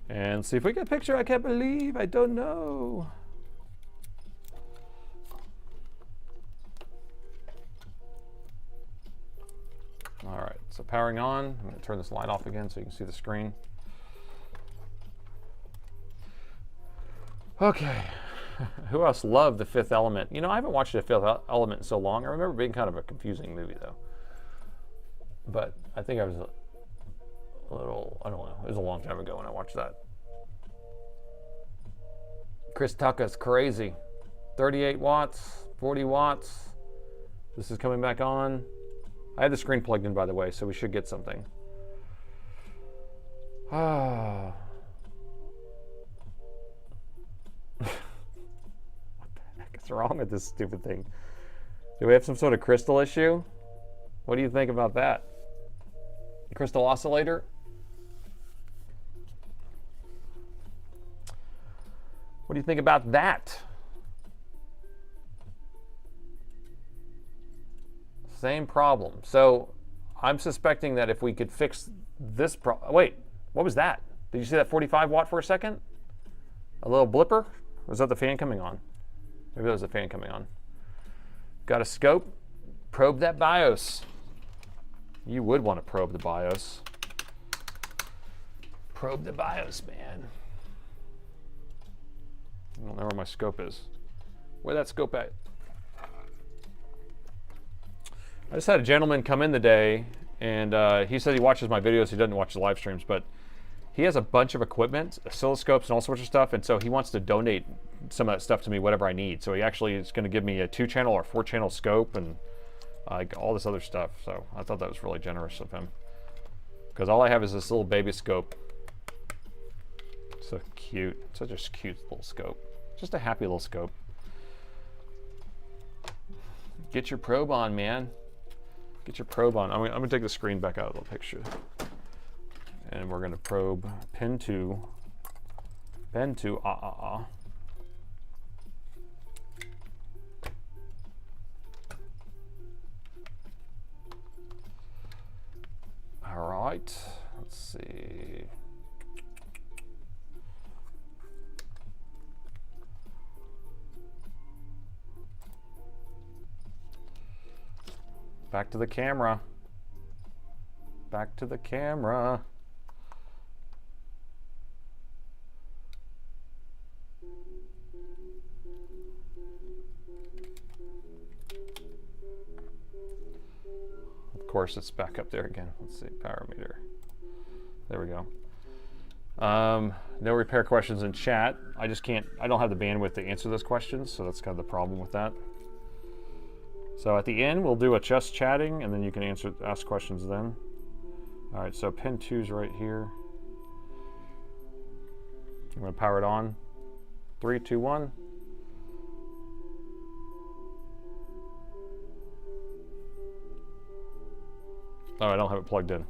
And see if we get a picture. I can't believe. I don't know. All right, so powering on. I'm going to turn this light off again so you can see the screen. Okay. Who else loved The Fifth Element? You know, I haven't watched The Fifth Element in so long. I remember it being kind of a confusing movie, though. But I think I was a little, I don't know. It was a long time ago when I watched that. Chris Tucker's crazy. 38 watts, 40 watts. This is coming back on. I had the screen plugged in, by the way, so we should get something. Ah. What the heck is wrong with this stupid thing? Do we have some sort of crystal issue? What do you think about that? Crystal oscillator? What do you think about that? Same problem. So I'm suspecting that if we could fix this problem. Wait, what was that? Did you see that 45 watt for a second? A little blipper? Was that the fan coming on? Maybe that was the fan coming on. Got a scope? Probe that BIOS. You would want to probe the BIOS. Probe the BIOS, man. I don't know where my scope is. Where that scope at? I just had a gentleman come in today, and he said he watches my videos. He doesn't watch the live streams, but he has a bunch of equipment, oscilloscopes and all sorts of stuff, and so he wants to donate some of that stuff to me, whatever I need. So he actually is going to give me a 2-channel or 4-channel scope and all this other stuff. So I thought that was really generous of him, because all I have is this little baby scope. So cute. Such a cute little scope. Just a happy little scope. Get your probe on, man. Get your probe on. I'm gonna take the screen back out of the picture. And we're gonna probe pin 2. Pin 2, All right, let's see. Back to the camera. Back to the camera. Of course, it's back up there again. Let's see, power meter. There we go. No repair questions in chat. I don't have the bandwidth to answer those questions, so that's kind of the problem with that. So at the end, we'll do a just chatting, and then you can ask questions then. All right, so pin 2's right here. I'm gonna power it on. 3, 2, 1. Oh, I don't have it plugged in.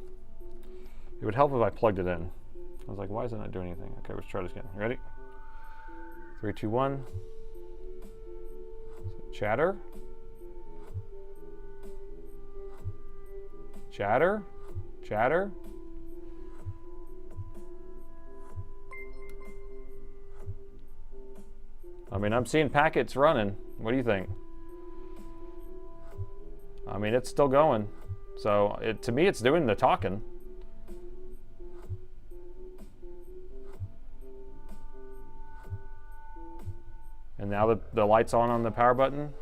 It would help if I plugged it in. I was like, why is it not doing anything? Okay, let's try this again. You ready? 3, 2, 1. Chatter. Chatter. Chatter. I mean, I'm seeing packets running. What do you think? I mean, it's still going. So to me, it's doing the talking. And now the light's on the power button.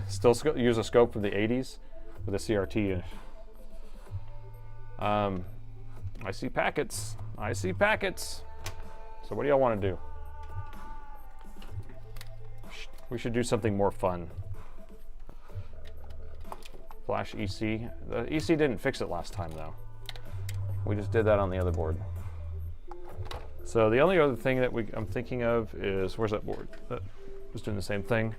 Still use a scope from the 80s with a CRT. I see packets. I see packets. So what do y'all want to do? We should do something more fun. Flash EC. The EC didn't fix it last time though. We just did that on the other board. So the only other thing that I'm thinking of is, where's that board? That was doing the same thing.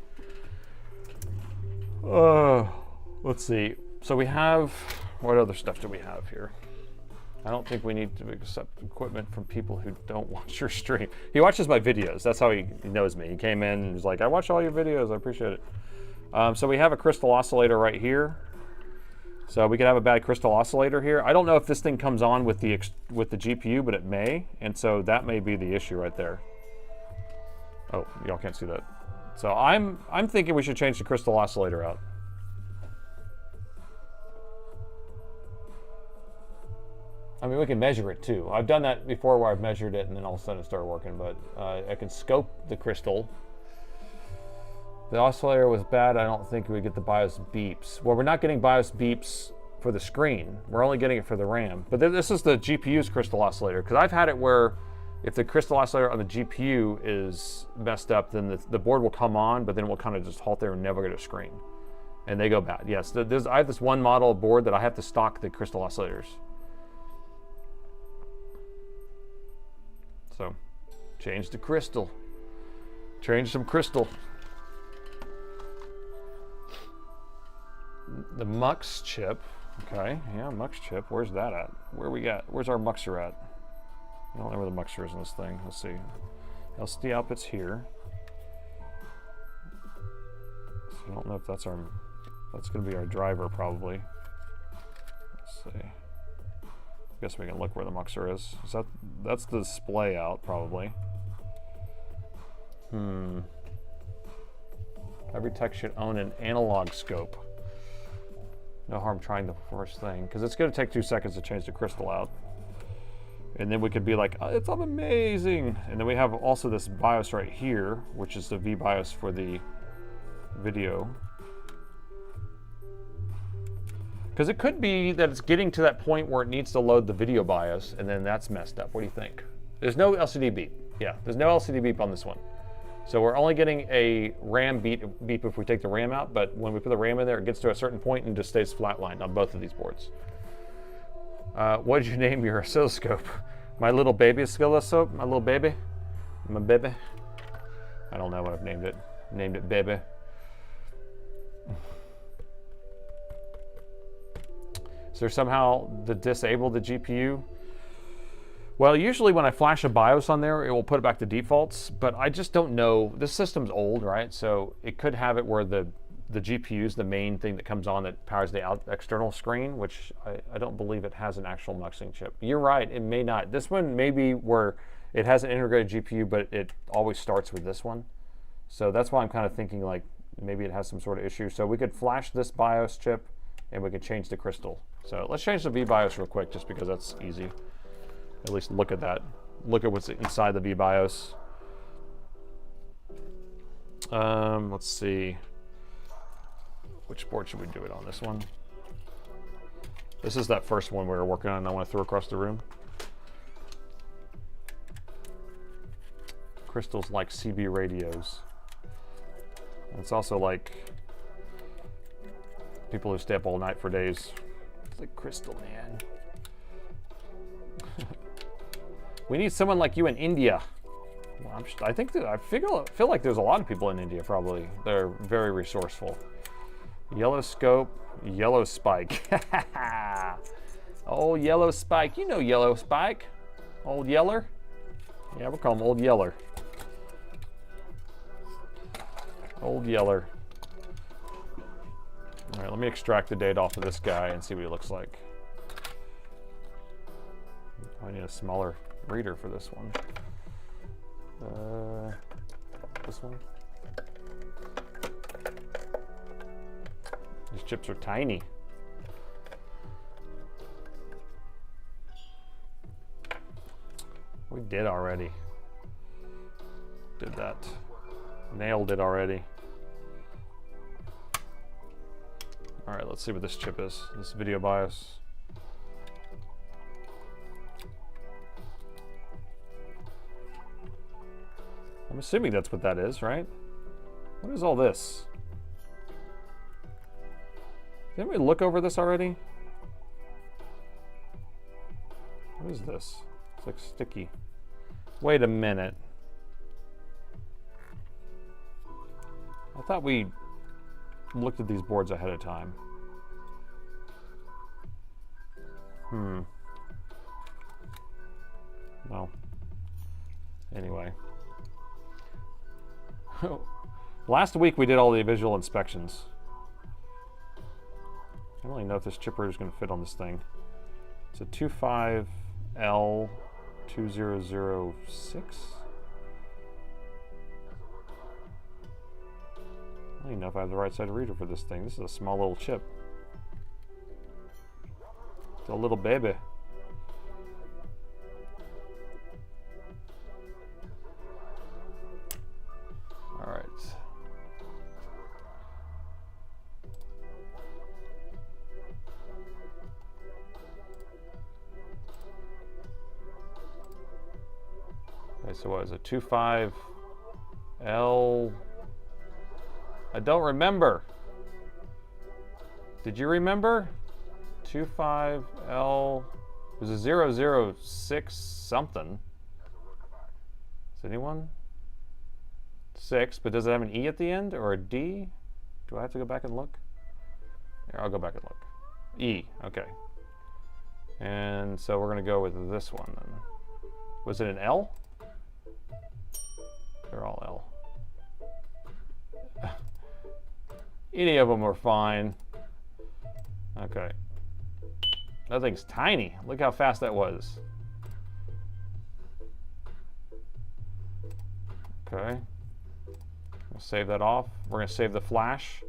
Let's see. So we have, what other stuff do we have here? I don't think we need to accept equipment from people who don't watch your stream. He watches my videos. That's how he knows me. He came in and was like, I watch all your videos. I appreciate it. So we have a crystal oscillator right here. So we could have a bad crystal oscillator here. I don't know if this thing comes on with the GPU, but it may. And so that may be the issue right there. Oh, y'all can't see that. So I'm thinking we should change the crystal oscillator out. I mean, we can measure it too. I've done that before where I've measured it and then all of a sudden it started working, but I can scope the crystal. The oscillator was bad. I don't think we get the BIOS beeps. Well, we're not getting BIOS beeps for the screen. We're only getting it for the RAM. But this is the GPU's crystal oscillator, because I've had it where if the crystal oscillator on the GPU is messed up, then the board will come on, but then it will kind of just halt there and never get a screen. And they go bad. Yes, I have this one model board that I have to stock the crystal oscillators. So, change the crystal. Change some crystal. The MUX chip. Okay, yeah, MUX chip. Where's that at? Where's our muxer at? I don't know where the muxer is in this thing. Let's see. LCD output's here. So I don't know if that's going to be our driver probably. Let's see. I guess we can look where the muxer is. That's the display out probably. Every tech should own an analog scope. No harm trying the first thing, because it's going to take 2 seconds to change the crystal out. And then we could be like, oh, it's amazing. And then we have also this BIOS right here, which is the VBIOS for the video. Because it could be that it's getting to that point where it needs to load the video BIOS, and then that's messed up. What do you think? There's no LCD beep. Yeah, there's no LCD beep on this one. So we're only getting a RAM beep if we take the RAM out, but when we put the RAM in there, it gets to a certain point and just stays flatlined on both of these boards. What did you name your oscilloscope? My little baby oscilloscope? My little baby? My baby? I don't know what I've named it. Named it baby. Is there somehow to disable the GPU? Well, usually when I flash a BIOS on there, it will put it back to defaults, but I just don't know. This system's old, right? So it could have it where the GPU is the main thing that comes on that powers the external screen, which I don't believe it has an actual muxing chip. You're right, it may not. This one may be where it has an integrated GPU, but it always starts with this one. So that's why I'm kind of thinking like maybe it has some sort of issue. So we could flash this BIOS chip and we could change the crystal. So let's change the VBIOS real quick just because that's easy. At least look at that. Look at what's inside the VBIOS. Let's see. Which board should we do it on? This one? This is that first one we were working on and I want to throw across the room. Crystal's like CB radios. And it's also like people who stay up all night for days. It's like Crystal, man. We need someone like you in India. Well, I feel like there's a lot of people in India probably. They're very resourceful. Yellow scope, yellow spike. Old yellow spike. You know yellow spike. Old Yeller. Yeah, we'll call him Old Yeller. Old Yeller. All right, let me extract the data off of this guy and see what he looks like. I need a smaller reader for this one. This one. These chips are tiny. We did already. Did that. Nailed it already. All right, let's see what this chip is. This video BIOS. I'm assuming that's what that is, right? What is all this? Didn't we look over this already? What is this? It's like sticky. Wait a minute. I thought we looked at these boards ahead of time. Well, anyway. Last week we did all the visual inspections. I don't really know if this chipper is going to fit on this thing. It's a 25L2006. I don't even know if I have the right side reader for this thing. This is a small little chip. It's a little baby. All right. Okay, so what is it? 25L. I don't remember. Did you remember? 25L. It was a 006 something. Is anyone? 6, but does it have an E at the end or a D? Do I have to go back and look? Here, I'll go back and look. E, okay. And so we're gonna go with this one then. Was it an L? They're all L. Any of them were fine. Okay. That thing's tiny. Look how fast that was. Okay. We'll save that off. We're going to save the flash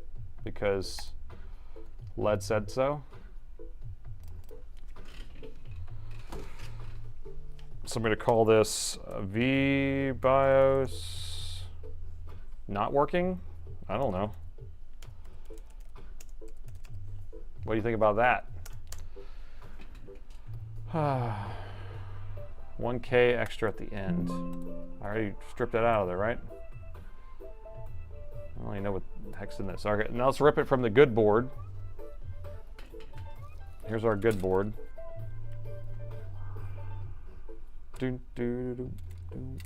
because LED said so. So I'm going to call this VBIOS not working. I don't know. What do you think about that? 1K extra at the end. I already stripped that out of there, right? I don't even know what the heck's in this. Okay, now let's rip it from the good board. Here's our good board. Do, do, do, do.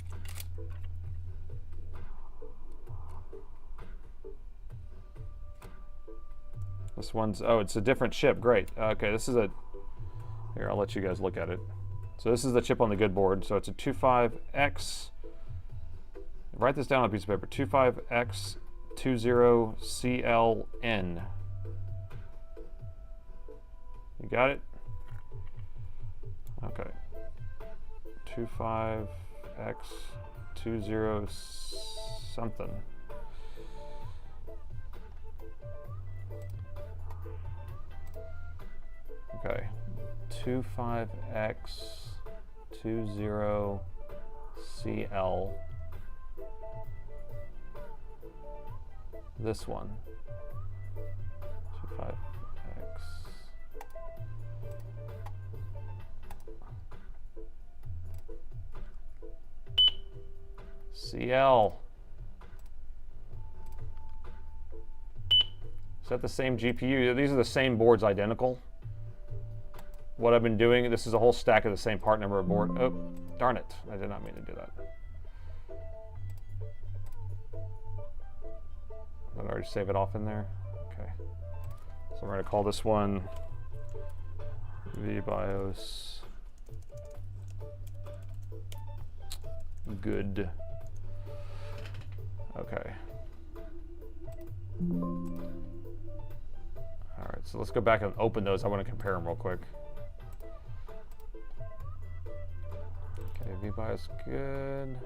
This one's, oh, it's a different chip. Great. Okay, this is a, here, I'll let you guys look at it. So this is the chip on the good board. So it's a 25X, write this down on a piece of paper, 25X20CLN. You got it? Okay. 25X20 something. Okay. 25X20CL. This one. 25X. CL. Is that the same GPU? These are the same boards, identical. What I've been doing, this is a whole stack of the same part number of board. Oh, darn it. I did not mean to do that. Did I already save it off in there? Okay. So we're going to call this one VBIOS good. Okay. All right, so let's go back and open those. I want to compare them real quick. Okay, VBIOS good.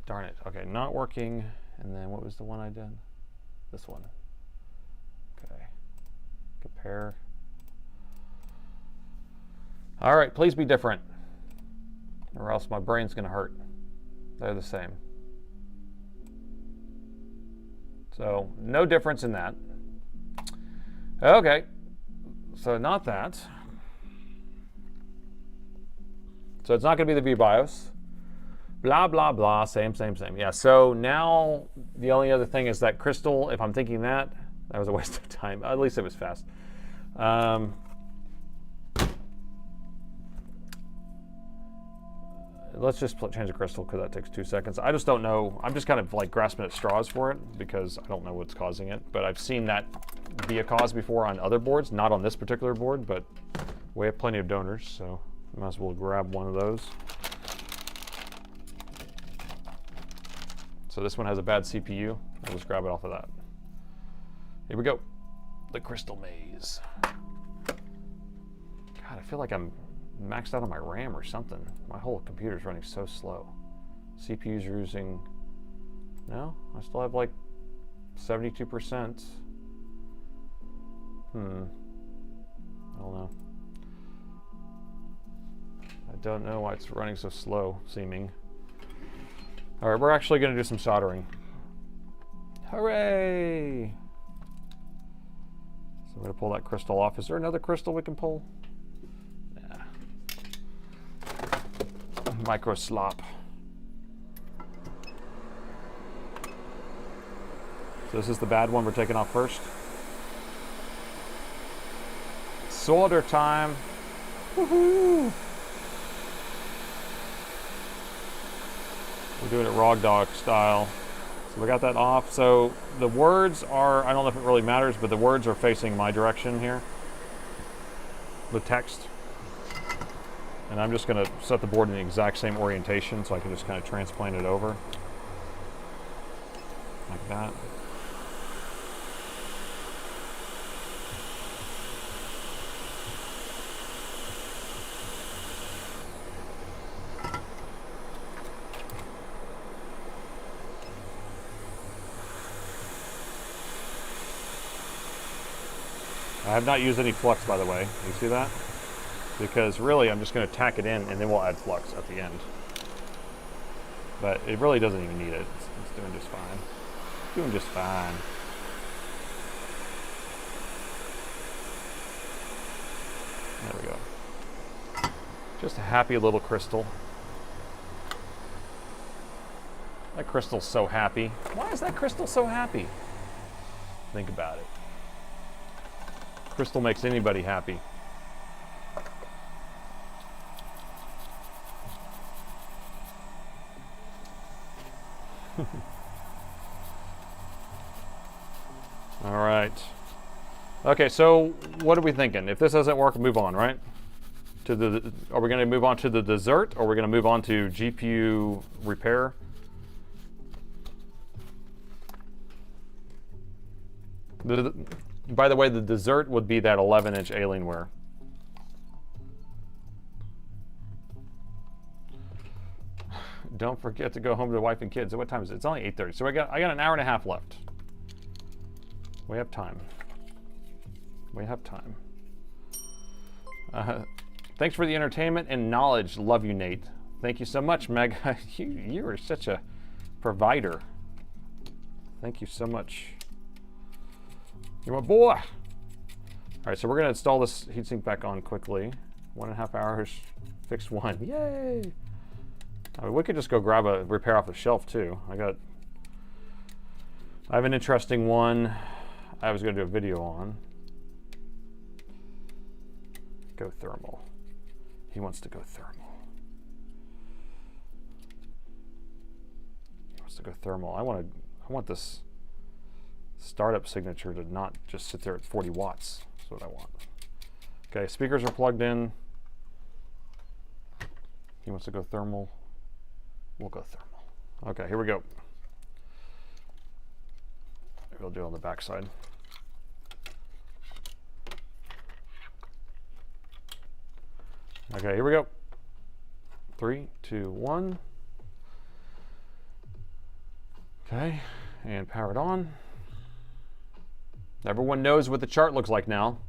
Darn it. Okay, not working. And then what was the one I did? This one. Okay. Compare. All right, please be different, or else my brain's going to hurt. They're the same. So, no difference in that. Okay. So, not that. So, it's not going to be the VBIOS. Blah, blah, blah. Same, same, same. Yeah, so now the only other thing is that crystal. If I'm thinking that was a waste of time. At least it was fast. Let's just change the crystal because that takes 2 seconds. I just don't know. I'm just kind of like grasping at straws for it because I don't know what's causing it. But I've seen that be a cause before on other boards, not on this particular board, but we have plenty of donors, so I might as well grab one of those. So this one has a bad CPU. I'll just grab it off of that. Here we go. The crystal maze. God, I feel like I'm maxed out on my RAM or something. My whole computer's running so slow. CPU's using, no, I still have like 72%. I don't know. I don't know why it's running so slow, seeming. All right, we're actually going to do some soldering. Hooray! So I'm going to pull that crystal off. Is there another crystal we can pull? Nah. Micro slop. So this is the bad one we're taking off first. Solder time. Woohoo! We're doing it raw dog style. So we got that off. So the words are, I don't know if it really matters, but the words are facing my direction here. The text. And I'm just going to set the board in the exact same orientation so I can just kind of transplant it over. Like that. I have not used any flux, by the way. You see that? Because really, I'm just going to tack it in, and then we'll add flux at the end. But it really doesn't even need it. It's doing just fine. Doing just fine. There we go. Just a happy little crystal. That crystal's so happy. Why is that crystal so happy? Think about it. Crystal makes anybody happy. All right. Okay, so what are we thinking? If this doesn't work, move on, right? Are we going to move on to the dessert, or are we going to move on to GPU repair? By the way, the dessert would be that 11-inch Alienware. Don't forget to go home to the wife and kids. What time is it? It's only 8:30. So I got an hour and a half left. We have time. We have time. Thanks for the entertainment and knowledge. Love you, Nate. Thank you so much, Meg. You are such a provider. Thank you so much. You're my boy. All right, so we're gonna install this heatsink back on quickly. 1.5 hours, fixed one. Yay! I mean, we could just go grab a repair off the shelf too. I have an interesting one I was gonna do a video on. Go thermal. He wants to go thermal. He wants to go thermal. I want this startup signature to not just sit there at 40 watts. That's what I want. Okay, speakers are plugged in. He wants to go thermal. We'll go thermal. Okay, here we go. Maybe we'll do it on the back side. Okay, here we go. 3, 2, 1. Okay, and power it on. Everyone knows what the chart looks like now.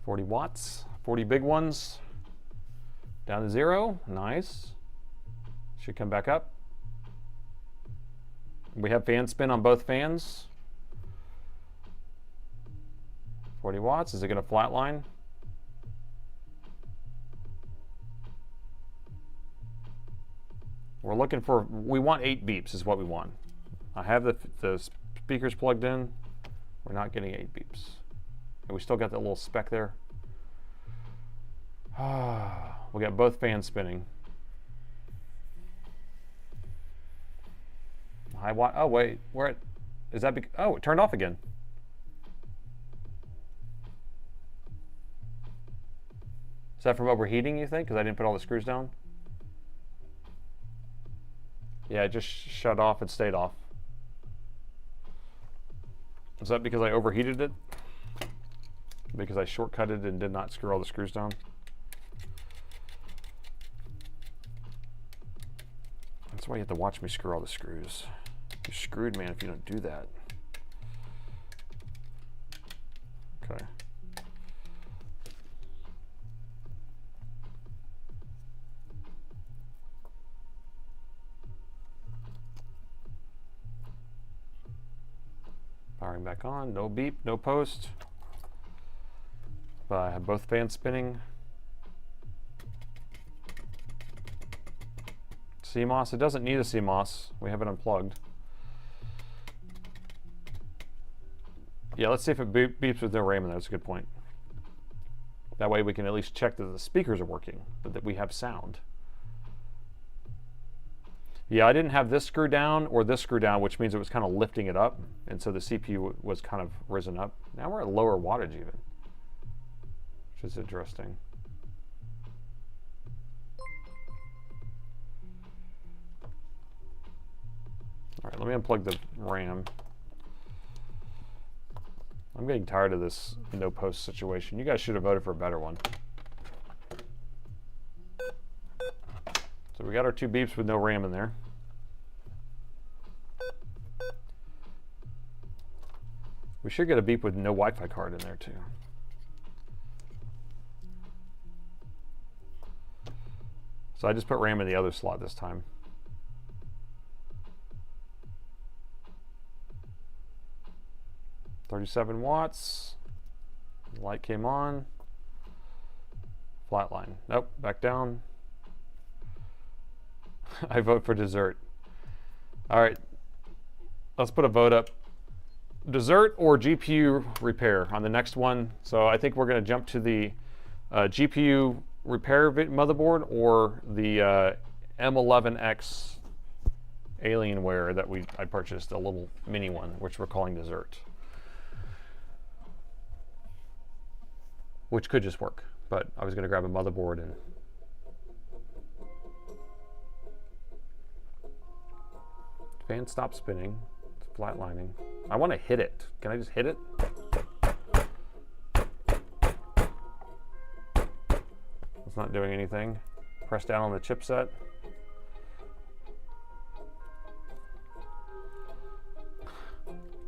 $40 watts, 40 big ones. Down to 0, nice. Should come back up. We have fan spin on both fans. 40 watts, is it gonna flatline? We're looking for, we want 8 beeps is what we want. I have the speakers plugged in. We're not getting 8 beeps. And we still got that little speck there. We got both fans spinning. High watt, oh wait, is that, oh, it turned off again. Is that from overheating, you think? Because I didn't put all the screws down? Yeah, it just shut off and stayed off. Is that because I overheated it? Because I shortcutted and did not screw all the screws down? That's why you have to watch me screw all the screws. You're screwed, man, if you don't do that. Okay. Powering back on, no beep, no post. But I have both fans spinning. CMOS, it doesn't need a CMOS. We have it unplugged. Yeah, let's see if it beeps with no RAM in there. That's a good point. That way we can at least check that the speakers are working, but that we have sound. Yeah, I didn't have this screw down or this screw down, which means it was kind of lifting it up. And so the CPU was kind of risen up. Now we're at lower wattage even, which is interesting. All right, let me unplug the RAM. I'm getting tired of this no post situation. You guys should have voted for a better one. So we got our 2 beeps with no RAM in there. We should get a beep with no Wi-Fi card in there too. So I just put RAM in the other slot this time. $37 watts. The light came on. Flatline. Nope, back down. I vote for dessert. All right, let's put a vote up. Dessert or GPU repair on the next one. So I think we're going to jump to the GPU repair motherboard or the M11X Alienware that I purchased, a little mini one, which we're calling dessert. Which could just work, but I was going to grab a motherboard and fan stop spinning. It's flatlining. I want to hit it. Can I just hit it? It's not doing anything. Press down on the chipset.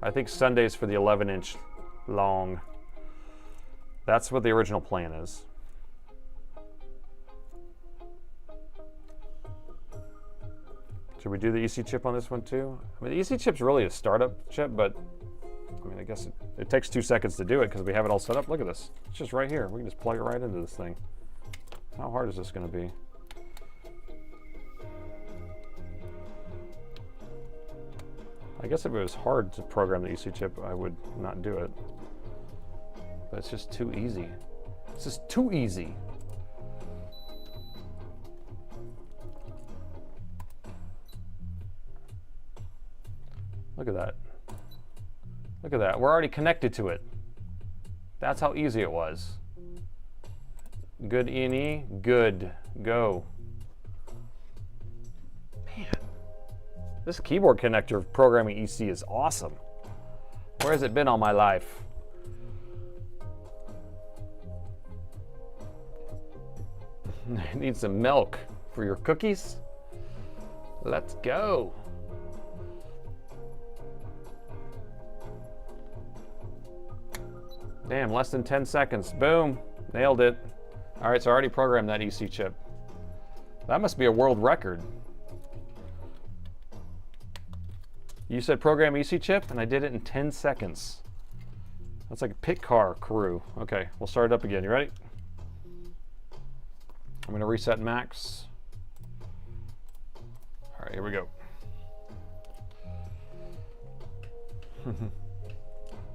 I think Sunday's for the 11-inch long. That's what the original plan is. Should we do the EC chip on this one too? I mean, the EC chip's really a startup chip, but I mean, I guess it takes 2 seconds to do it because we have it all set up. Look at this. It's just right here. We can just plug it right into this thing. How hard is this going to be? I guess if it was hard to program the EC chip, I would not do it. But it's just too easy. It's just too easy. Look at that. Look at that. We're already connected to it. That's how easy it was. Good E&E. Good. Go. Man. This keyboard connector programming EC is awesome. Where has it been all my life? Need some milk for your cookies? Let's go. Damn, less than 10 seconds. Boom. Nailed it. All right, so I already programmed that EC chip. That must be a world record. You said program EC chip, and I did it in 10 seconds. That's like a pit car crew. Okay, we'll start it up again. You ready? I'm going to reset max. All right, here we go.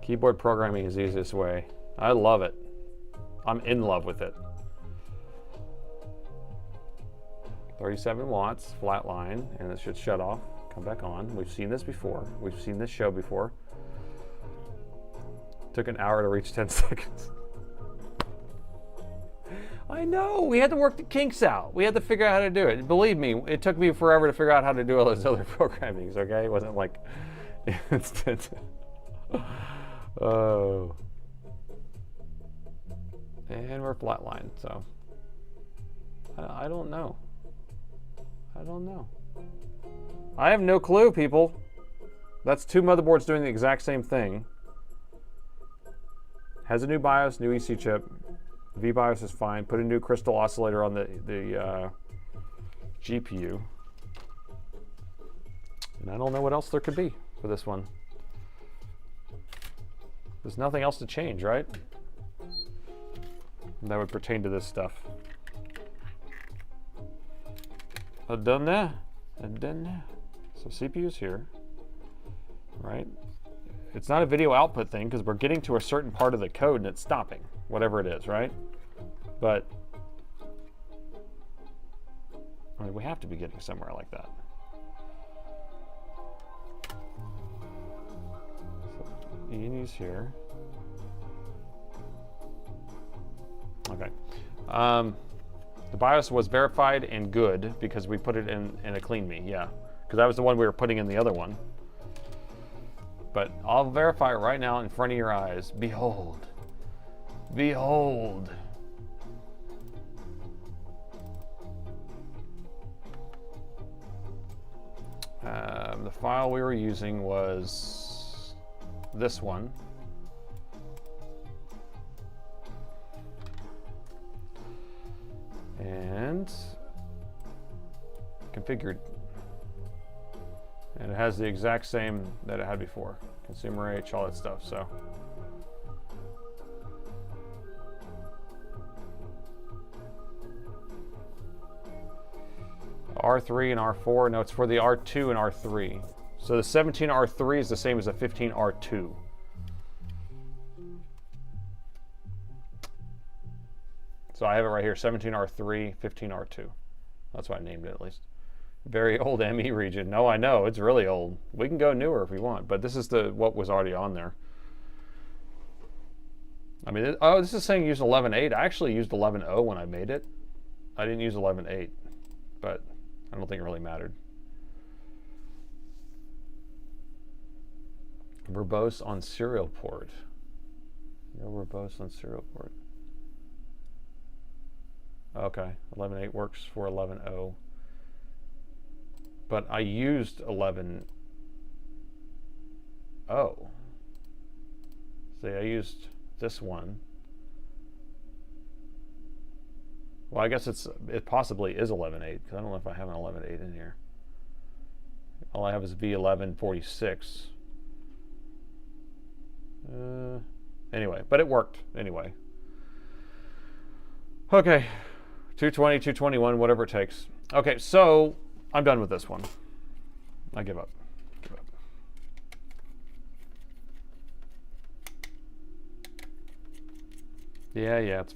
Keyboard programming is the easiest way. I love it. I'm in love with it. 37 watts, flat line, and it should shut off. Come back on. We've seen this before. We've seen this show before. Took an hour to reach 10 seconds. I know, we had to work the kinks out. We had to figure out how to do it. Believe me, it took me forever to figure out how to do all those other programmings, okay? It wasn't like instant. Oh. And we're flatlined, so. I don't know. I don't know. I have no clue, people. That's 2 motherboards doing the exact same thing. Has a new BIOS, new EC chip. VBIOS is fine. Put a new crystal oscillator on the GPU. And I don't know what else there could be for this one. There's nothing else to change, right? That would pertain to this stuff. I've done that. I've done that. So CPU's here, right? It's not a video output thing because we're getting to a certain part of the code and it's stopping, whatever it is, right? But I mean, we have to be getting somewhere like that. So E&E's here. Okay. The BIOS was verified and good because we put it in a clean me, yeah. Because that was the one we were putting in the other one. But I'll verify it right now in front of your eyes. Behold. Behold. The file we were using was this one. And configured. And it has the exact same that it had before. Consumer H, all that stuff, so. R3 and R4. No, it's for the R2 and R3. So the 17R3 is the same as the 15R2. So I have it right here, 17R3, 15R2. That's why I named it at least. Very old ME region. No, I know, it's really old. We can go newer if we want, but this is what was already on there. I mean, oh, this is saying use 11.8. I actually used 11.0 when I made it. I didn't use 11.8, but I don't think it really mattered. Verbose on serial port. No verbose on serial port. Okay, 11.8 works for 11.0. But I used 11.0. See, I used this one. Well, I guess it possibly is 11.8 because I don't know if I have an 11.8 in here. All I have is V1146. Anyway, but it worked anyway. Okay, 220, 221, whatever it takes. Okay, so I'm done with this one. I give up. Yeah, it's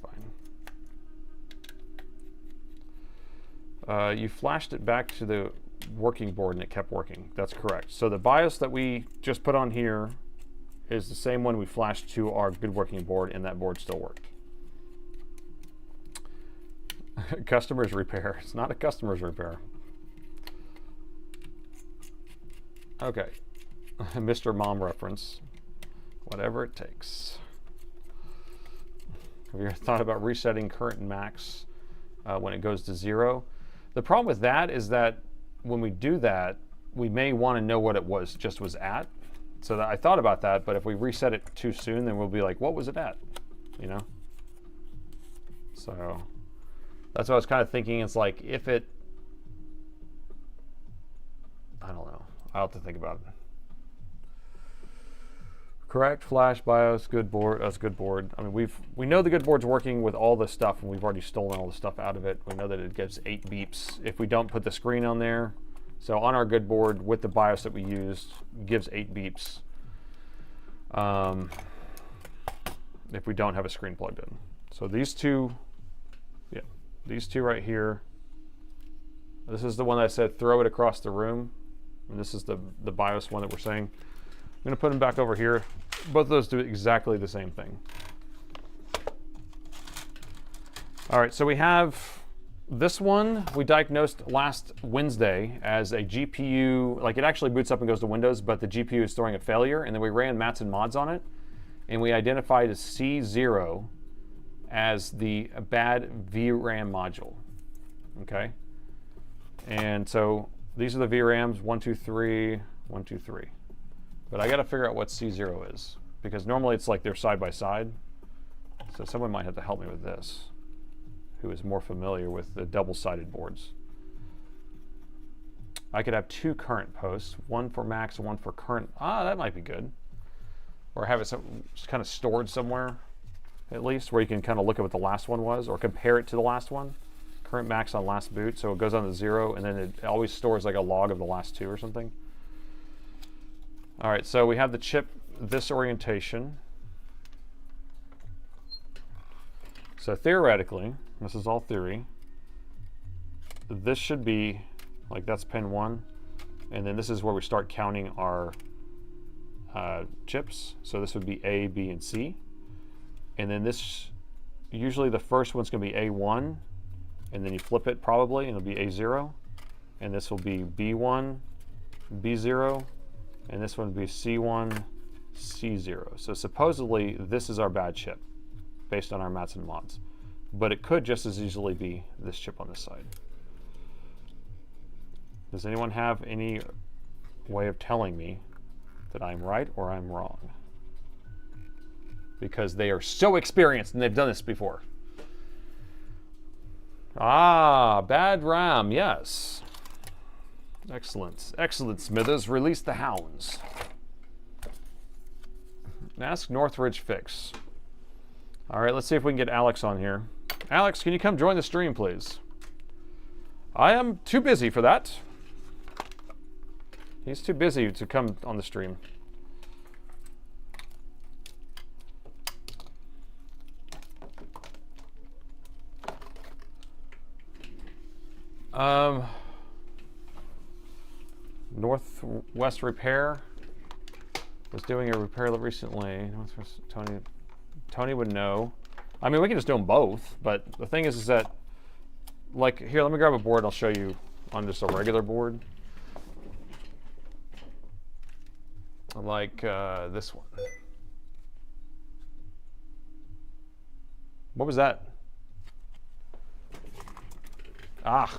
fine. You flashed it back to the working board and it kept working. That's correct. So the BIOS that we just put on here is the same one we flashed to our good working board, and that board still worked. Customer's repair. It's not a customer's repair. Okay. Mr. Mom reference. Whatever it takes. Have you ever thought about resetting current max when it goes to 0? The problem with that is that when we do that, we may want to know what it was at. So that I thought about that, but if we reset it too soon, then we'll be like, what was it at? You know? So that's what I was kind of thinking. It's like if it, I don't know. I'll have to think about it. Correct, flash, BIOS, good board. That's a good board. I mean, we know the good board's working with all this stuff, and we've already stolen all the stuff out of it. We know that it gives 8 beeps if we don't put the screen on there. So on our good board with the BIOS that we used, gives 8 beeps if we don't have a screen plugged in. So these two, yeah, these two right here. This is the one that I said throw it across the room, and this is the BIOS one that we're saying. I'm going to put them back over here. Both of those do exactly the same thing. All right, so we have this one we diagnosed last Wednesday as a GPU, like it actually boots up and goes to Windows, but the GPU is throwing a failure, and then we ran mats and mods on it, and we identified as C0 as the bad VRAM module, okay? And so these are the VRAMs, 1, 2, 3, 1, 2, 3. But I got to figure out what C0 is, because normally it's like they're side by side. So someone might have to help me with this, who is more familiar with the double-sided boards. I could have 2 current posts, one for max and one for current. Ah, that might be good. Or have it kind of stored somewhere, at least, where you can kind of look at what the last one was, or compare it to the last one. Current max on last boot, so it goes on to 0, and then it always stores like a log of the last 2 or something. All right, so we have the chip this orientation. So theoretically, this is all theory, this should be, like that's pin 1, and then this is where we start counting our chips. So this would be A, B, and C. And then this, usually the first one's gonna be A1, and then you flip it probably, and it'll be A0. And this will be B1, B0, and this one would be C1, C0. So supposedly this is our bad chip based on our mats and mods. But it could just as easily be this chip on this side. Does anyone have any way of telling me that I'm right or I'm wrong? Because they are so experienced and they've done this before. Ah, bad RAM, yes. Excellent, excellent, Smithers. Release the hounds. Ask Northridge Fix. All right, let's see if we can get Alex on here. Alex, can you come join the stream, please? I am too busy for that. He's too busy to come on the stream. Northwest Repair was doing a repair recently. Northwest, Tony would know. I mean, we can just do them both, but the thing is that, like, here, let me grab a board and I'll show you on just a regular board. Like this one. What was that? Ah,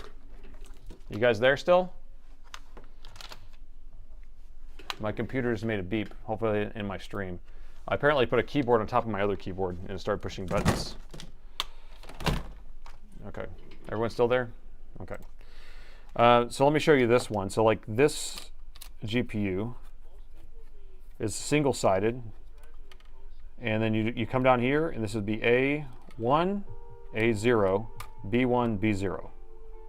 you guys there still? My computer just made a beep, hopefully in my stream. I apparently put a keyboard on top of my other keyboard and started pushing buttons. Okay, everyone still there? Okay. So let me show you this one. So like this GPU is single-sided, and then you come down here, and this would be A1, A0, B1, B0,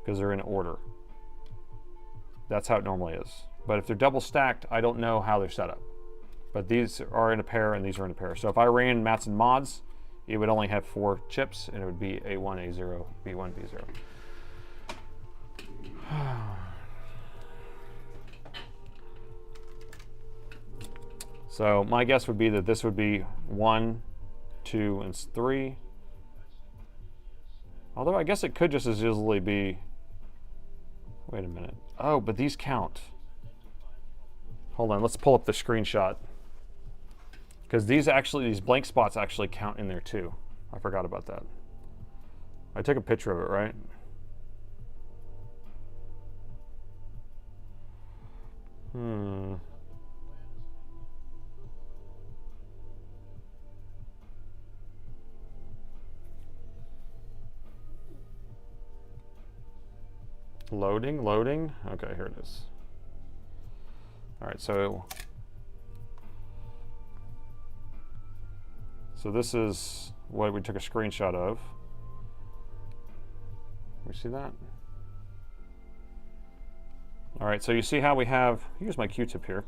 because they're in order. That's how it normally is. But if they're double stacked, I don't know how they're set up. But these are in a pair and these are in a pair. So if I ran Mats and Mods, it would only have 4 chips and it would be A1, A0, B1, B0. So my guess would be that this would be 1, 2, and 3. Although I guess it could just as easily be, wait a minute. Oh, but these count. Hold on, let's pull up the screenshot. Because these blank spots actually count in there too. I forgot about that. I took a picture of it, right? Loading. Okay, here it is. All right, so this is what we took a screenshot of. We see that? All right, so you see how we have, here's my Q-tip here.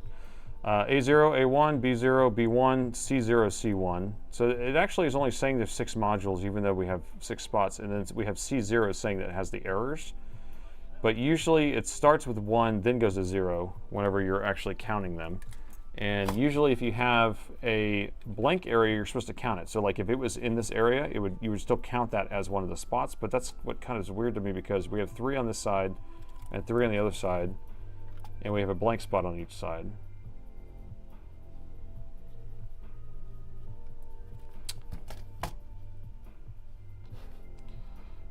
A0, A1, B0, B1, C0, C1. So it actually is only saying there's 6 modules, even though we have 6 spots, and then we have C0 saying that it has the errors. But usually it starts with 1, then goes to 0 whenever you're actually counting them. And usually if you have a blank area, you're supposed to count it. So like if it was in this area, you would still count that as one of the spots. But that's what kind of is weird to me, because we have 3 on this side and 3 on the other side, and we have a blank spot on each side.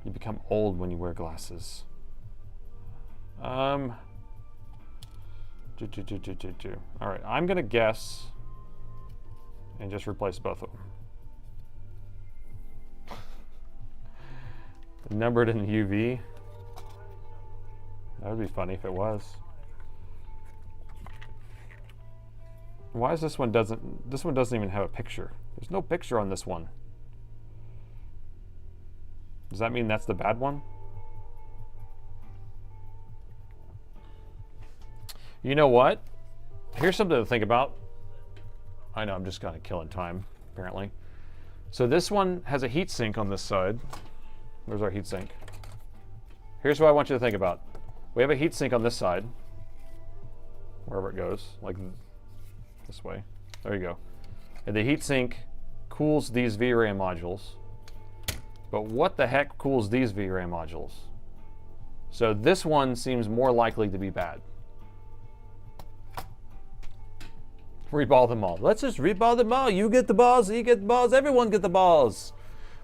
You become old when you wear glasses. All right, I'm gonna guess and just replace both of them. Numbered in UV. That would be funny if it was. Why is this one doesn't even have a picture? There's no picture on this one. Does that mean that's the bad one? You know what? Here's something to think about. I know I'm just kind of killing time, apparently. So this one has a heat sink on this side. Where's our heat sink? Here's what I want you to think about. We have a heat sink on this side, wherever it goes, like this way. There you go. And the heat sink cools these VRAM modules. But what the heck cools these VRAM modules? So this one seems more likely to be bad. Reball them all. Let's just reball them all. You get the balls, you get the balls, everyone get the balls.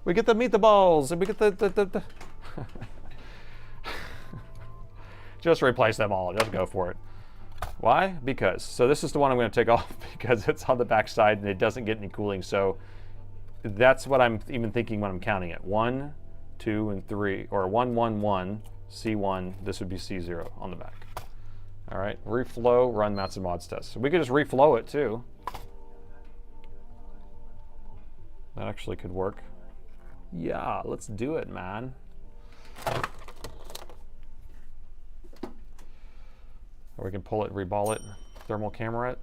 We get to meet the balls, and we get the Just replace them all. Just go for it. Why? Because. So this is the one I'm going to take off because it's on the back side and it doesn't get any cooling. So that's what I'm even thinking when I'm counting it. 1, 2, and 3, or 1, 1, 1, C1. This would be C0 on the back. All right, reflow, run Mats and Mods test. So we could just reflow it too. That actually could work. Yeah, let's do it, man. Or we can pull it, reball it, thermal camera it.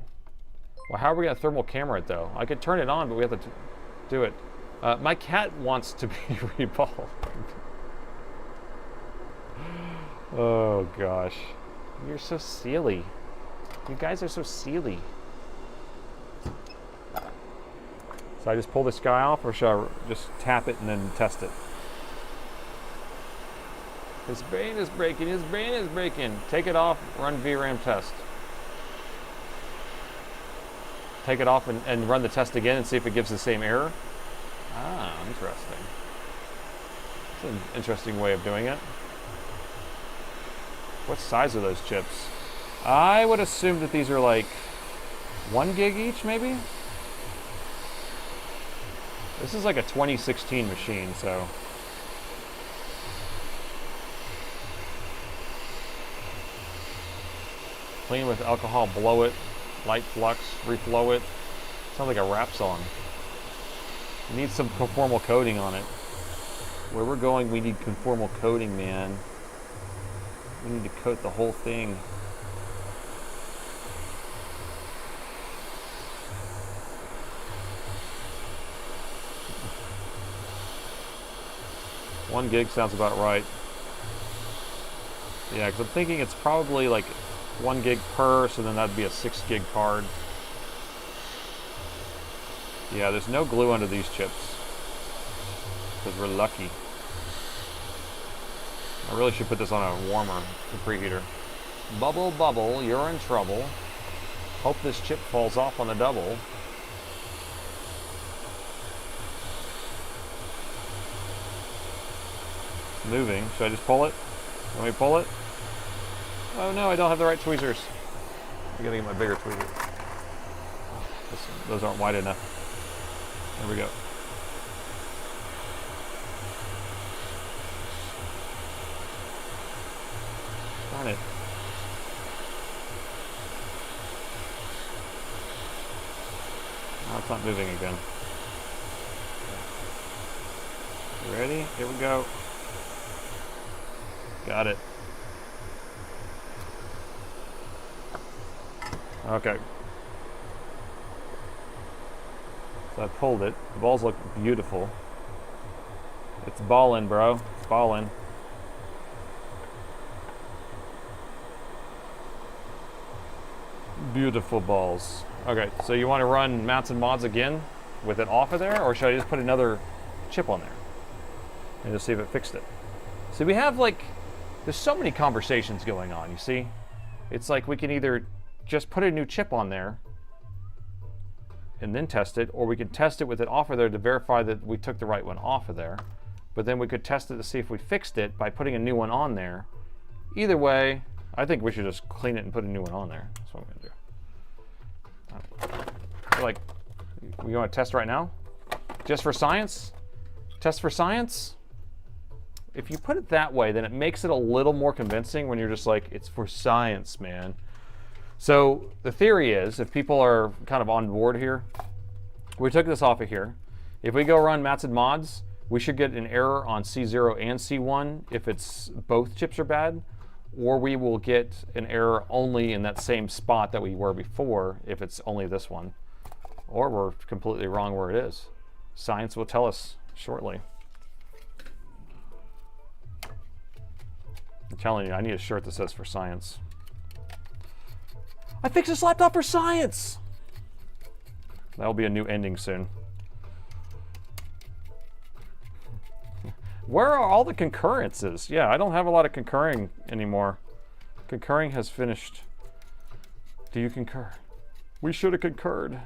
Well, how are we gonna thermal camera it though? I could turn it on, but we have to do it. My cat wants to be reballed. Oh gosh. You're so silly. You guys are so silly. So I just pull this guy off, or should I just tap it and then test it? His brain is breaking, his brain is breaking. Take it off, run VRAM test. Take it off and run the test again and see if it gives the same error. Ah, interesting. It's an interesting way of doing it. What size are those chips? I would assume that these are like 1 gig each, maybe? This is like a 2016 machine, so. Clean with alcohol, blow it, light flux, reflow it. Sounds like a rap song. It needs some conformal coating on it. Where we're going, we need conformal coating, man. We need to coat the whole thing. One gig sounds about right. Yeah, because I'm thinking it's probably like 1 gig per, so then that'd be a 6 gig card. Yeah, there's no glue under these chips, because we're lucky. I really should put this on a warmer, the preheater. Bubble, bubble, you're in trouble. Hope this chip falls off on the double. Moving. Should I just pull it? Let me pull it? Oh no, I don't have the right tweezers. I gotta get my bigger tweezers. Those aren't wide enough. There we go. Darn it. Now it's not moving again. You ready? Here we go. Got it. Okay. So I pulled it. The balls look beautiful. It's ballin', bro. It's ballin'. Beautiful balls. Okay, so you want to run mounts and mods again with it off of there, or should I just put another chip on there and just see if it fixed it? See, we have like, there's so many conversations going on, you see? It's like we can either just put a new chip on there and then test it, or we can test it with it off of there to verify that we took the right one off of there. But then we could test it to see if we fixed it by putting a new one on there. Either way, I think we should just clean it and put a new one on there. That's what I'm gonna do. Like, we want to test right now? Just for science? Test for science? If you put it that way, then it makes it a little more convincing when you're just like, it's for science, man. So the theory is, if people are kind of on board here, we took this off of here. If we go run mats and mods, we should get an error on C0 and C1 if it's both chips are bad, or we will get an error only in that same spot that we were before if it's only this one, or we're completely wrong where it is. Science will tell us shortly. I'm telling you, I need a shirt that says for science. I fixed this laptop for science! That'll be a new ending soon. Where are all the concurrences? Yeah, I don't have a lot of concurring anymore. Concurring has finished. Do you concur? We should have concurred.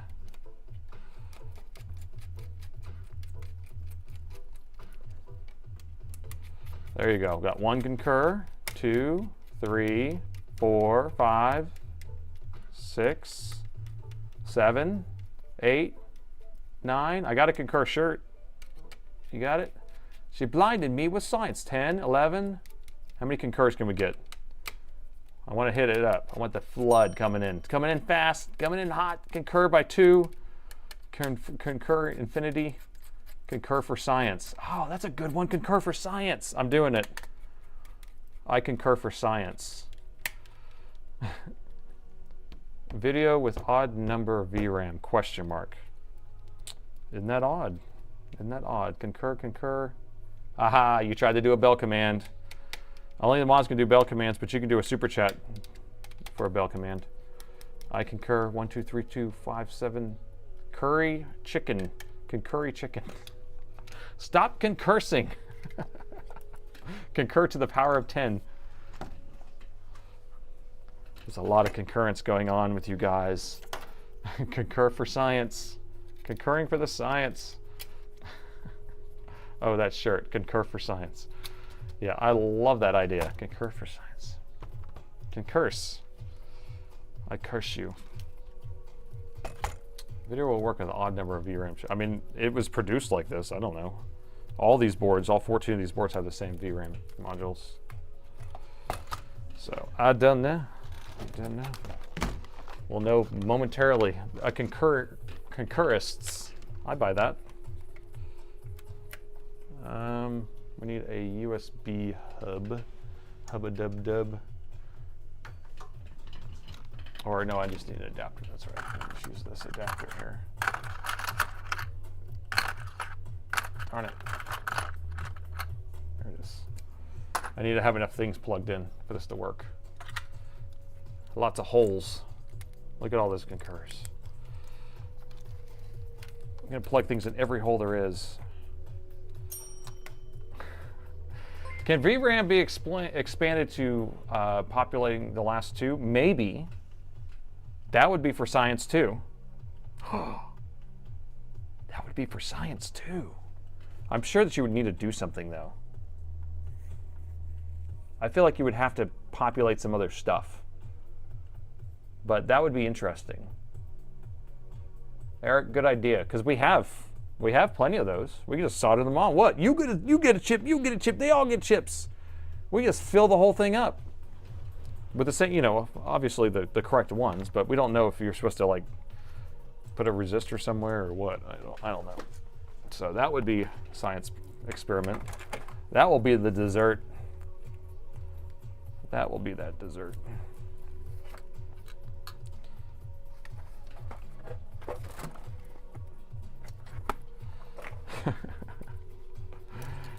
There you go. Got 1 concur, 2, 3, 4, 5, 6, 7, 8, 9. I got a concur shirt. You got it? She blinded me with science. 10, 11. How many concurs can we get? I want to hit it up. I want the flood coming in. It's coming in fast, coming in hot. Concur by 2. Concur infinity. Concur for science. Oh, that's a good one. Concur for science. I'm doing it. I concur for science. Video with odd number of VRAM, question mark. Isn't that odd? Isn't that odd? Concur, concur. Aha, you tried to do a bell command. Only the mods can do bell commands, but you can do a super chat for a bell command. I concur, 1, 2, 3, 2, 5, 7. Curry chicken, concurry chicken. Stop concursing. Concur to the power of 10. There's a lot of concurrence going on with you guys. Concur for science. Concurring for the science. Oh, that shirt, concur for science. Yeah, I love that idea. Concur for science. Concurse. I curse you. Video will work with an odd number of VRAM. I mean, it was produced like this. I don't know. All these boards, all 14 of these boards have the same VRAM modules. So I don't know. I don't know. We'll know momentarily. A concurists. I buy that. We need a USB hub. Hub-a-dub-dub. Or no, I just need an adapter. That's right. I'll just use this adapter here. Darn it. There it is. I need to have enough things plugged in for this to work. Lots of holes. Look at all those concurs. I'm going to plug things in every hole there is. Can VRAM be expanded to populating the last two? Maybe. That would be for science too. That would be for science too. I'm sure that you would need to do something though. I feel like you would have to populate some other stuff. But that would be interesting. Eric, good idea, because we have plenty of those. We can just solder them on. What? You get a chip, you get a chip, they all get chips. We just fill the whole thing up with the same, you know, obviously the correct ones, but we don't know if you're supposed to like put a resistor somewhere or what. I don't know. So that would be science experiment. That will be the dessert. That will be that dessert.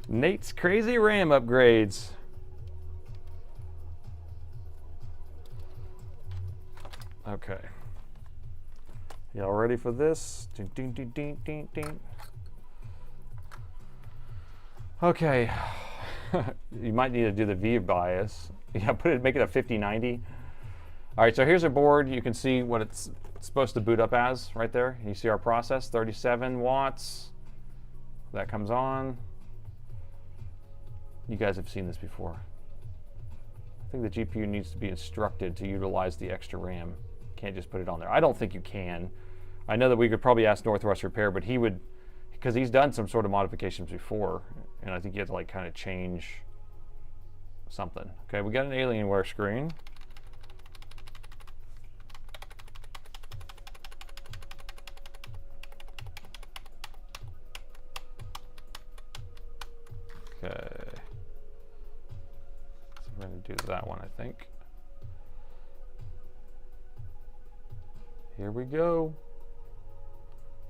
Nate's crazy RAM upgrades. Okay. Y'all ready for this? Ding, ding, ding, ding, ding, ding. Okay. You might need to do the V bias. Yeah, make it a 5090. All right, so here's a board. You can see what it's supposed to boot up as right there. You see our process, 37 watts. That comes on. You guys have seen this before. I think the GPU needs to be instructed to utilize the extra RAM. Can't just put it on there. I don't think you can. I know that we could probably ask Northwest Repair, but he would, because he's done some sort of modifications before, and I think you have to like kind of change something. Okay, we got an Alienware screen. Okay. So we're going to do that one, I think. Here we go.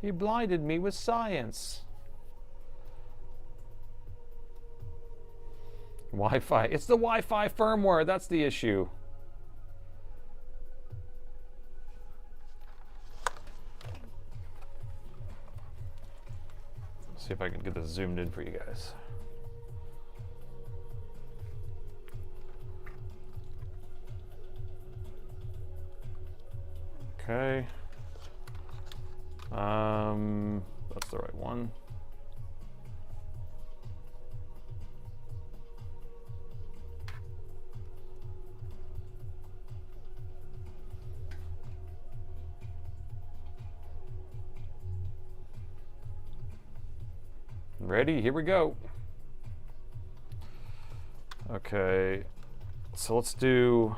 He blinded me with science. Wi-Fi. It's the Wi-Fi firmware. That's the issue. Let's see if I can get this zoomed in for you guys. Okay. That's the right one. Ready? Here we go. Okay, so let's do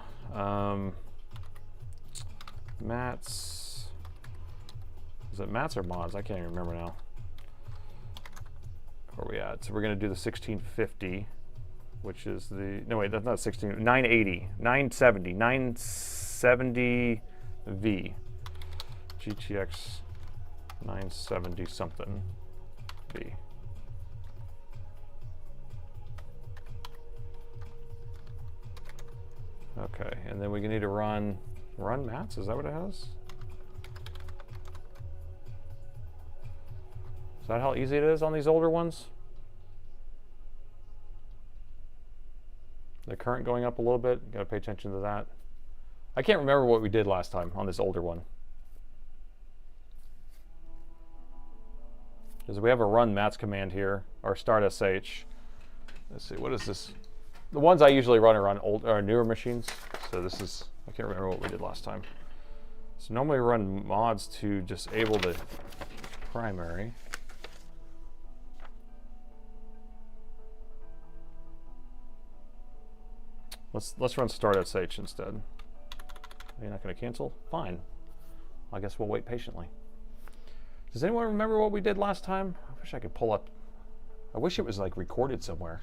mats. Is it mats or mods? I can't even remember now. Where are we at? So we're going to do the 1650, which is the, no wait, that's not 980, 970, 970V. GTX 970 something V. Okay, and then we need to run mats, is that what it has? Is that how easy it is on these older ones? The current going up a little bit, gotta pay attention to that. I can't remember what we did last time on this older one. Because we have a run mats command here, or start sh. Let's see, what is this? The ones I usually run are on newer machines. So this is, I can't remember what we did last time. So normally we run mods to disable the primary. Let's run start sh instead. You're not going to cancel? Fine. I guess we'll wait patiently. Does anyone remember what we did last time? I wish I could pull up. I wish it was like recorded somewhere.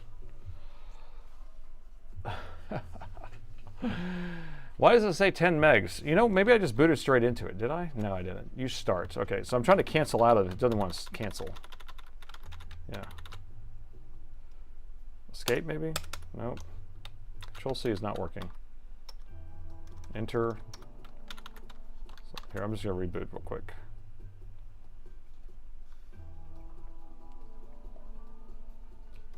Why does it say 10 megs? You know, maybe I just booted straight into it. Did I? No, I didn't. Use start. Okay, so I'm trying to cancel out of it. It doesn't want to cancel. Yeah. Escape maybe? Nope. Control C is not working. Enter. So here, I'm just going to reboot real quick.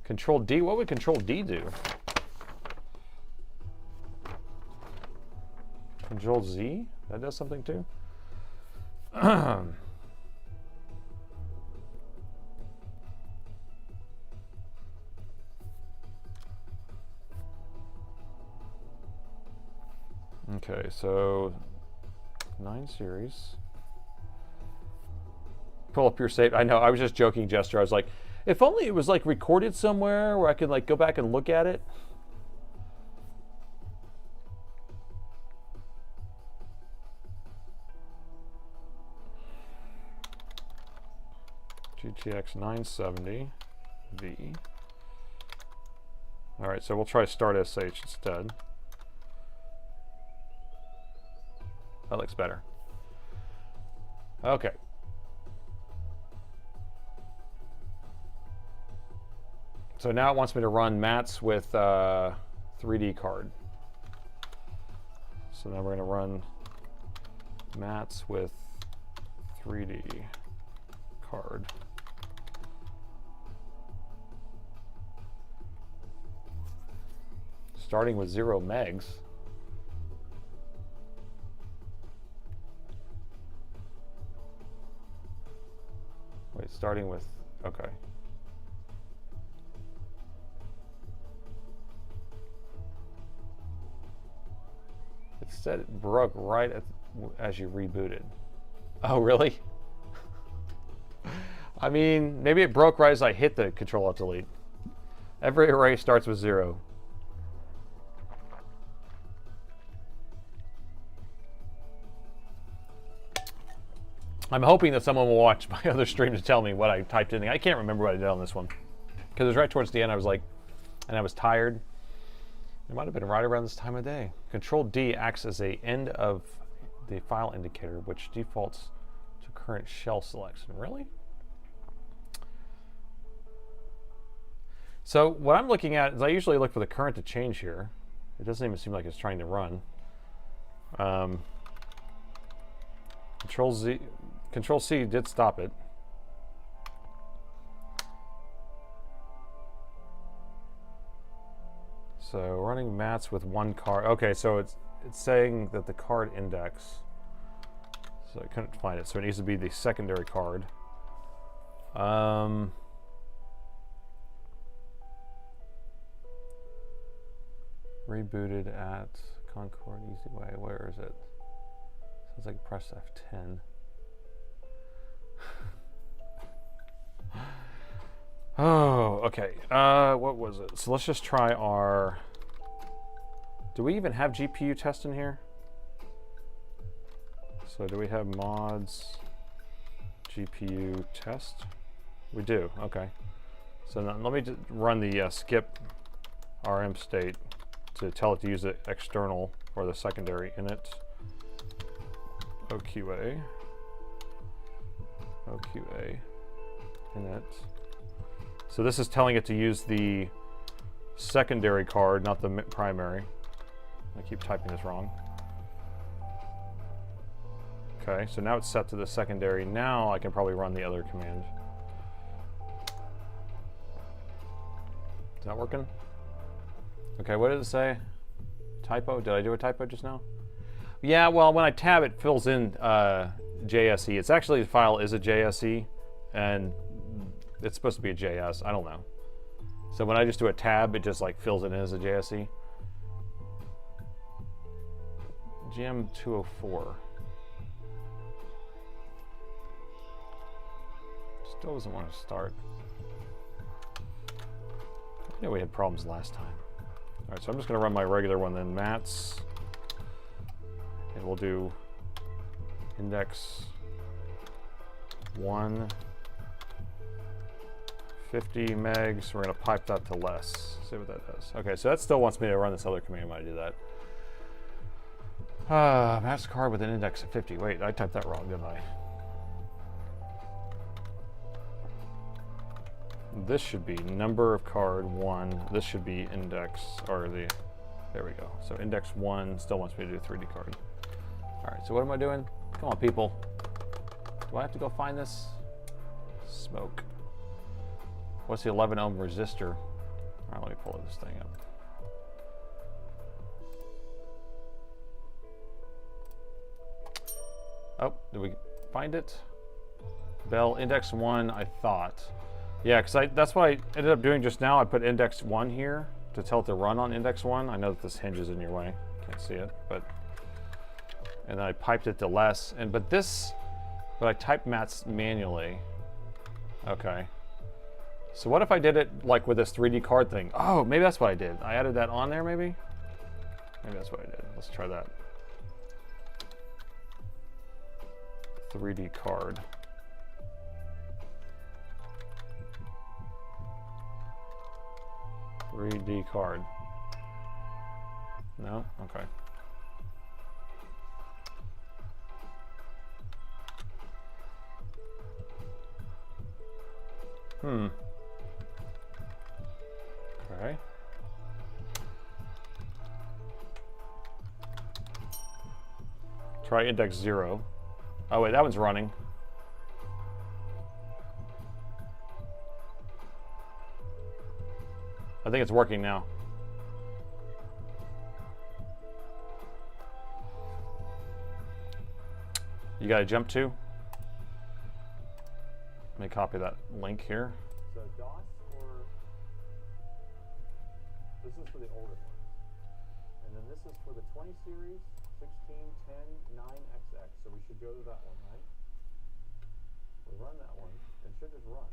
Control D? What would Control D do? Control Z? That does something too? Okay, so 9 series. Pull up your save. I know, I was just joking gesture. I was like, if only it was like recorded somewhere where I could like go back and look at it. GTX 970 V. All right, so we'll try start sh instead. That looks better. Okay. So now it wants me to run mats with 3D card. So now we're going to run mats with 3D card. Starting with 0 megs. Wait, starting with, okay. It said it broke right as you rebooted. Oh, really? I mean, maybe it broke right as I hit the Control-Alt-Delete. Every array starts with 0. I'm hoping that someone will watch my other stream to tell me what I typed in. I can't remember what I did on this one. Because it was right towards the end, I was like, and I was tired. It might have been right around this time of day. Control D acts as a end of the file indicator, which defaults to current shell selection. Really? So what I'm looking at is I usually look for the current to change here. It doesn't even seem like it's trying to run. Control C did stop it. So running mats with 1 card. Okay, so it's saying that the card index. So I couldn't find it. So it needs to be the secondary card. Rebooted at Concord Easy Way. Where is it? Sounds like press F10. Oh, okay. What was it? So let's just try our... Do we even have GPU test in here? So do we have mods GPU test? We do, okay. So now, let me just run the skip RM state to tell it to use the external or the secondary init. OQA. OQA. Init. So this is telling it to use the secondary card, not the primary. I keep typing this wrong. Okay, so now it's set to the secondary. Now I can probably run the other command. Is that working? Okay, what did it say? Typo? Did I do a typo just now? Yeah, well, when I tab, it fills in JSE. It's actually, the file is a JSE, and it's supposed to be a JS. I don't know. So when I just do a tab, it just like fills it in as a JSE. GM204. Still doesn't want to start. I know we had problems last time. All right, so I'm just going to run my regular one then, mats. And we'll do index 1, 50 megs. We're going to pipe that to less. See what that does. Okay, so that still wants me to run this other command when I do that. Mats card with an index of 50. Wait, I typed that wrong, didn't I? This should be number of card 1. This should be index, or the, there we go. So index 1 still wants me to do 3D card. All right, so what am I doing? Come on, people. Do I have to go find this? Smoke. What's the 11 ohm resistor? All right, let me pull this thing up. Oh, did we find it? Bell index 1, I thought. Yeah, because that's what I ended up doing just now. I put index 1 here to tell it to run on index 1. I know that this hinge is in your way. Can't see it, but... And then I piped it to less. But I typed mats manually. Okay. So what if I did it like with this 3D card thing? Oh, maybe that's what I did. I added that on there, maybe? Maybe that's what I did. Let's try that. 3D card. .3D card. No? Okay. Okay. Try index 0. Oh wait, that one's running. I think it's working now. You got to jump to? Let me copy that link here. So DOS, or this is for the older ones, and then this is for the 20 series, 16, 10, 9XX. So we should go to that one, right? We run that one, and it should just run.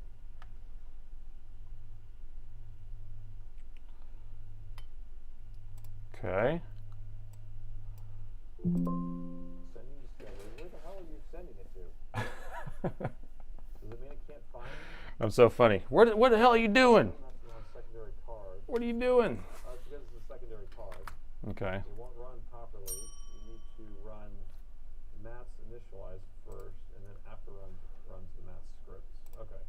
Okay. Sending discovery. Where the hell are you sending it to? Does it mean it can't find? I'm so funny. What the hell are you doing? That's the secondary card. What are you doing? It's because it's a secondary card. Okay. It won't run properly. You need to run mats initialize first, and then after runs the mats scripts. Okay.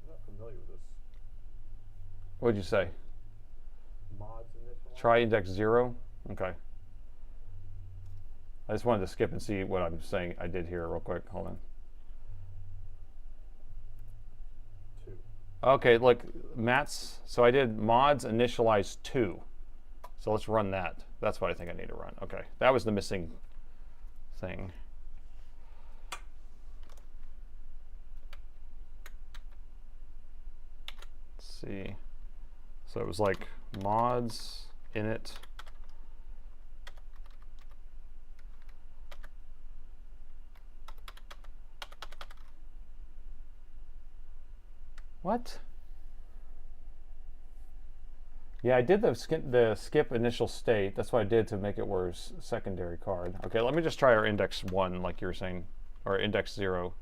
I'm not familiar with this. What'd you say? Mods initialize? Try index 0? Okay. I just wanted to skip and see what I'm saying I did here real quick. Hold on. 2. Okay, look, mats. So I did mods initialize 2. So let's run that. That's what I think I need to run. Okay, that was the missing thing. Let's see. So it was like mods init. What? Yeah, I did the skip initial state. That's what I did to make it worse secondary card. Okay, let me just try our index 1 like you were saying, or index 0.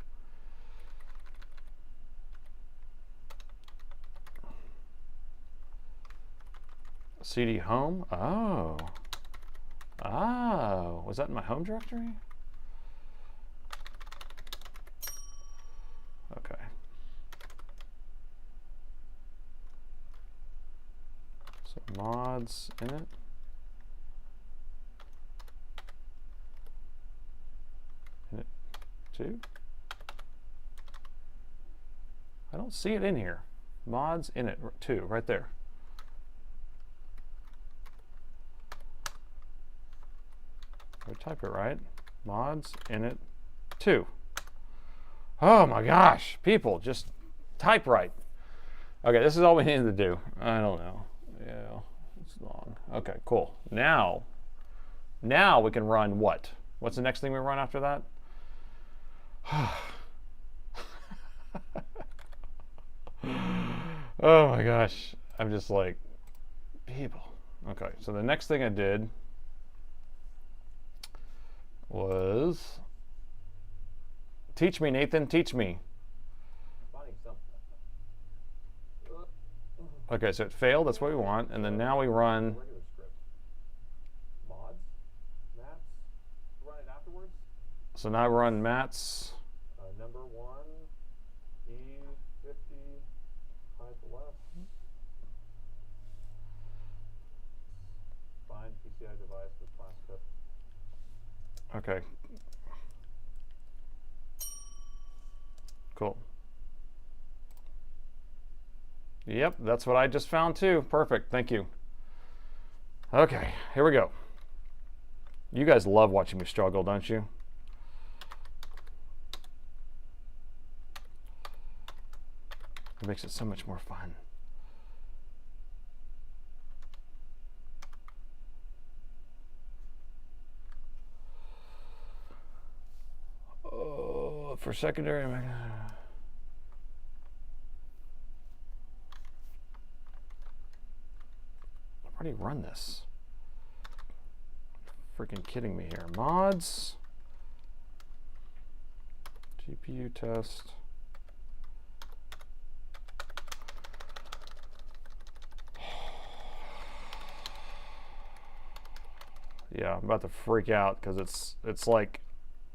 CD home? Oh. Oh, was that in my home directory? So mods in it. Init 2. I don't see it in here. Mods init 2, right there. I type it right. Mods init 2. Oh my gosh, people, just type right. Okay, this is all we needed to do. I don't know. Yeah, it's long. Okay, cool. Now we can run what? What's the next thing we run after that? Oh my gosh. I'm just like, people. Okay, so the next thing I did was, teach me, Nathan, teach me. Okay, so it failed, that's what we want, and then now we run mods, mats, run it afterwards. So now I run mats. Number 1, E50, type left. Find PCI device with class tip. Okay. Cool. Yep, that's what I just found too. Perfect, thank you. Okay, here we go. You guys love watching me struggle, don't you? It makes it so much more fun. Oh, for secondary, I've already run this. Freaking kidding me here. Mods, GPU test. Yeah, I'm about to freak out because it's like,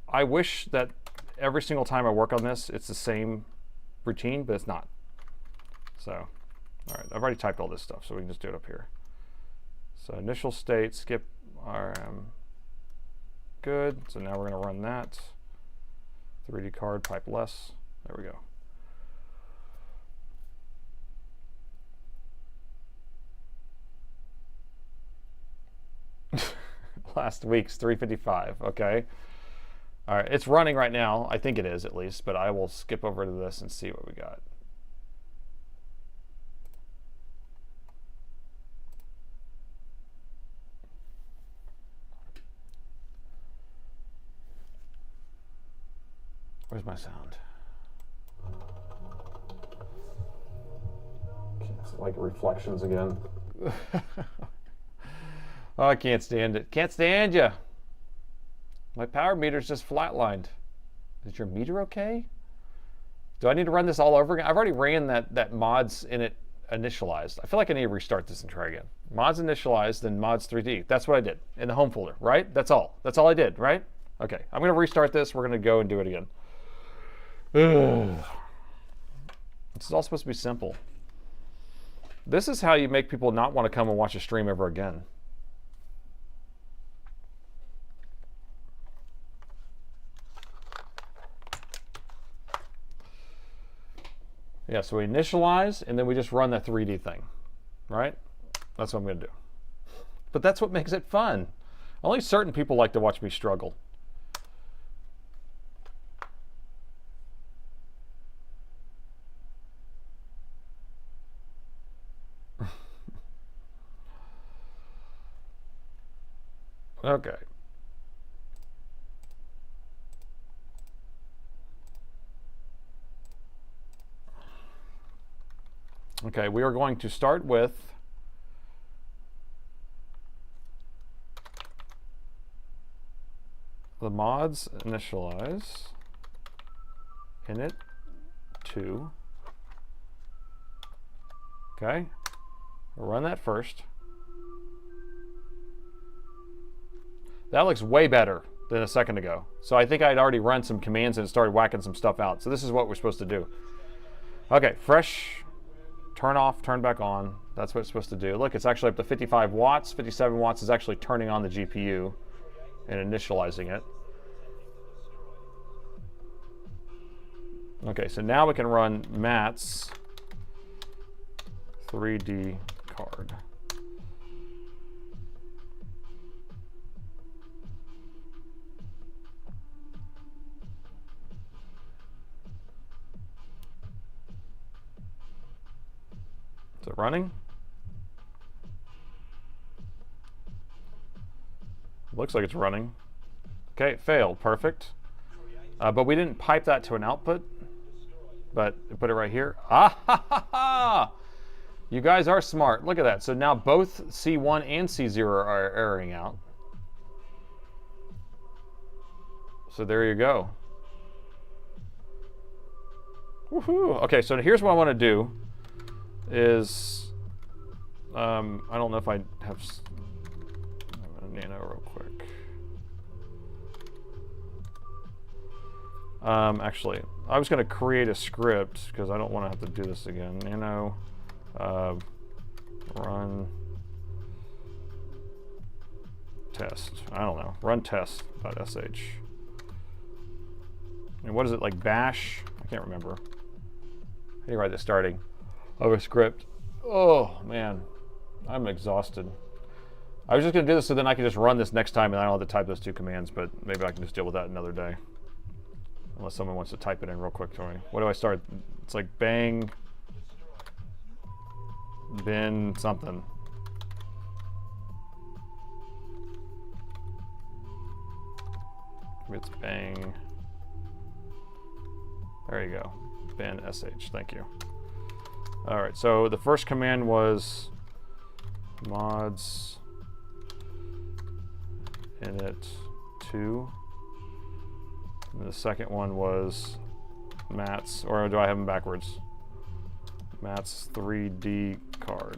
I wish that every single time I work on this, it's the same routine, but it's not. So, all right, I've already typed all this stuff, so we can just do it up here. So initial state, skip VRAM, good. So now we're gonna run that. 3D card, pipe less, there we go. Last week's 355, okay. All right, it's running right now. I think it is at least, but I will skip over to this and see what we got. Where's my sound? It's like reflections again. Oh, I can't stand it. Can't stand you. My power meter's just flatlined. Is your meter okay? Do I need to run this all over again? I've already ran that mods in it initialized. I feel like I need to restart this and try again. Mods initialized, then mods 3D. That's what I did in the home folder, right? That's all. That's all I did, right? Okay, I'm gonna restart this. We're gonna go and do it again. Ugh. This is all supposed to be simple. This is how you make people not want to come and watch a stream ever again. Yeah, so we initialize, and then we just run that 3D thing, right? That's what I'm going to do. But that's what makes it fun. Only certain people like to watch me struggle. Okay. Okay, we are going to start with the mods initialize init 2. Okay, we'll run that first. That looks way better than a second ago. So I think I'd already run some commands and started whacking some stuff out. So this is what we're supposed to do. Okay, fresh. Turn off, turn back on. That's what it's supposed to do. Look, it's actually up to 55 watts. 57 watts is actually turning on the GPU and initializing it. Okay, so now we can run Matt's 3D card. Is it running? Looks like it's running. Okay, it failed. Perfect. But we didn't pipe that to an output. But put it right here. Ah ha ha ha! You guys are smart. Look at that. So now both C1 and C0 are erroring out. So there you go. Woohoo! Okay, so here's what I want to do. Is I don't know if I have. I'm gonna nano real quick. Actually, I was gonna create a script because I don't want to have to do this again. Nano run test. I don't know. Run test.sh. And what is it, like bash? I can't remember. How do you write this starting of a script? Oh man, I'm exhausted. I was just gonna do this so then I can just run this next time and I don't have to type those two commands, but maybe I can just deal with that another day. Unless someone wants to type it in real quick for me. What do I start? It's like bang, bin, something. It's bang. There you go. Bin sh. Thank you. All right, so the first command was mods init 2. And the second one was Matt's, or do I have them backwards? Matt's 3D card.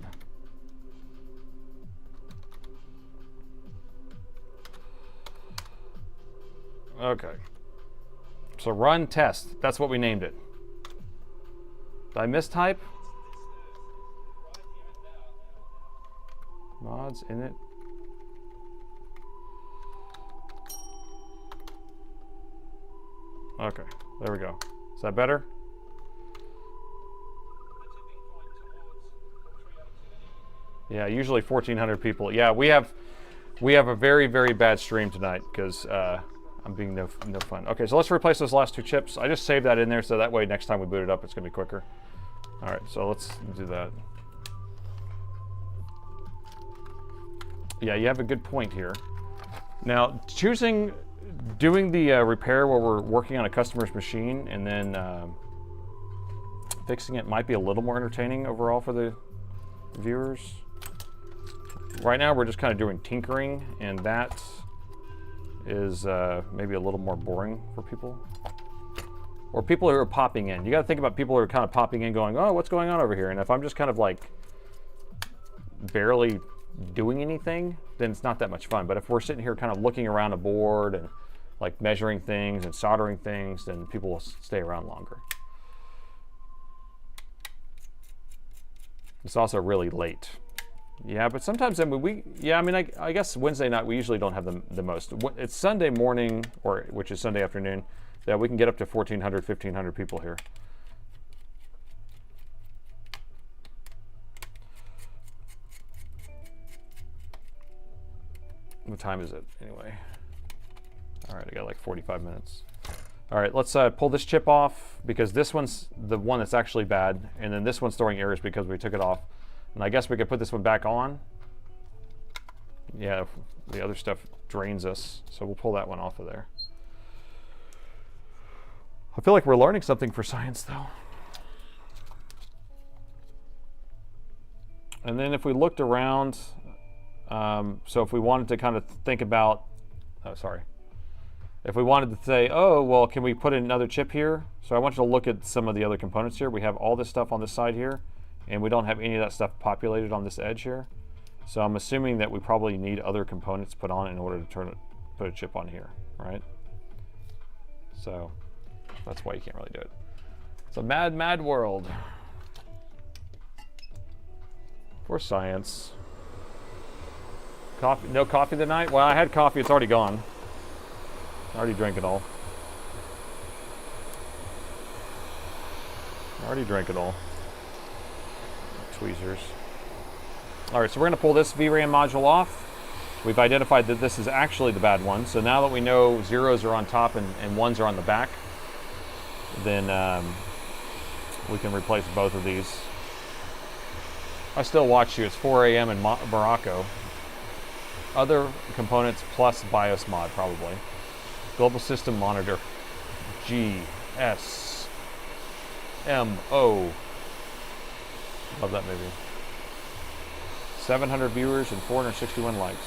Okay. So run test. That's what we named it. Did I mistype? Mods init. Okay, there we go. Is that better? Yeah, usually 1,400 people. Yeah, we have a very, very bad stream tonight because I'm being no fun. Okay, so let's replace those last two chips. I just saved that in there so that way next time we boot it up, it's gonna be quicker. All right, so let's do that. Yeah, you have a good point here. Now, doing the repair where we're working on a customer's machine and then fixing it might be a little more entertaining overall for the viewers. Right now, we're just kind of doing tinkering, and that is maybe a little more boring for people. Or people who are popping in. You got to think about people who are kind of popping in going, oh, what's going on over here? And if I'm just kind of like barely doing anything, then it's not that much fun. But if we're sitting here kind of looking around a board and like measuring things and soldering things, then people will stay around longer. It's also really late. Yeah, but sometimes I mean, I guess Wednesday night we usually don't have the most. It's Sunday morning, or which is Sunday afternoon, that we can get up to 1,400, 1,500 people here. What time is it anyway? All right, I got like 45 minutes. All right, let's pull this chip off because this one's the one that's actually bad, and then this one's throwing errors because we took it off. And I guess we could put this one back on. Yeah, the other stuff drains us, so we'll pull that one off of there. I feel like we're learning something for science, though. And then if we looked around, so if we wanted to kind of think about, if we wanted to say, oh, well, can we put in another chip here? So I want you to look at some of the other components here. We have all this stuff on this side here, and we don't have any of that stuff populated on this edge here. So I'm assuming that we probably need other components put on in order to put a chip on here, right? So that's why you can't really do it. It's a mad, mad world. For science. Coffee? No coffee tonight? Well, I had coffee. It's already gone. I already drank it all. Tweezers. Alright, so we're going to pull this VRAM module off. We've identified that this is actually the bad one. So now that we know zeros are on top and ones are on the back, then we can replace both of these. I still watch you. It's 4 a.m. in Morocco. Other components plus BIOS mod, probably. Global System Monitor. GSMO. Love that movie. 700 viewers and 461 likes.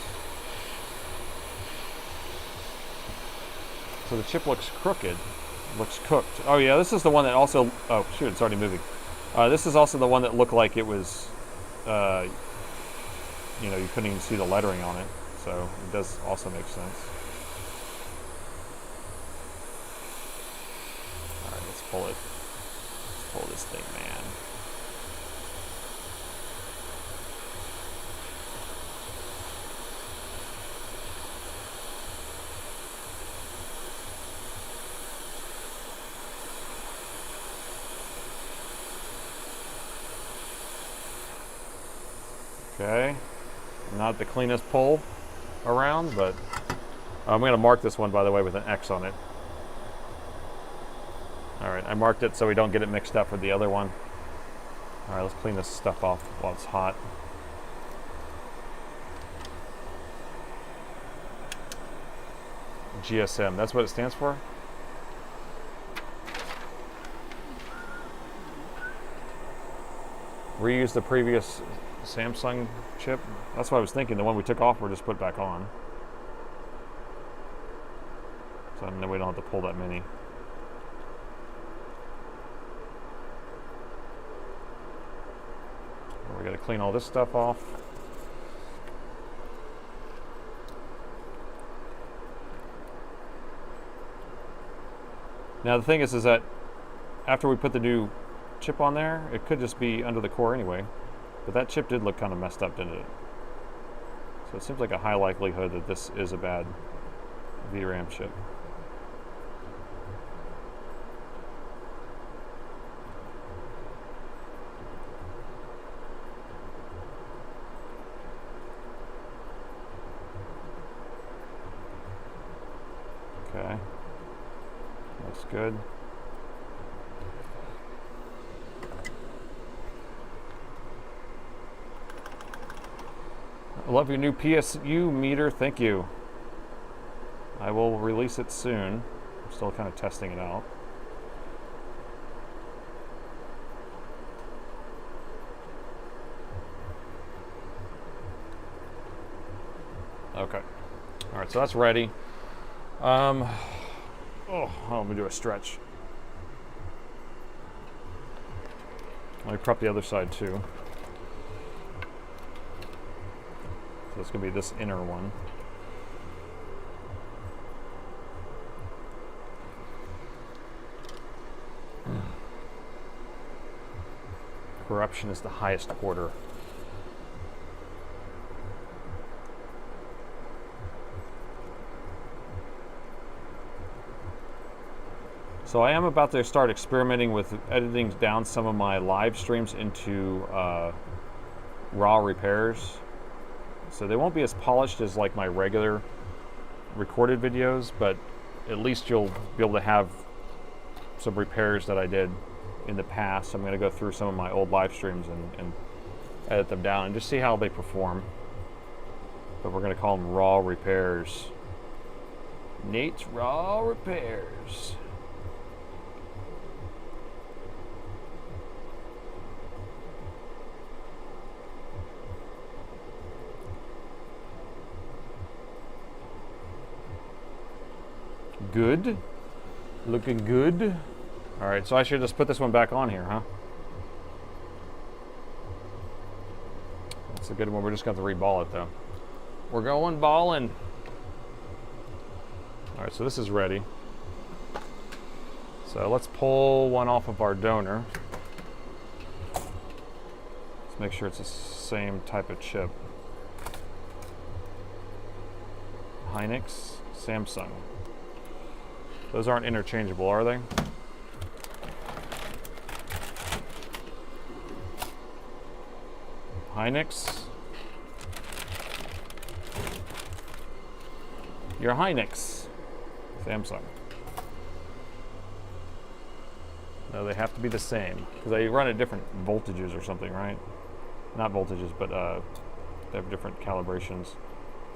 So the chip looks crooked. Looks cooked. Oh yeah, this is the one that also... Oh shoot, it's already moving. This is also the one that looked like it was... you know, you couldn't even see the lettering on it. So it does also make sense. Alright, let's pull it. Let's pull this thing, man. Okay, not the cleanest pull around, but I'm going to mark this one, by the way, with an X on it. All right, I marked it so we don't get it mixed up with the other one. All right, let's clean this stuff off while it's hot. GSM, that's what it stands for? Reuse the previous Samsung chip. That's what I was thinking. The one we took off, we're just put back on. So then we don't have to pull that many. We got to clean all this stuff off. Now the thing is that after we put the new chip on there, it could just be under the core anyway. But that chip did look kind of messed up, didn't it? So it seems like a high likelihood that this is a bad VRAM chip. Okay. Looks good. I love your new PSU meter. Thank you. I will release it soon. I'm still kind of testing it out. Okay. All right, so that's ready. Oh, let me do a stretch. Let me prep the other side too. So it's going to be this inner one. Corruption is the highest order. So I am about to start experimenting with editing down some of my live streams into raw repairs. So they won't be as polished as like my regular recorded videos, but at least you'll be able to have some repairs that I did in the past. I'm going to go through some of my old live streams and edit them down and just see how they perform. But we're going to call them raw repairs. Nate's Raw Repairs. Good. Looking good. All right, so I should just put this one back on here, huh? That's a good one. We're just going to reball it, though. We're going balling. All right, so this is ready. So let's pull one off of our donor. Let's Let's make sure it's the same type of chip. Hynix, Samsung. Those aren't interchangeable, are they? Hynix. Your Hynix. Samsung. No, they have to be the same because they run at different voltages or something, right? Not voltages, but they have different calibrations.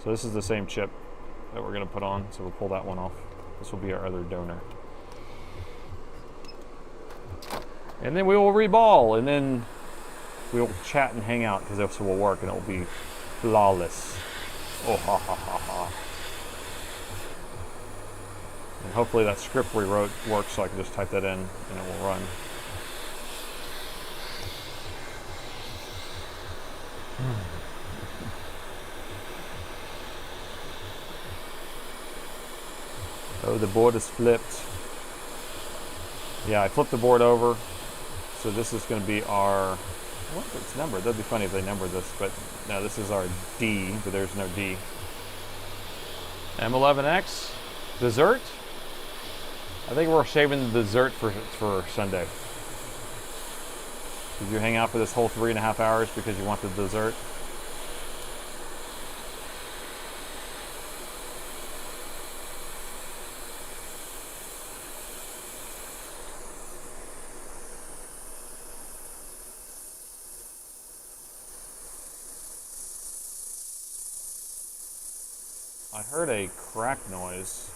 So this is the same chip that we're going to put on, so we'll pull that one off. This will be our other donor. And then we will reball, and then we'll chat and hang out because this will work and it will be flawless. Oh, ha, ha, ha, ha. And hopefully that script we wrote works so I can just type that in and it will run. Oh, the board is flipped. Yeah, I flipped the board over. So this is going to be our, what if it's numbered? That'd be funny if they numbered this, but no, this is our D, but there's no D. M11X, dessert. I think we're saving the dessert for Sunday. Did you hang out for this whole 3.5 hours because you want the dessert? I heard a crack noise.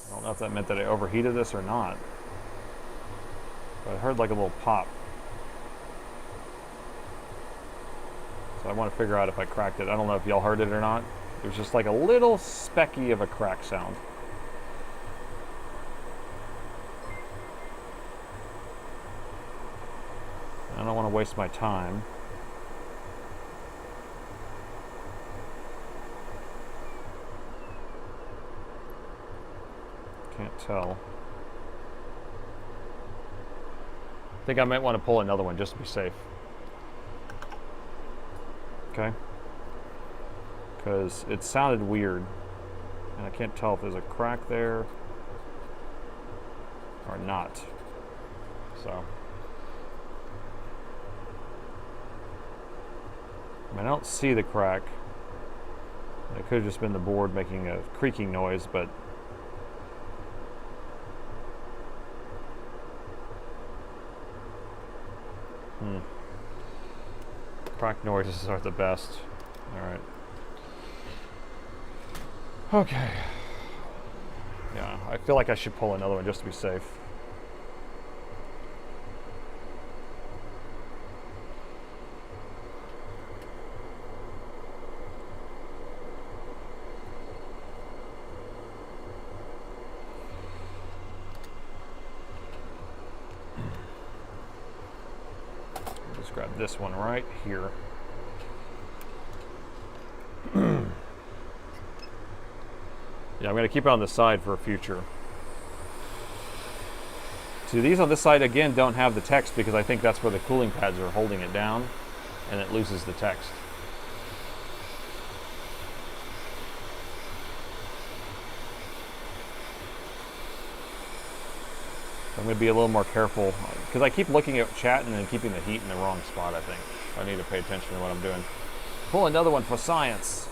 I don't know if that meant that I overheated this or not. But I heard like a little pop. So I want to figure out if I cracked it. I don't know if y'all heard it or not. It was just like a little specky of a crack sound. I don't want to waste my time. Can't tell. I think I might want to pull another one just to be safe. Okay. Because it sounded weird. And I can't tell if there's a crack there or not. So. I don't see the crack. It could have just been the board making a creaking noise, but crack noises are the best. Alright. Okay. Yeah, I feel like I should pull another one just to be safe. Grab this one right here. Yeah, I'm going to keep it on the side for a future. See, these on this side again don't have the text because I think that's where the cooling pads are holding it down and it loses the text. I'm going to be a little more careful because I keep looking at chat and then keeping the heat in the wrong spot, I think. I need to pay attention to what I'm doing. Pull another one for science.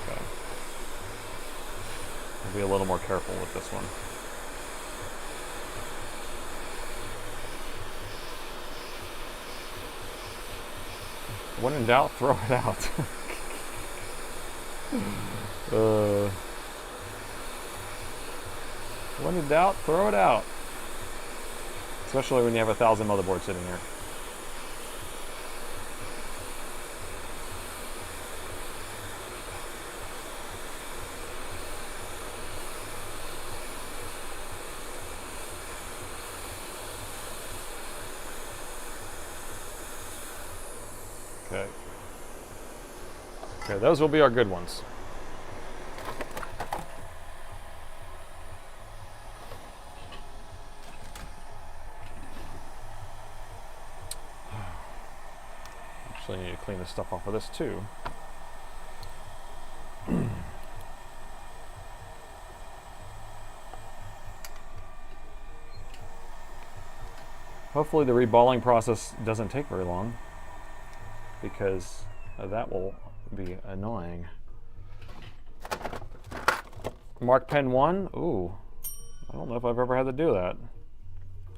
Okay. I'll be a little more careful with this one. When in doubt, throw it out. When in doubt, throw it out. Especially when you have 1,000 motherboards sitting here. Okay. Okay, those will be our good ones. Actually, I need to clean this stuff off of this too. Hopefully the reballing process doesn't take very long, because that will be annoying. Mark pen 1, ooh, I don't know if I've ever had to do that.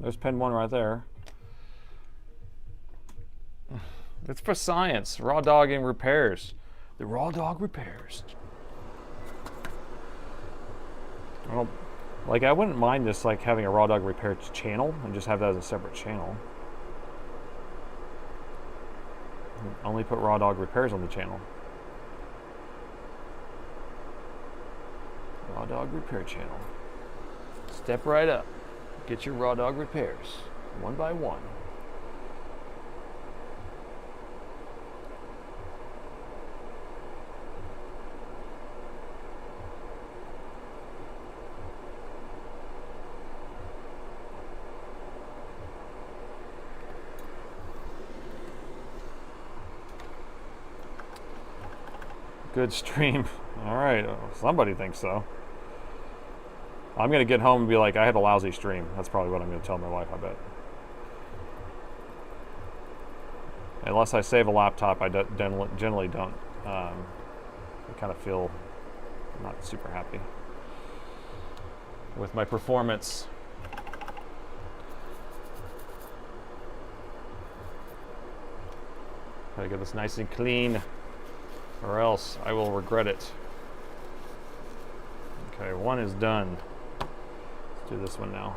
There's pen 1 right there. It's for science, raw dogging repairs. The raw dog repairs. I don't, like, I wouldn't mind just like having a raw dog repair channel and just have that as a separate channel. Only put raw dog repairs on the channel. Raw dog repair channel. Step right up. Get your raw dog repairs, one by one. Good stream. All right, somebody thinks so. I'm gonna get home and be like, I had a lousy stream. That's probably what I'm gonna tell my wife, I bet. Unless I save a laptop, I generally don't. I kind of feel not super happy with my performance. Gotta get this nice and clean, or else I will regret it. Okay, one is done. Let's do this one now.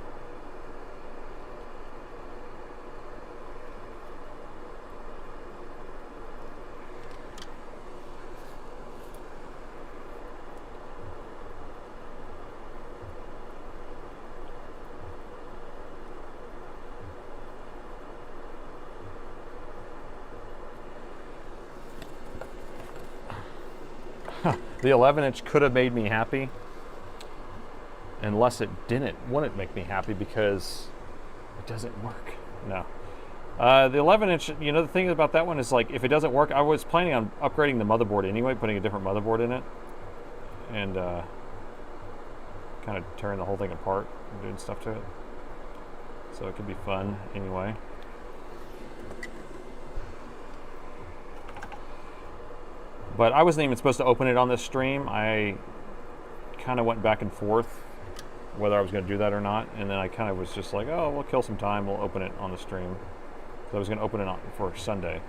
The 11-inch could have made me happy, unless it wouldn't make me happy because it doesn't work. No. The 11-inch, you know, the thing about that one is, like, if it doesn't work, I was planning on upgrading the motherboard anyway, putting a different motherboard in it, and kind of tearing the whole thing apart and doing stuff to it. So it could be fun anyway. But I wasn't even supposed to open it on this stream. I kind of went back and forth whether I was going to do that or not, and then I kind of was just like, oh, we'll kill some time, we'll open it on the stream. So I was going to open it on for Sunday.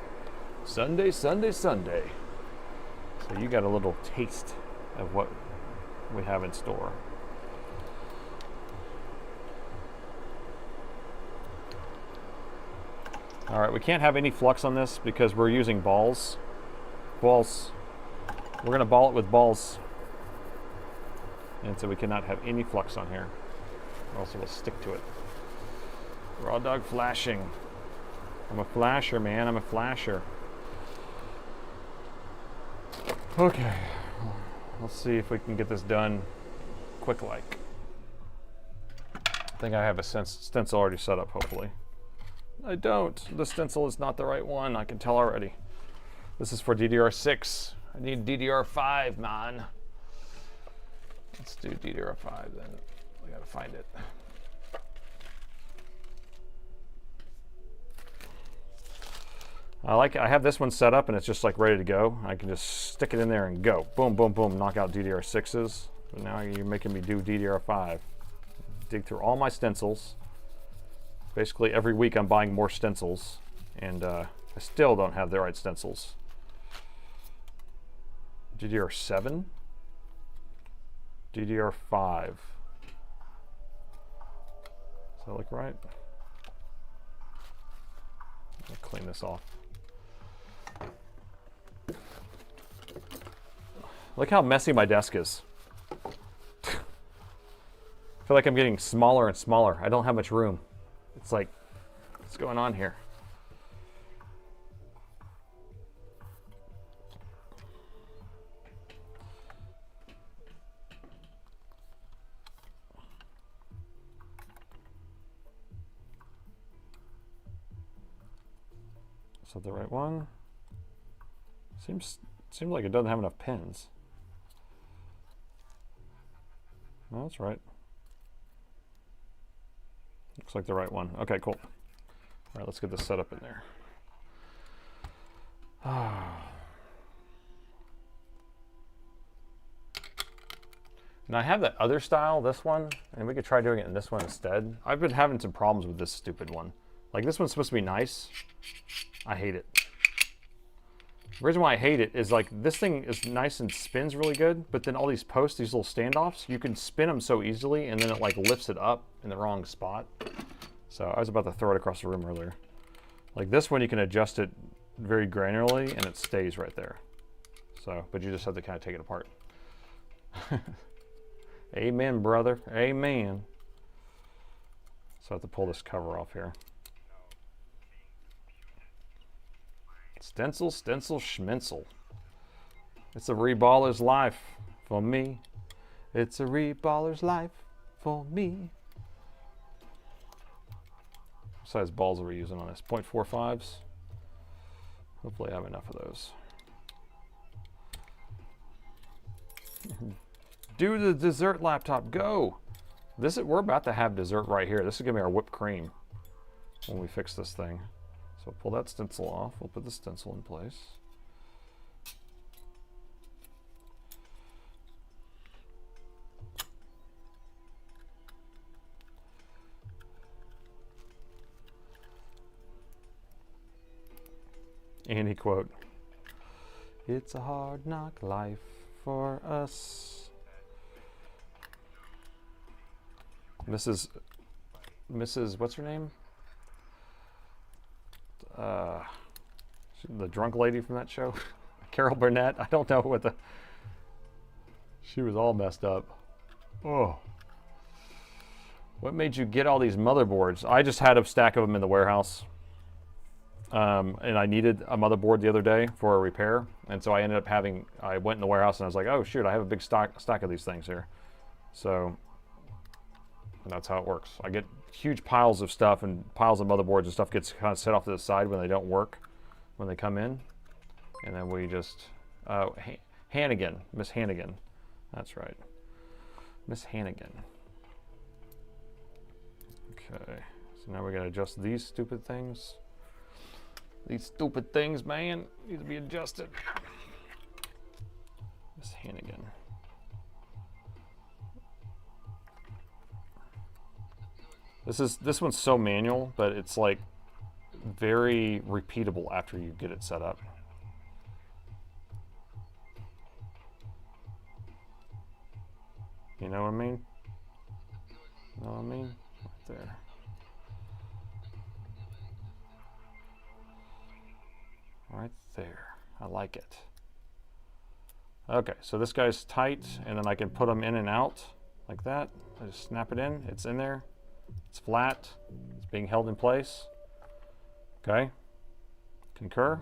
Sunday. So you got a little taste of what we have in store. All right, we can't have any flux on this because we're using balls. We're going to ball it with balls. And so we cannot have any flux on here, or else it will stick to it. Raw dog flashing. I'm a flasher, man. I'm a flasher. Okay. Let's see if we can get this done quick-like. I think I have a stencil already set up, hopefully. I don't. The stencil is not the right one. I can tell already. This is for DDR6. I need DDR5, man. Let's do DDR5 then. We gotta find it. I have this one set up and it's just like ready to go. I can just stick it in there and go. Boom, boom, boom, knock out DDR6s. But now you're making me do DDR5. Dig through all my stencils. Basically every week I'm buying more stencils, and I still don't have the right stencils. DDR7? DDR5. Does that look right? I'll clean this off. Look how messy my desk is. I feel like I'm getting smaller and smaller. I don't have much room. It's like, what's going on here? Is that the right one? Seems like it doesn't have enough pins. No, that's right. Looks like the right one. Okay, cool. All right, let's get this set up in there. Now I have that other style, this one, and we could try doing it in this one instead. I've been having some problems with this stupid one. Like, this one's supposed to be nice. I hate it. The reason why I hate it is, like, this thing is nice and spins really good, but then all these posts, these little standoffs, you can spin them so easily, and then it, like, lifts it up in the wrong spot. So I was about to throw it across the room earlier. Like, this one, you can adjust it very granularly, and it stays right there. So, but you just have to kind of take it apart. Amen, brother. Amen. So I have to pull this cover off here. Stencil, stencil, schmencil. It's a reballer's life for me. It's a reballer's life for me. What size balls are we using on this? 0.45s? Hopefully I have enough of those. Do the dessert laptop, go! We're about to have dessert right here. This is gonna be our whipped cream when we fix this thing. So pull that stencil off. We'll put the stencil in place. Andy quote, "It's a hard knock life for us." Mrs. What's her name? The drunk lady from that show, Carol Burnett. I don't know what she was all messed up. Oh. What made you get all these motherboards? I just had a stack of them in the warehouse. And I needed a motherboard the other day for a repair. And so I ended up I went in the warehouse and I was like, oh shoot, I have a big stack of these things here. So that's how it works. I get huge piles of stuff, and piles of motherboards and stuff gets kind of set off to the side when they don't work, when they come in. And then we just, Hannigan, Miss Hannigan. That's right. Miss Hannigan. Okay, so now we gotta adjust these stupid things. These stupid things, man, need to be adjusted. Miss Hannigan. This one's so manual, but it's like very repeatable after you get it set up. You know what I mean? Know what I mean? Right there. Right there. I like it. Okay, so this guy's tight, and then I can put them in and out like that. I just snap it in. It's in there. It's flat. It's being held in place. Okay. Concur.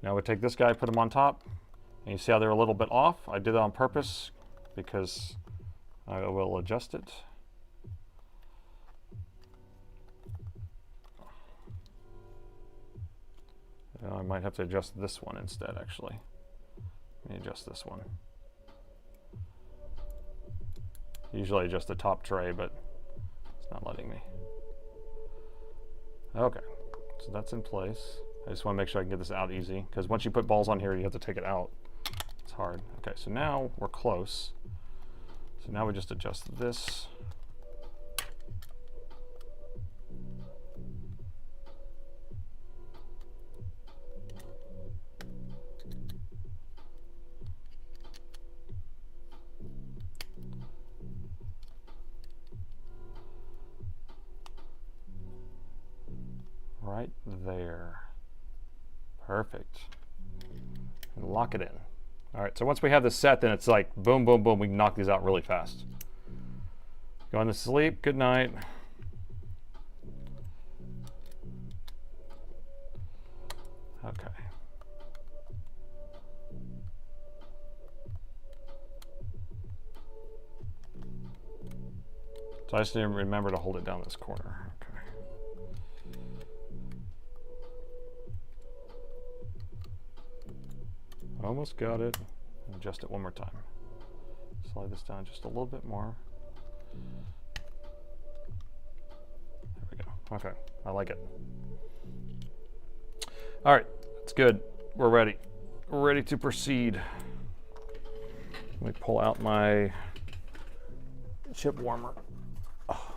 Now we take this guy, put him on top, and you see how they're a little bit off. I did that on purpose because I will adjust it. I might have to adjust this one instead, actually. Let me adjust this one. Usually adjust the top tray, but it's not letting me. Okay, so that's in place. I just want to make sure I can get this out easy, because once you put balls on here, you have to take it out. It's hard. Okay, so now we're close. So now we just adjust this. Right there. Perfect. And lock it in. All right, so once we have this set, then it's like boom, boom, boom. We can knock these out really fast. Going to sleep. Good night. Okay. So I just need to remember to hold it down this corner. Okay. Almost got it. Adjust it one more time. Slide this down just a little bit more. There we go. Okay, I like it. All right, it's good. We're ready. We're ready to proceed. Let me pull out my chip warmer. Oh.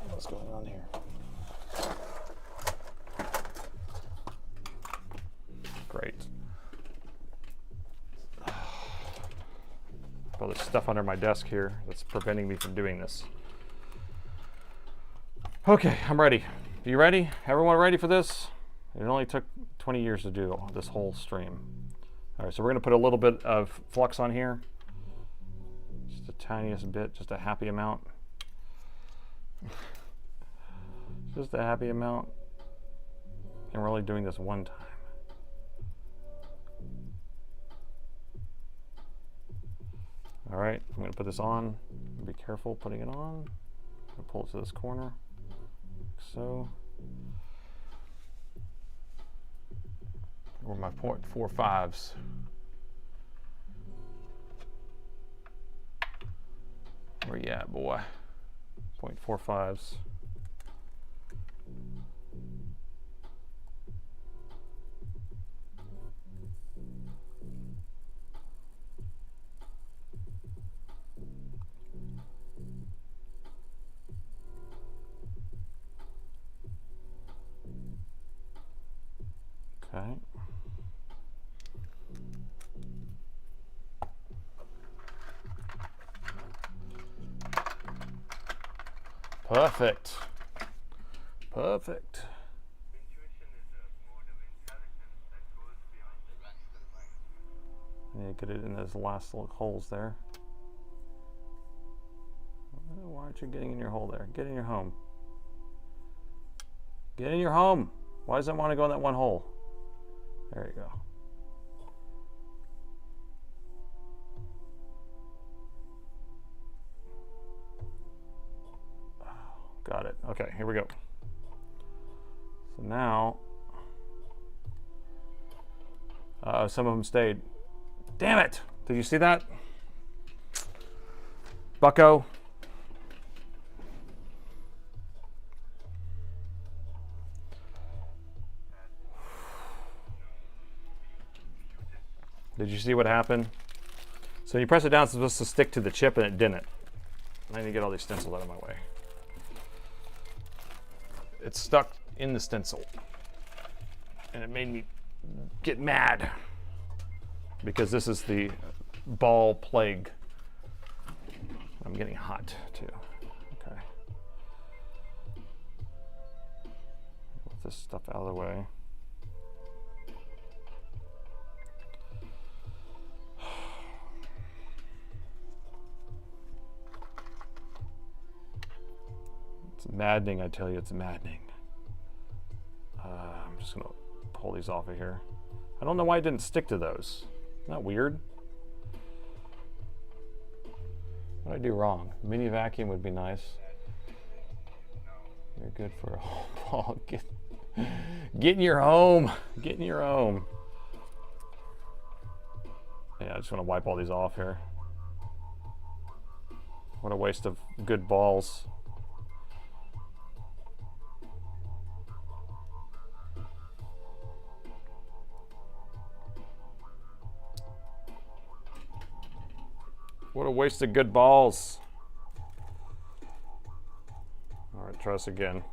What's going on here? Great. Well, there's stuff under my desk here that's preventing me from doing this. Okay, I'm ready. Are you ready? Everyone ready for this? It only took 20 years to do this whole stream. All right, so we're gonna put a little bit of flux on here. Just the tiniest bit, just a happy amount. Just a happy amount. And we're only doing this one time. All right, I'm gonna put this on. Be careful putting it on. I'm gonna pull it to this corner, like so. Or my 0.45s. Where you at, boy? 0.45s. Okay. Perfect. Perfect. Yeah, get it in those last little holes there. Why aren't you getting in your hole there? Get in your home. Get in your home. Why does it want to go in that one hole? There you go. Got it. Okay, here we go. So now, some of them stayed. Damn it! Did you see that? Bucko. Did you see what happened? So you press it down, it's supposed to stick to the chip, and it didn't. I need to get all these stencils out of my way. It's stuck in the stencil. And it made me get mad. Because this is the ball plague. I'm getting hot, too. Okay. Get this stuff out of the way. It's maddening, I tell you, it's maddening. I'm just gonna pull these off of here. I don't know why it didn't stick to those. Isn't that weird? What did I do wrong? Mini vacuum would be nice. You're good for a home ball. Get in your home. Get in your home. Yeah, I just want to wipe all these off here. What a waste of good balls. What a waste of good balls. All right, try this again.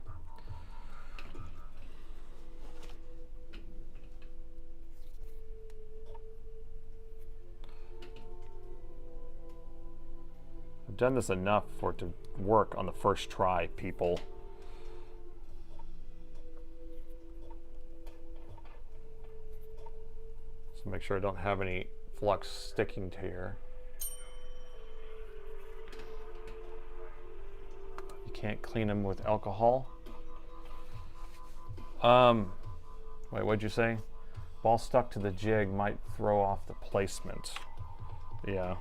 I've done this enough for it to work on the first try, people. So make sure I don't have any flux sticking to here. Can't clean them with alcohol. Wait, what'd you say? Ball stuck to the jig might throw off the placement. Yeah.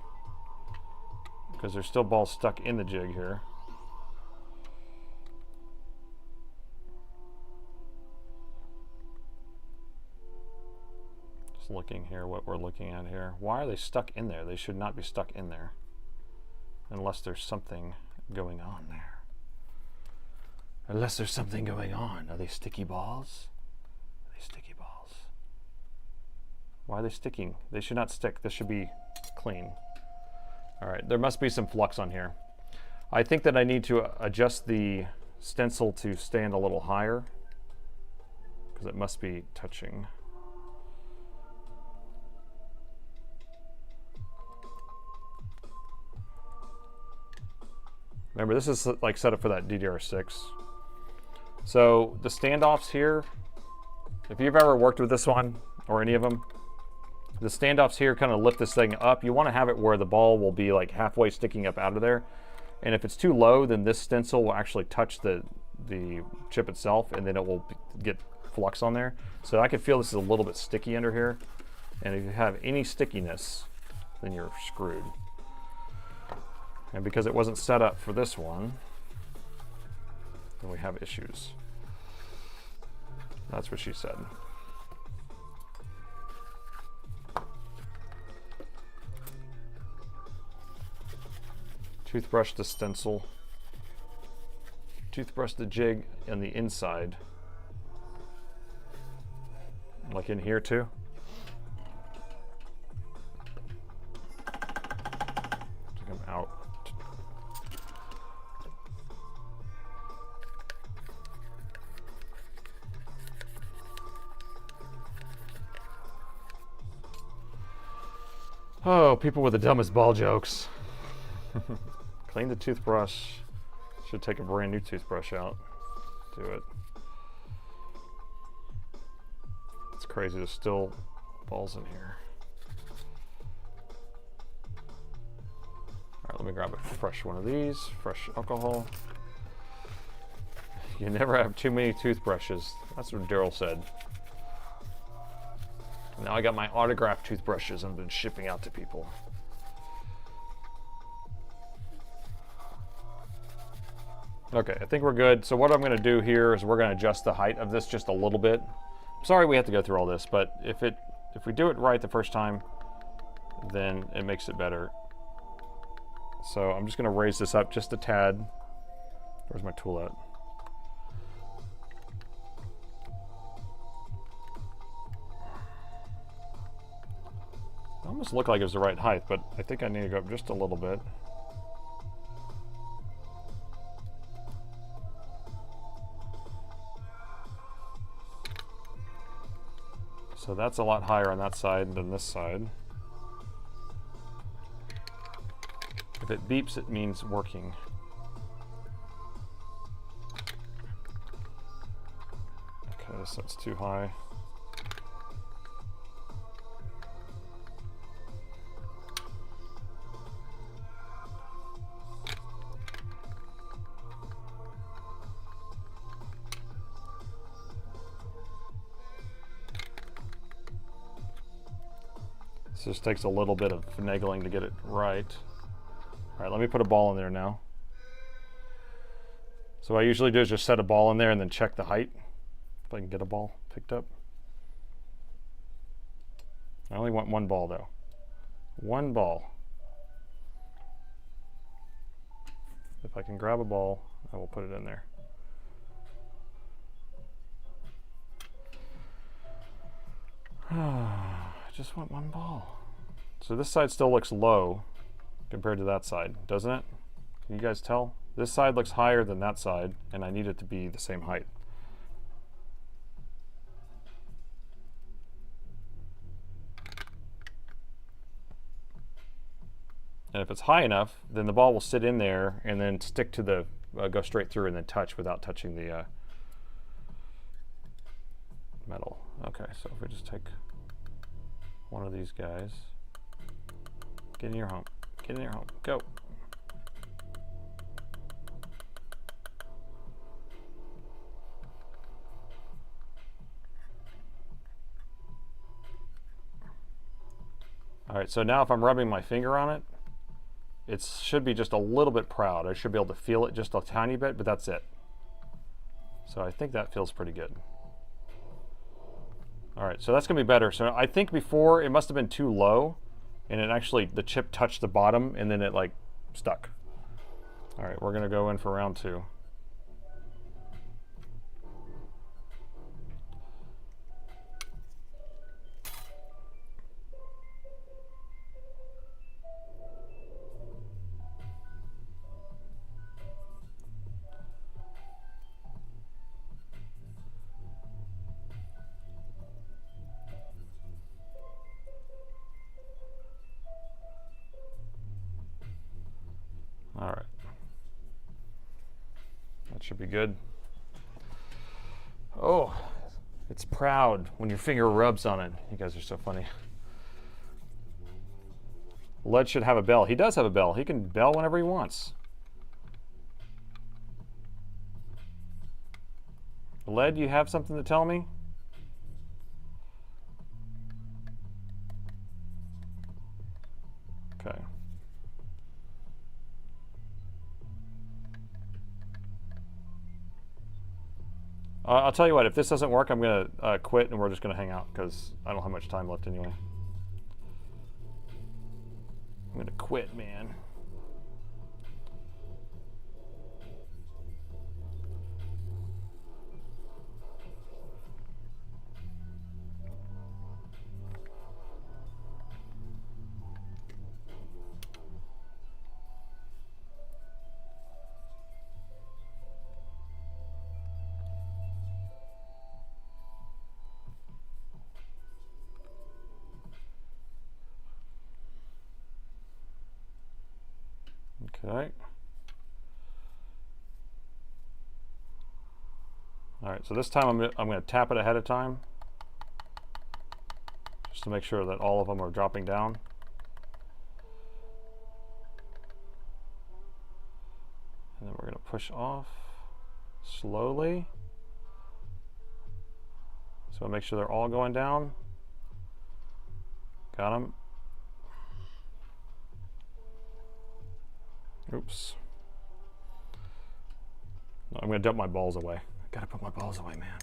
Because there's still balls stuck in the jig here. Just looking here what we're looking at here. Why are they stuck in there? They should not be stuck in there. Unless there's something going on there. Unless there's something going on. Are they sticky balls? Are they sticky balls? Why are they sticking? They should not stick. This should be clean. All right, there must be some flux on here. I think that I need to adjust the stencil to stand a little higher because it must be touching. Remember, this is like set up for that DDR6. So the standoffs here, if you've ever worked with this one or any of them, the standoffs here kind of lift this thing up. You want to have it where the ball will be like halfway sticking up out of there. And if it's too low, then this stencil will actually touch the chip itself, and then it will get flux on there. So I can feel this is a little bit sticky under here. And if you have any stickiness, then you're screwed. And because it wasn't set up for this one, then we have issues. That's what she said. Toothbrush the stencil. Toothbrush the jig on the inside. Like in here too. Take them out. Oh, people with the dumbest ball jokes. Clean the toothbrush. Should take a brand new toothbrush out. Do it. It's crazy, there's still balls in here. All right, let me grab a fresh one of these. Fresh alcohol. You never have too many toothbrushes. That's what Daryl said. Now I got my autographed toothbrushes I've been shipping out to people. Okay, I think we're good. So what I'm going to do here is we're going to adjust the height of this just a little bit. Sorry we have to go through all this, but if we do it right the first time, then it makes it better. So I'm just going to raise this up just a tad. Where's my tool at? It almost looked like it was the right height, but I think I need to go up just a little bit. So that's a lot higher on that side than this side. If it beeps, it means working. Okay, so that's too high. This just takes a little bit of finagling to get it right. All right, let me put a ball in there now. So what I usually do is just set a ball in there and then check the height. If I can get a ball picked up. I only want one ball though. One ball. If I can grab a ball, I will put it in there. I just want one ball. So this side still looks low compared to that side, doesn't it? Can you guys tell? This side looks higher than that side, and I need it to be the same height. And if it's high enough, then the ball will sit in there and then stick to the, go straight through and then touch without touching the metal. Okay, so if we just take one of these guys, get in your home, get in your home, go. All right, so now if I'm rubbing my finger on it, it should be just a little bit proud. I should be able to feel it just a tiny bit, but that's it. So I think that feels pretty good. All right, so that's gonna be better. So I think before it must have been too low, and it actually, the chip touched the bottom and then it like stuck. All right, we're gonna go in for round 2. All right, that should be good. Oh, it's proud when your finger rubs on it. You guys are so funny. Lead should have a bell. He does have a bell. He can bell whenever he wants. Lead, you have something to tell me? Okay. I'll tell you what, if this doesn't work, I'm going to quit and we're just going to hang out because I don't have much time left anyway. I'm going to quit, man. Okay. All right, so this time I'm going to tap it ahead of time just to make sure that all of them are dropping down. And then we're going to push off slowly. So make sure they're all going down. Got them. Oops. No, I'm going to dump my balls away. I gotta put my balls away, man.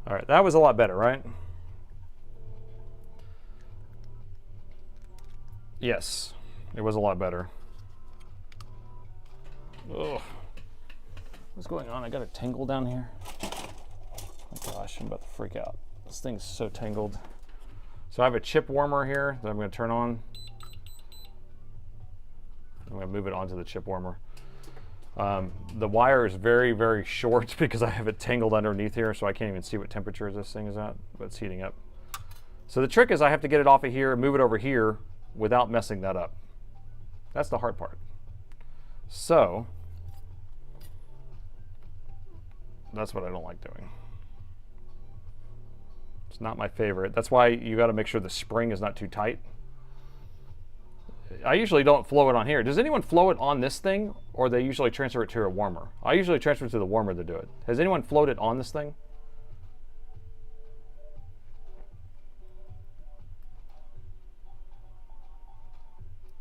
All right, that was a lot better, right? Yes, it was a lot better. Ugh. What's going on? I got a tangle down here. Oh gosh, I'm about to freak out. This thing's so tangled. So I have a chip warmer here that I'm going to turn on. I'm going to move it onto the chip warmer. The wire is very, very short because I have it tangled underneath here, so I can't even see what temperature this thing is at, but it's heating up. So the trick is I have to get it off of here and move it over here without messing that up. That's the hard part. So that's what I don't like doing. It's not my favorite. That's why you got to make sure the spring is not too tight. I usually don't flow it on here. Does anyone flow it on this thing, or they usually transfer it to a warmer? I usually transfer it to the warmer to do it. Has anyone flowed it on this thing?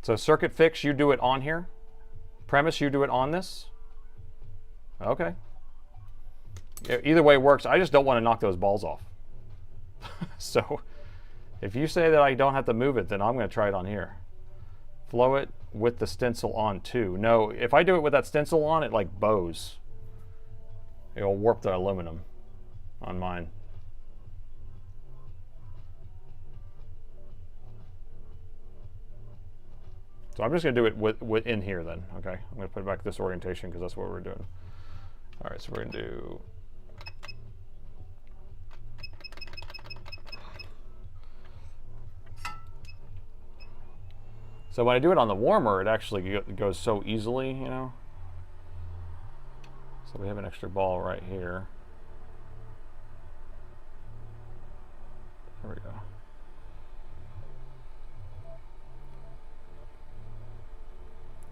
So circuit fix, you do it on here. Premise, you do it on this. Okay. Either way works. I just don't want to knock those balls off. So if you say that I don't have to move it, then I'm going to try it on here. Flow it with the stencil on too. No, if I do it with that stencil on, it like bows. It'll warp the aluminum on mine. So I'm just going to do it within here then. Okay, I'm going to put it back this orientation because that's what we're doing. All right, so we're going to do. So when I do it on the warmer, it actually goes so easily, you know. So we have an extra ball right here. There we go.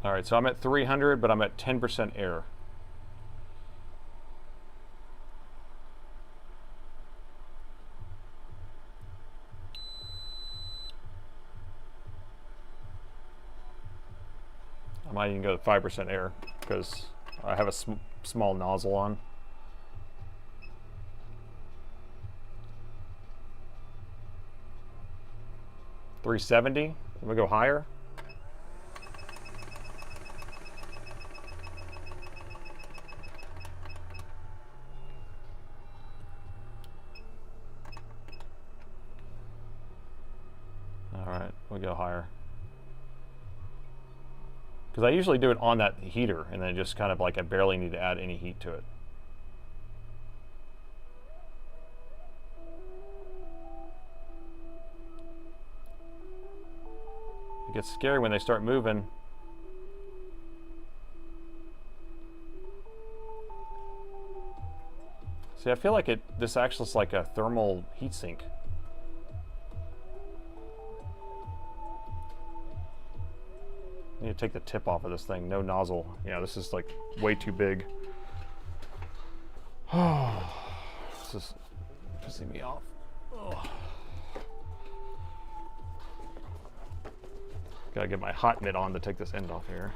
All right, so I'm at 300, but I'm at 10% air. I might even go to 5% air because I have a small nozzle on. $370. Can we go higher? All right, we'll go higher. Because I usually do it on that heater, and then just kind of like I barely need to add any heat to it. It gets scary when they start moving. See, I feel like this acts is like a thermal heatsink. I need to take the tip off of this thing. No nozzle. Yeah, this is like way too big. Oh, this is pissing me off. Oh. Gotta get my hot mitt on to take this end off here.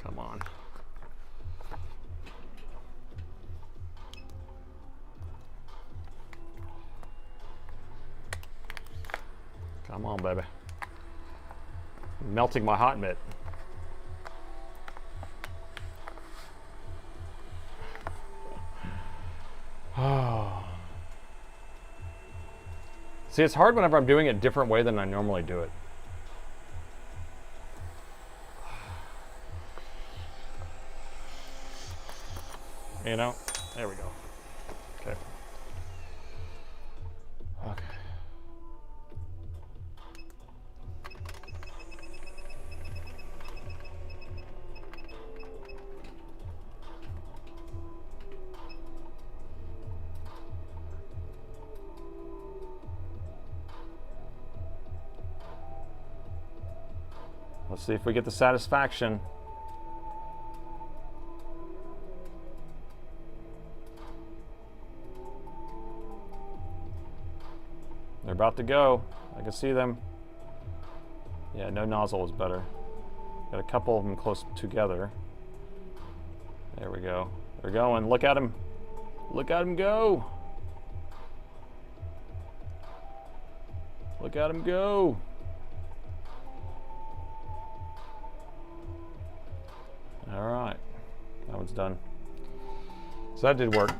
Come on. Come on, baby. Melting my hot mitt. Oh. See, it's hard whenever I'm doing it a different way than I normally do it. You know? There we go. Okay. Okay. Let's see if we get the satisfaction. They're about to go. I can see them. Yeah, no nozzle is better. Got a couple of them close together. There we go. They're going. Look at them. Look at them go. Look at them go. All right, that one's done. So that did work.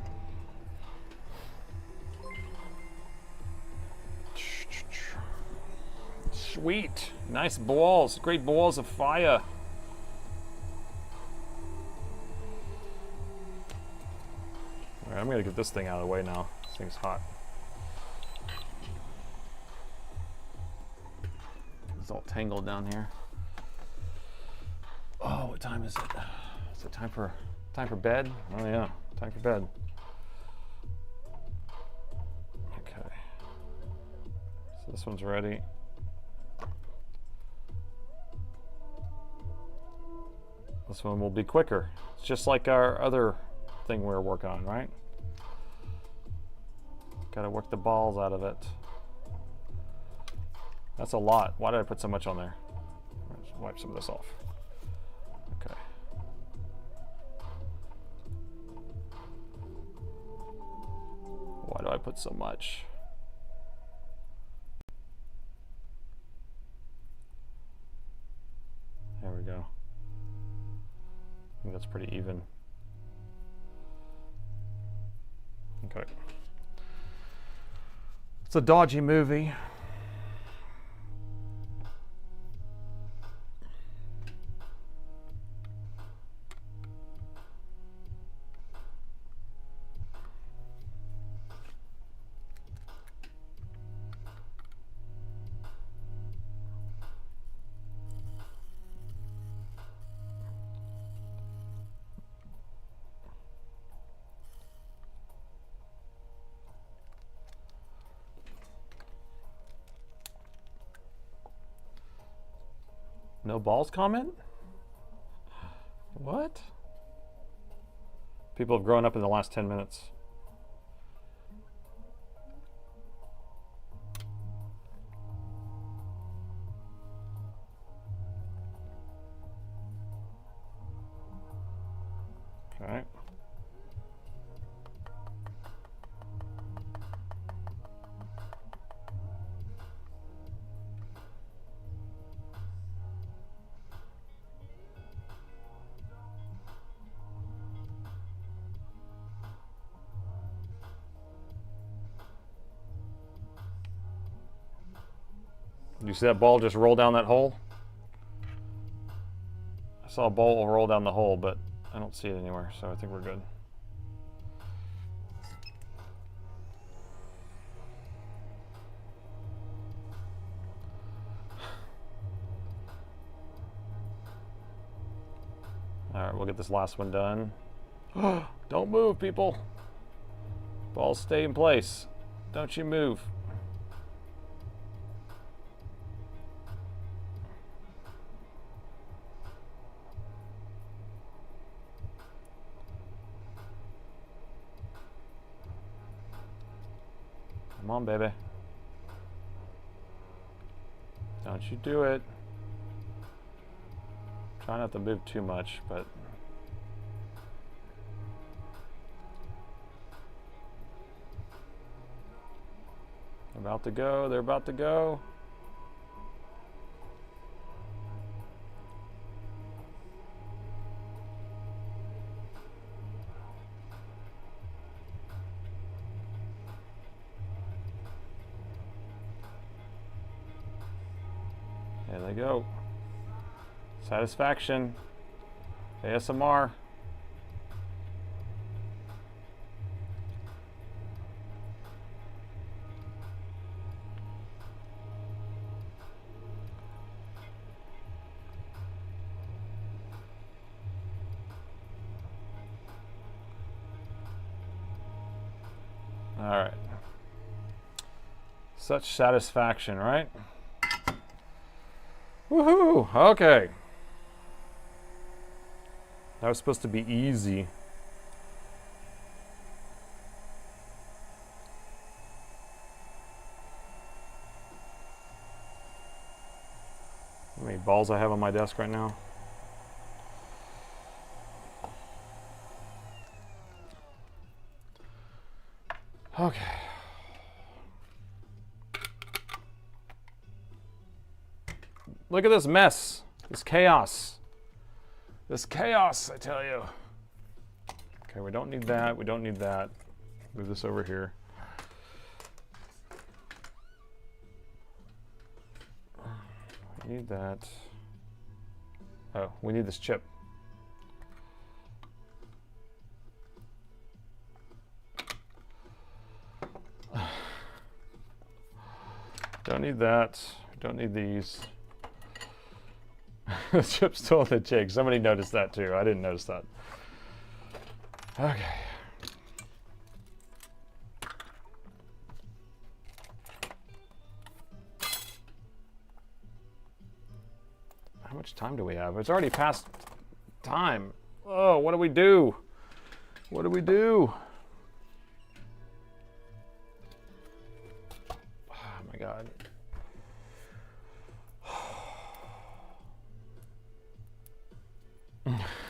Sweet, nice balls, great balls of fire. All right, I'm gonna get this thing out of the way now. This thing's hot. It's all tangled down here. Oh, what time is it? Is it time for bed? Oh yeah, time for bed. Okay. So this one's ready. This one will be quicker. It's just like our other thing we were working on, right? Gotta work the balls out of it. That's a lot. Why did I put so much on there? Let's wipe some of this off. Okay. Why do I put so much? There we go. I think that's pretty even. Okay. It's a dodgy movie. No balls comment? What? People have grown up in the last 10 minutes. right? You see that ball just roll down that hole? I saw a ball roll down the hole, but I don't see it anywhere, so I think we're good. All right, we'll get this last one done. Don't move, people. Balls stay in place. Don't you move. Come on, baby. Don't you do it. Try not to move too much, but they're about to go. They're about to go. There they go. Satisfaction. ASMR. All right. Such satisfaction, right? Woohoo! Okay. That was supposed to be easy. How many balls I have on my desk right now? Okay. Look at this mess. This chaos. This chaos, I tell you. Okay, we don't need that. We don't need that. Move this over here. We need that. Oh, we need this chip. Don't need that. Don't need these. The chip's still in the jig. Somebody noticed that too. I didn't notice that. Okay. How much time do we have? It's already past time. Oh, what do we do? What do we do? Oh my God.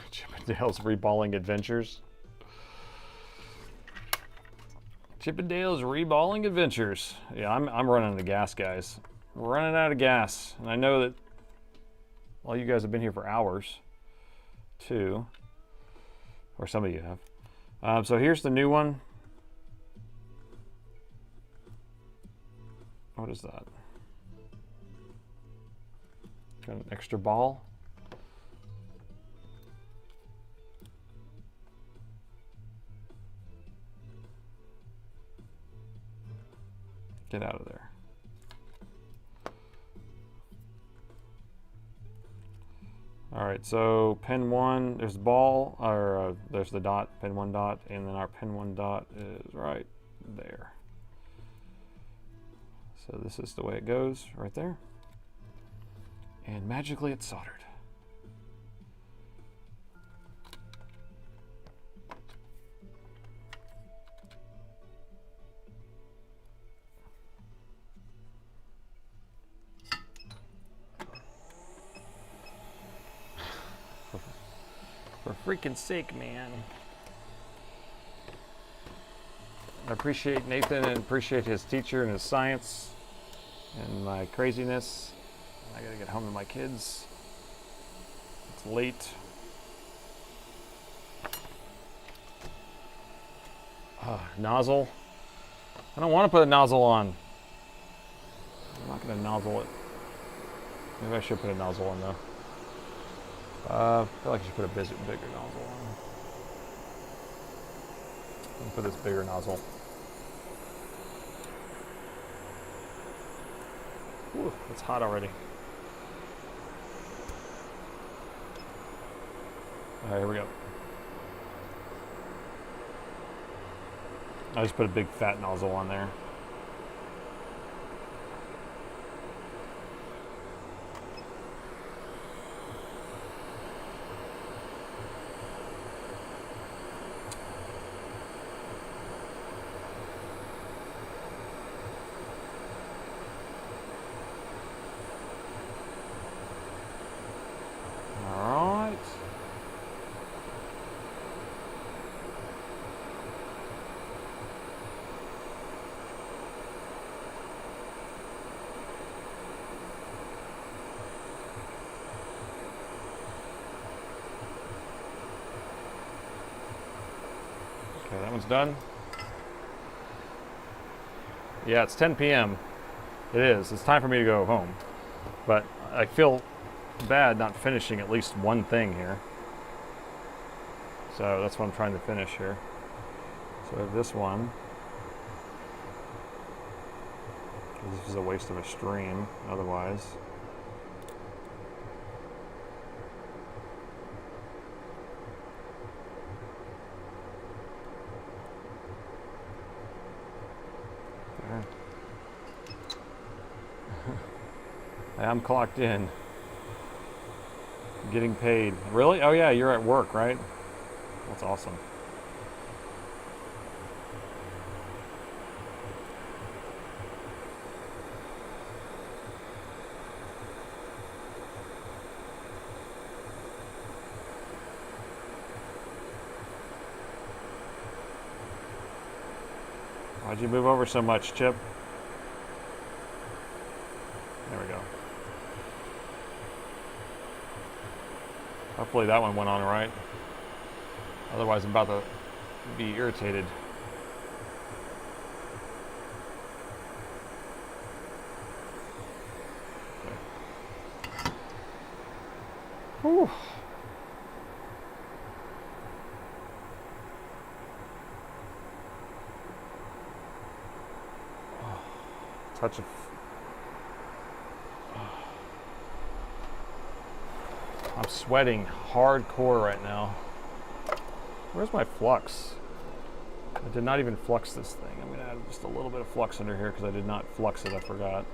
Chip and Dale's reballing adventures. Chip and Dale's reballing adventures. Yeah, I'm running out of gas, guys. We're running out of gas, and I know that all you guys have been here for hours, too, or some of you have. So here's the new one. What is that? Got an extra ball. Get out of there. All right, so pin 1, there's the ball, or there's the dot, pin 1 dot, and then our pin 1 dot is right there. So this is the way it goes, right there. And magically it's soldered. For freaking sake, man. I appreciate Nathan and appreciate his teacher and his science and my craziness. I gotta get home to my kids. It's late. Nozzle. I don't want to put a nozzle on. I'm not gonna nozzle it. Maybe I should put a nozzle on though. I feel like I should put a bigger nozzle on. I'm gonna put this bigger nozzle. Ooh, it's hot already. All right, here we go. I just put a big fat nozzle on there. Okay, that one's done. Yeah, it's 10 p.m. It is. It's time for me to go home. But I feel bad not finishing at least one thing here. So that's what I'm trying to finish here. So I have this one. This is a waste of a stream otherwise. I'm clocked in. Getting paid. Really? Oh yeah, you're at work, right? That's awesome. Why'd you move over so much, Chip? There we go. Hopefully that one went on all right. Otherwise I'm about to be irritated. Okay. Whew. Touch of I'm sweating hardcore right now. Where's my flux? I did not even flux this thing. I'm gonna add just a little bit of flux under here because I did not flux it, I forgot.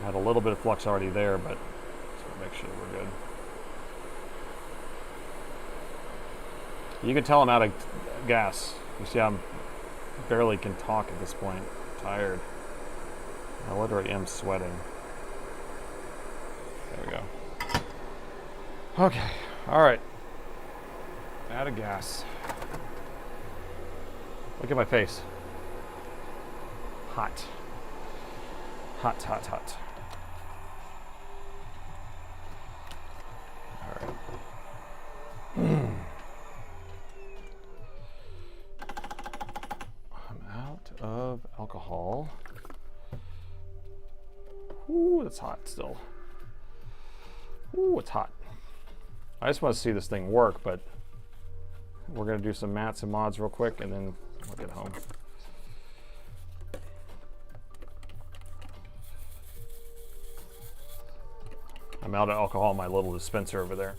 I had a little bit of flux already there, but just want to make sure we're good. You can tell I'm out of gas. You see I barely can talk at this point. I'm tired. I literally am sweating. There we go. Okay, all right. Out of gas. Look at my face. Hot. Hot, hot, hot. All right. I'm out of alcohol. Ooh, it's hot still. Ooh, it's hot. I just want to see this thing work, but we're going to do some mats and mods real quick, and then we'll get home. I'm out of alcohol in my little dispenser over there.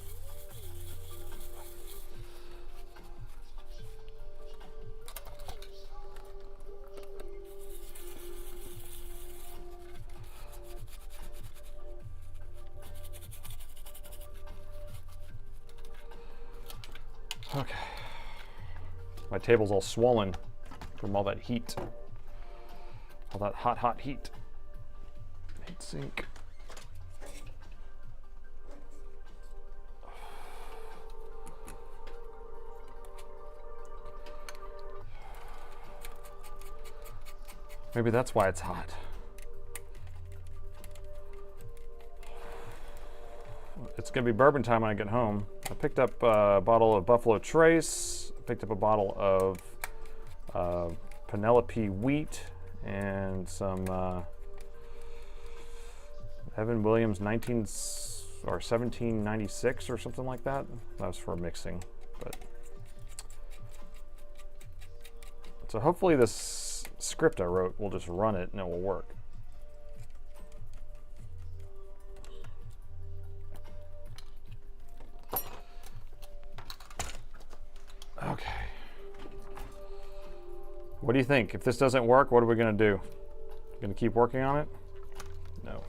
Okay. My table's all swollen from all that heat. All that hot, hot heat. Heat sink. Maybe that's why it's hot. It's gonna be bourbon time when I get home. I picked up a bottle of Buffalo Trace, picked up a bottle of Penelope Wheat, and some Evan Williams 1796 or something like that. That was for mixing, but so hopefully this script I wrote will just run it and it will work. Okay. What do you think? If this doesn't work, what are we gonna do? Gonna keep working on it? No.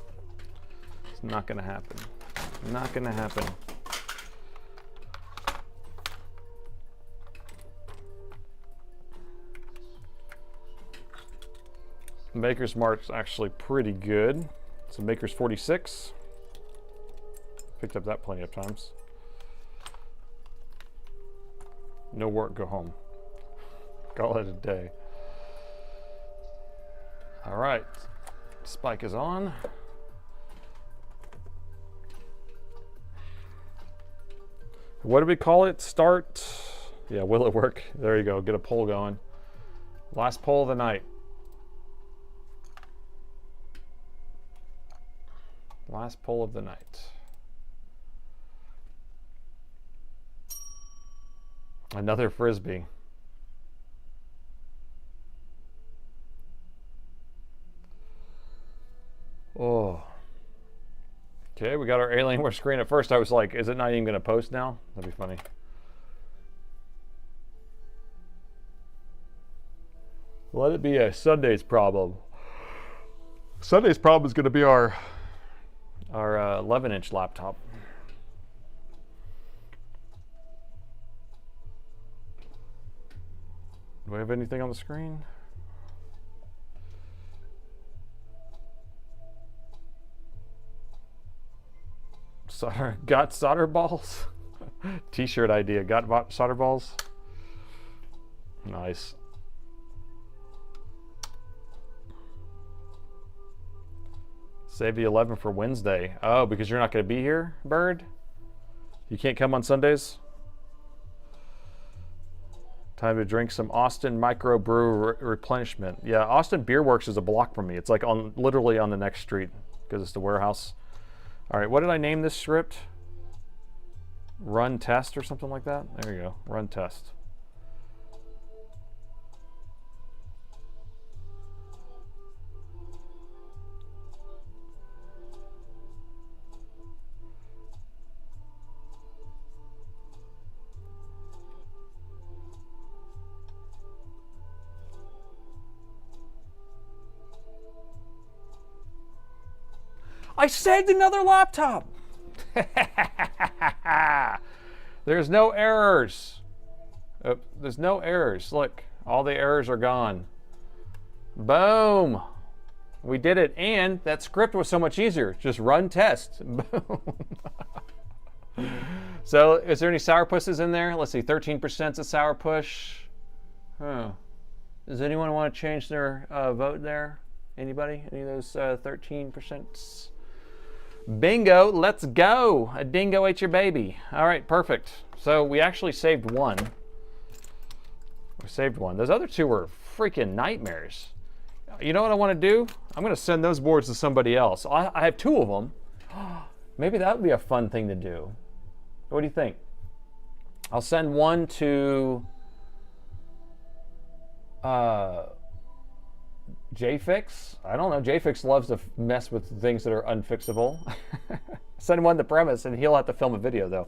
It's not gonna happen. Not gonna happen. Maker's Mark's actually pretty good. So Maker's 46. Picked up that plenty of times. No work, go home. Call it a day. All right, spike is on. What do we call it? Start. Yeah, will it work? There you go, get a poll going. Last poll of the night. Last poll of the night. Another Frisbee. Oh. Okay, we got our Alienware screen. At first I was like, is it not even gonna post now? That'd be funny. Let it be a Sunday's problem. Sunday's problem is gonna be our 11-inch laptop. Do we have anything on the screen? Got solder balls? T-shirt idea. Got solder balls? Nice. Save the 11 for Wednesday. Oh, because you're not going to be here, Bird? You can't come on Sundays? Time to drink some Austin microbrew replenishment. Yeah, Austin Beer Works is a block from me. It's like on literally on the next street because it's the warehouse. All right, what did I name this script? Run test or something like that? There you go, run test. I saved another laptop. There's no errors. There's no errors. Look, all the errors are gone. Boom. We did it, and that script was so much easier. Just run test. Boom. So, is there any sourpusses in there? Let's see, 13% is a sourpuss. Huh. Does anyone want to change their vote there? Anybody? Any of those 13%? Bingo, let's go. A dingo ate your baby. All right, perfect. So we actually saved one. We saved one. Those other two were freaking nightmares. You know what I want to do? I'm going to send those boards to somebody else. I have two of them. Maybe that would be a fun thing to do. What do you think? I'll send one to JFix. I don't know. JFix loves to mess with things that are unfixable. Send one to Premise, and he'll have to film a video, though.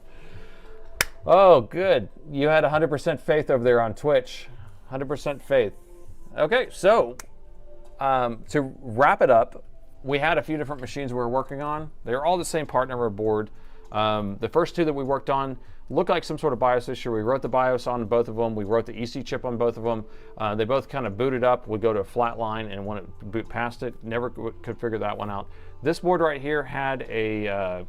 Oh, good. You had 100% faith over there on Twitch. 100% faith. Okay, so to wrap it up, we had a few different machines we were working on. They're all the same part number board. The first two that we worked on looked like some sort of BIOS issue. We wrote the BIOS on both of them. We wrote the EC chip on both of them. They both kind of booted up, would go to a flat line and want to boot past it. Never could figure that one out. This board right here had a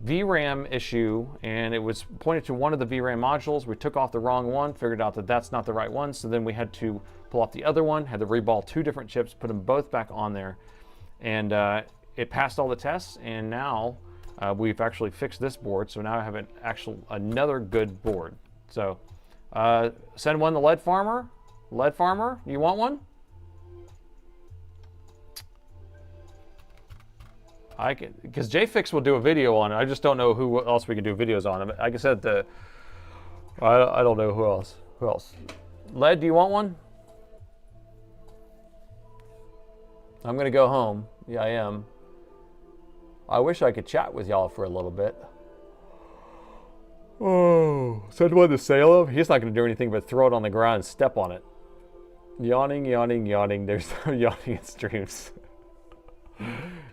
VRAM issue, and it was pointed to one of the VRAM modules. We took off the wrong one, figured out that that's not the right one, so then we had to pull off the other one, had to reball 2 different chips, put them both back on there, and it passed all the tests, and now we've actually fixed this board, so now I have another good board. So send one to Lead Farmer. Lead Farmer, you want one? I can, because JFix will do a video on it. I just don't know who else we can do videos on. Like I said, I don't know who else. Who else? Lead, do you want one? I'm gonna go home. Yeah, I am. I wish I could chat with y'all for a little bit. Oh, send one to Salem. He's not gonna do anything but throw it on the ground and step on it. Yawning, yawning, yawning. There's no yawning in streams.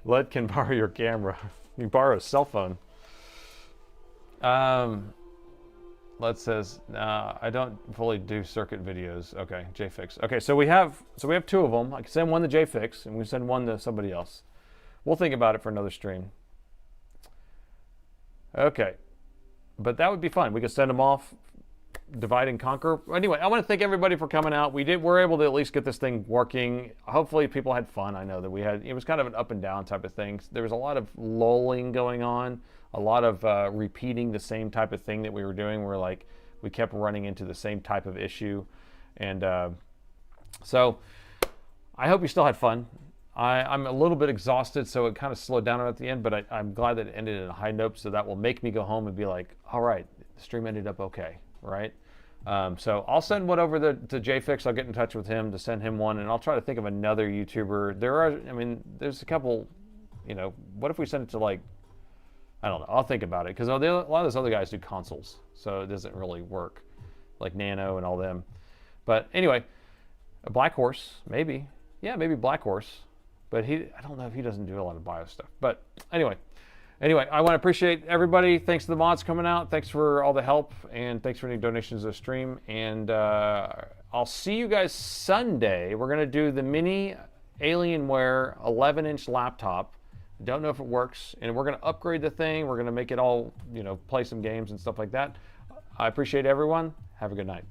Lead can borrow your camera. You can borrow a cell phone. Lead says, I don't fully do circuit videos. Okay, JFix. Okay, so we have 2 of them. I can send one to JFix, and we send one to somebody else. We'll think about it for another stream. Okay, but that would be fun. We could send them off, divide and conquer. Anyway, I want to thank everybody for coming out. We're able to at least get this thing working. Hopefully people had fun. I know that it was kind of an up and down type of thing. There was a lot of lulling going on, a lot of repeating the same type of thing that we were doing. We kept running into the same type of issue. And so I hope you still had fun. I'm a little bit exhausted, so it kind of slowed down at the end, but I'm glad that it ended in a high note, so that will make me go home and be like, all right, the stream ended up okay, right? So I'll send one over to JFix. I'll get in touch with him to send him one, and I'll try to think of another YouTuber. There's a couple, what if we send it to I don't know, I'll think about it, because a lot of those other guys do consoles, so it doesn't really work, like Nano and all them. But anyway, a Black Horse, maybe. Yeah, maybe Black Horse. But I don't know if he doesn't do a lot of bio stuff. But anyway, I want to appreciate everybody. Thanks to the mods coming out. Thanks for all the help, and thanks for any donations to the stream. And I'll see you guys Sunday. We're going to do the mini Alienware 11-inch laptop. Don't know if it works, and we're going to upgrade the thing. We're going to make it all, play some games and stuff like that. I appreciate everyone. Have a good night.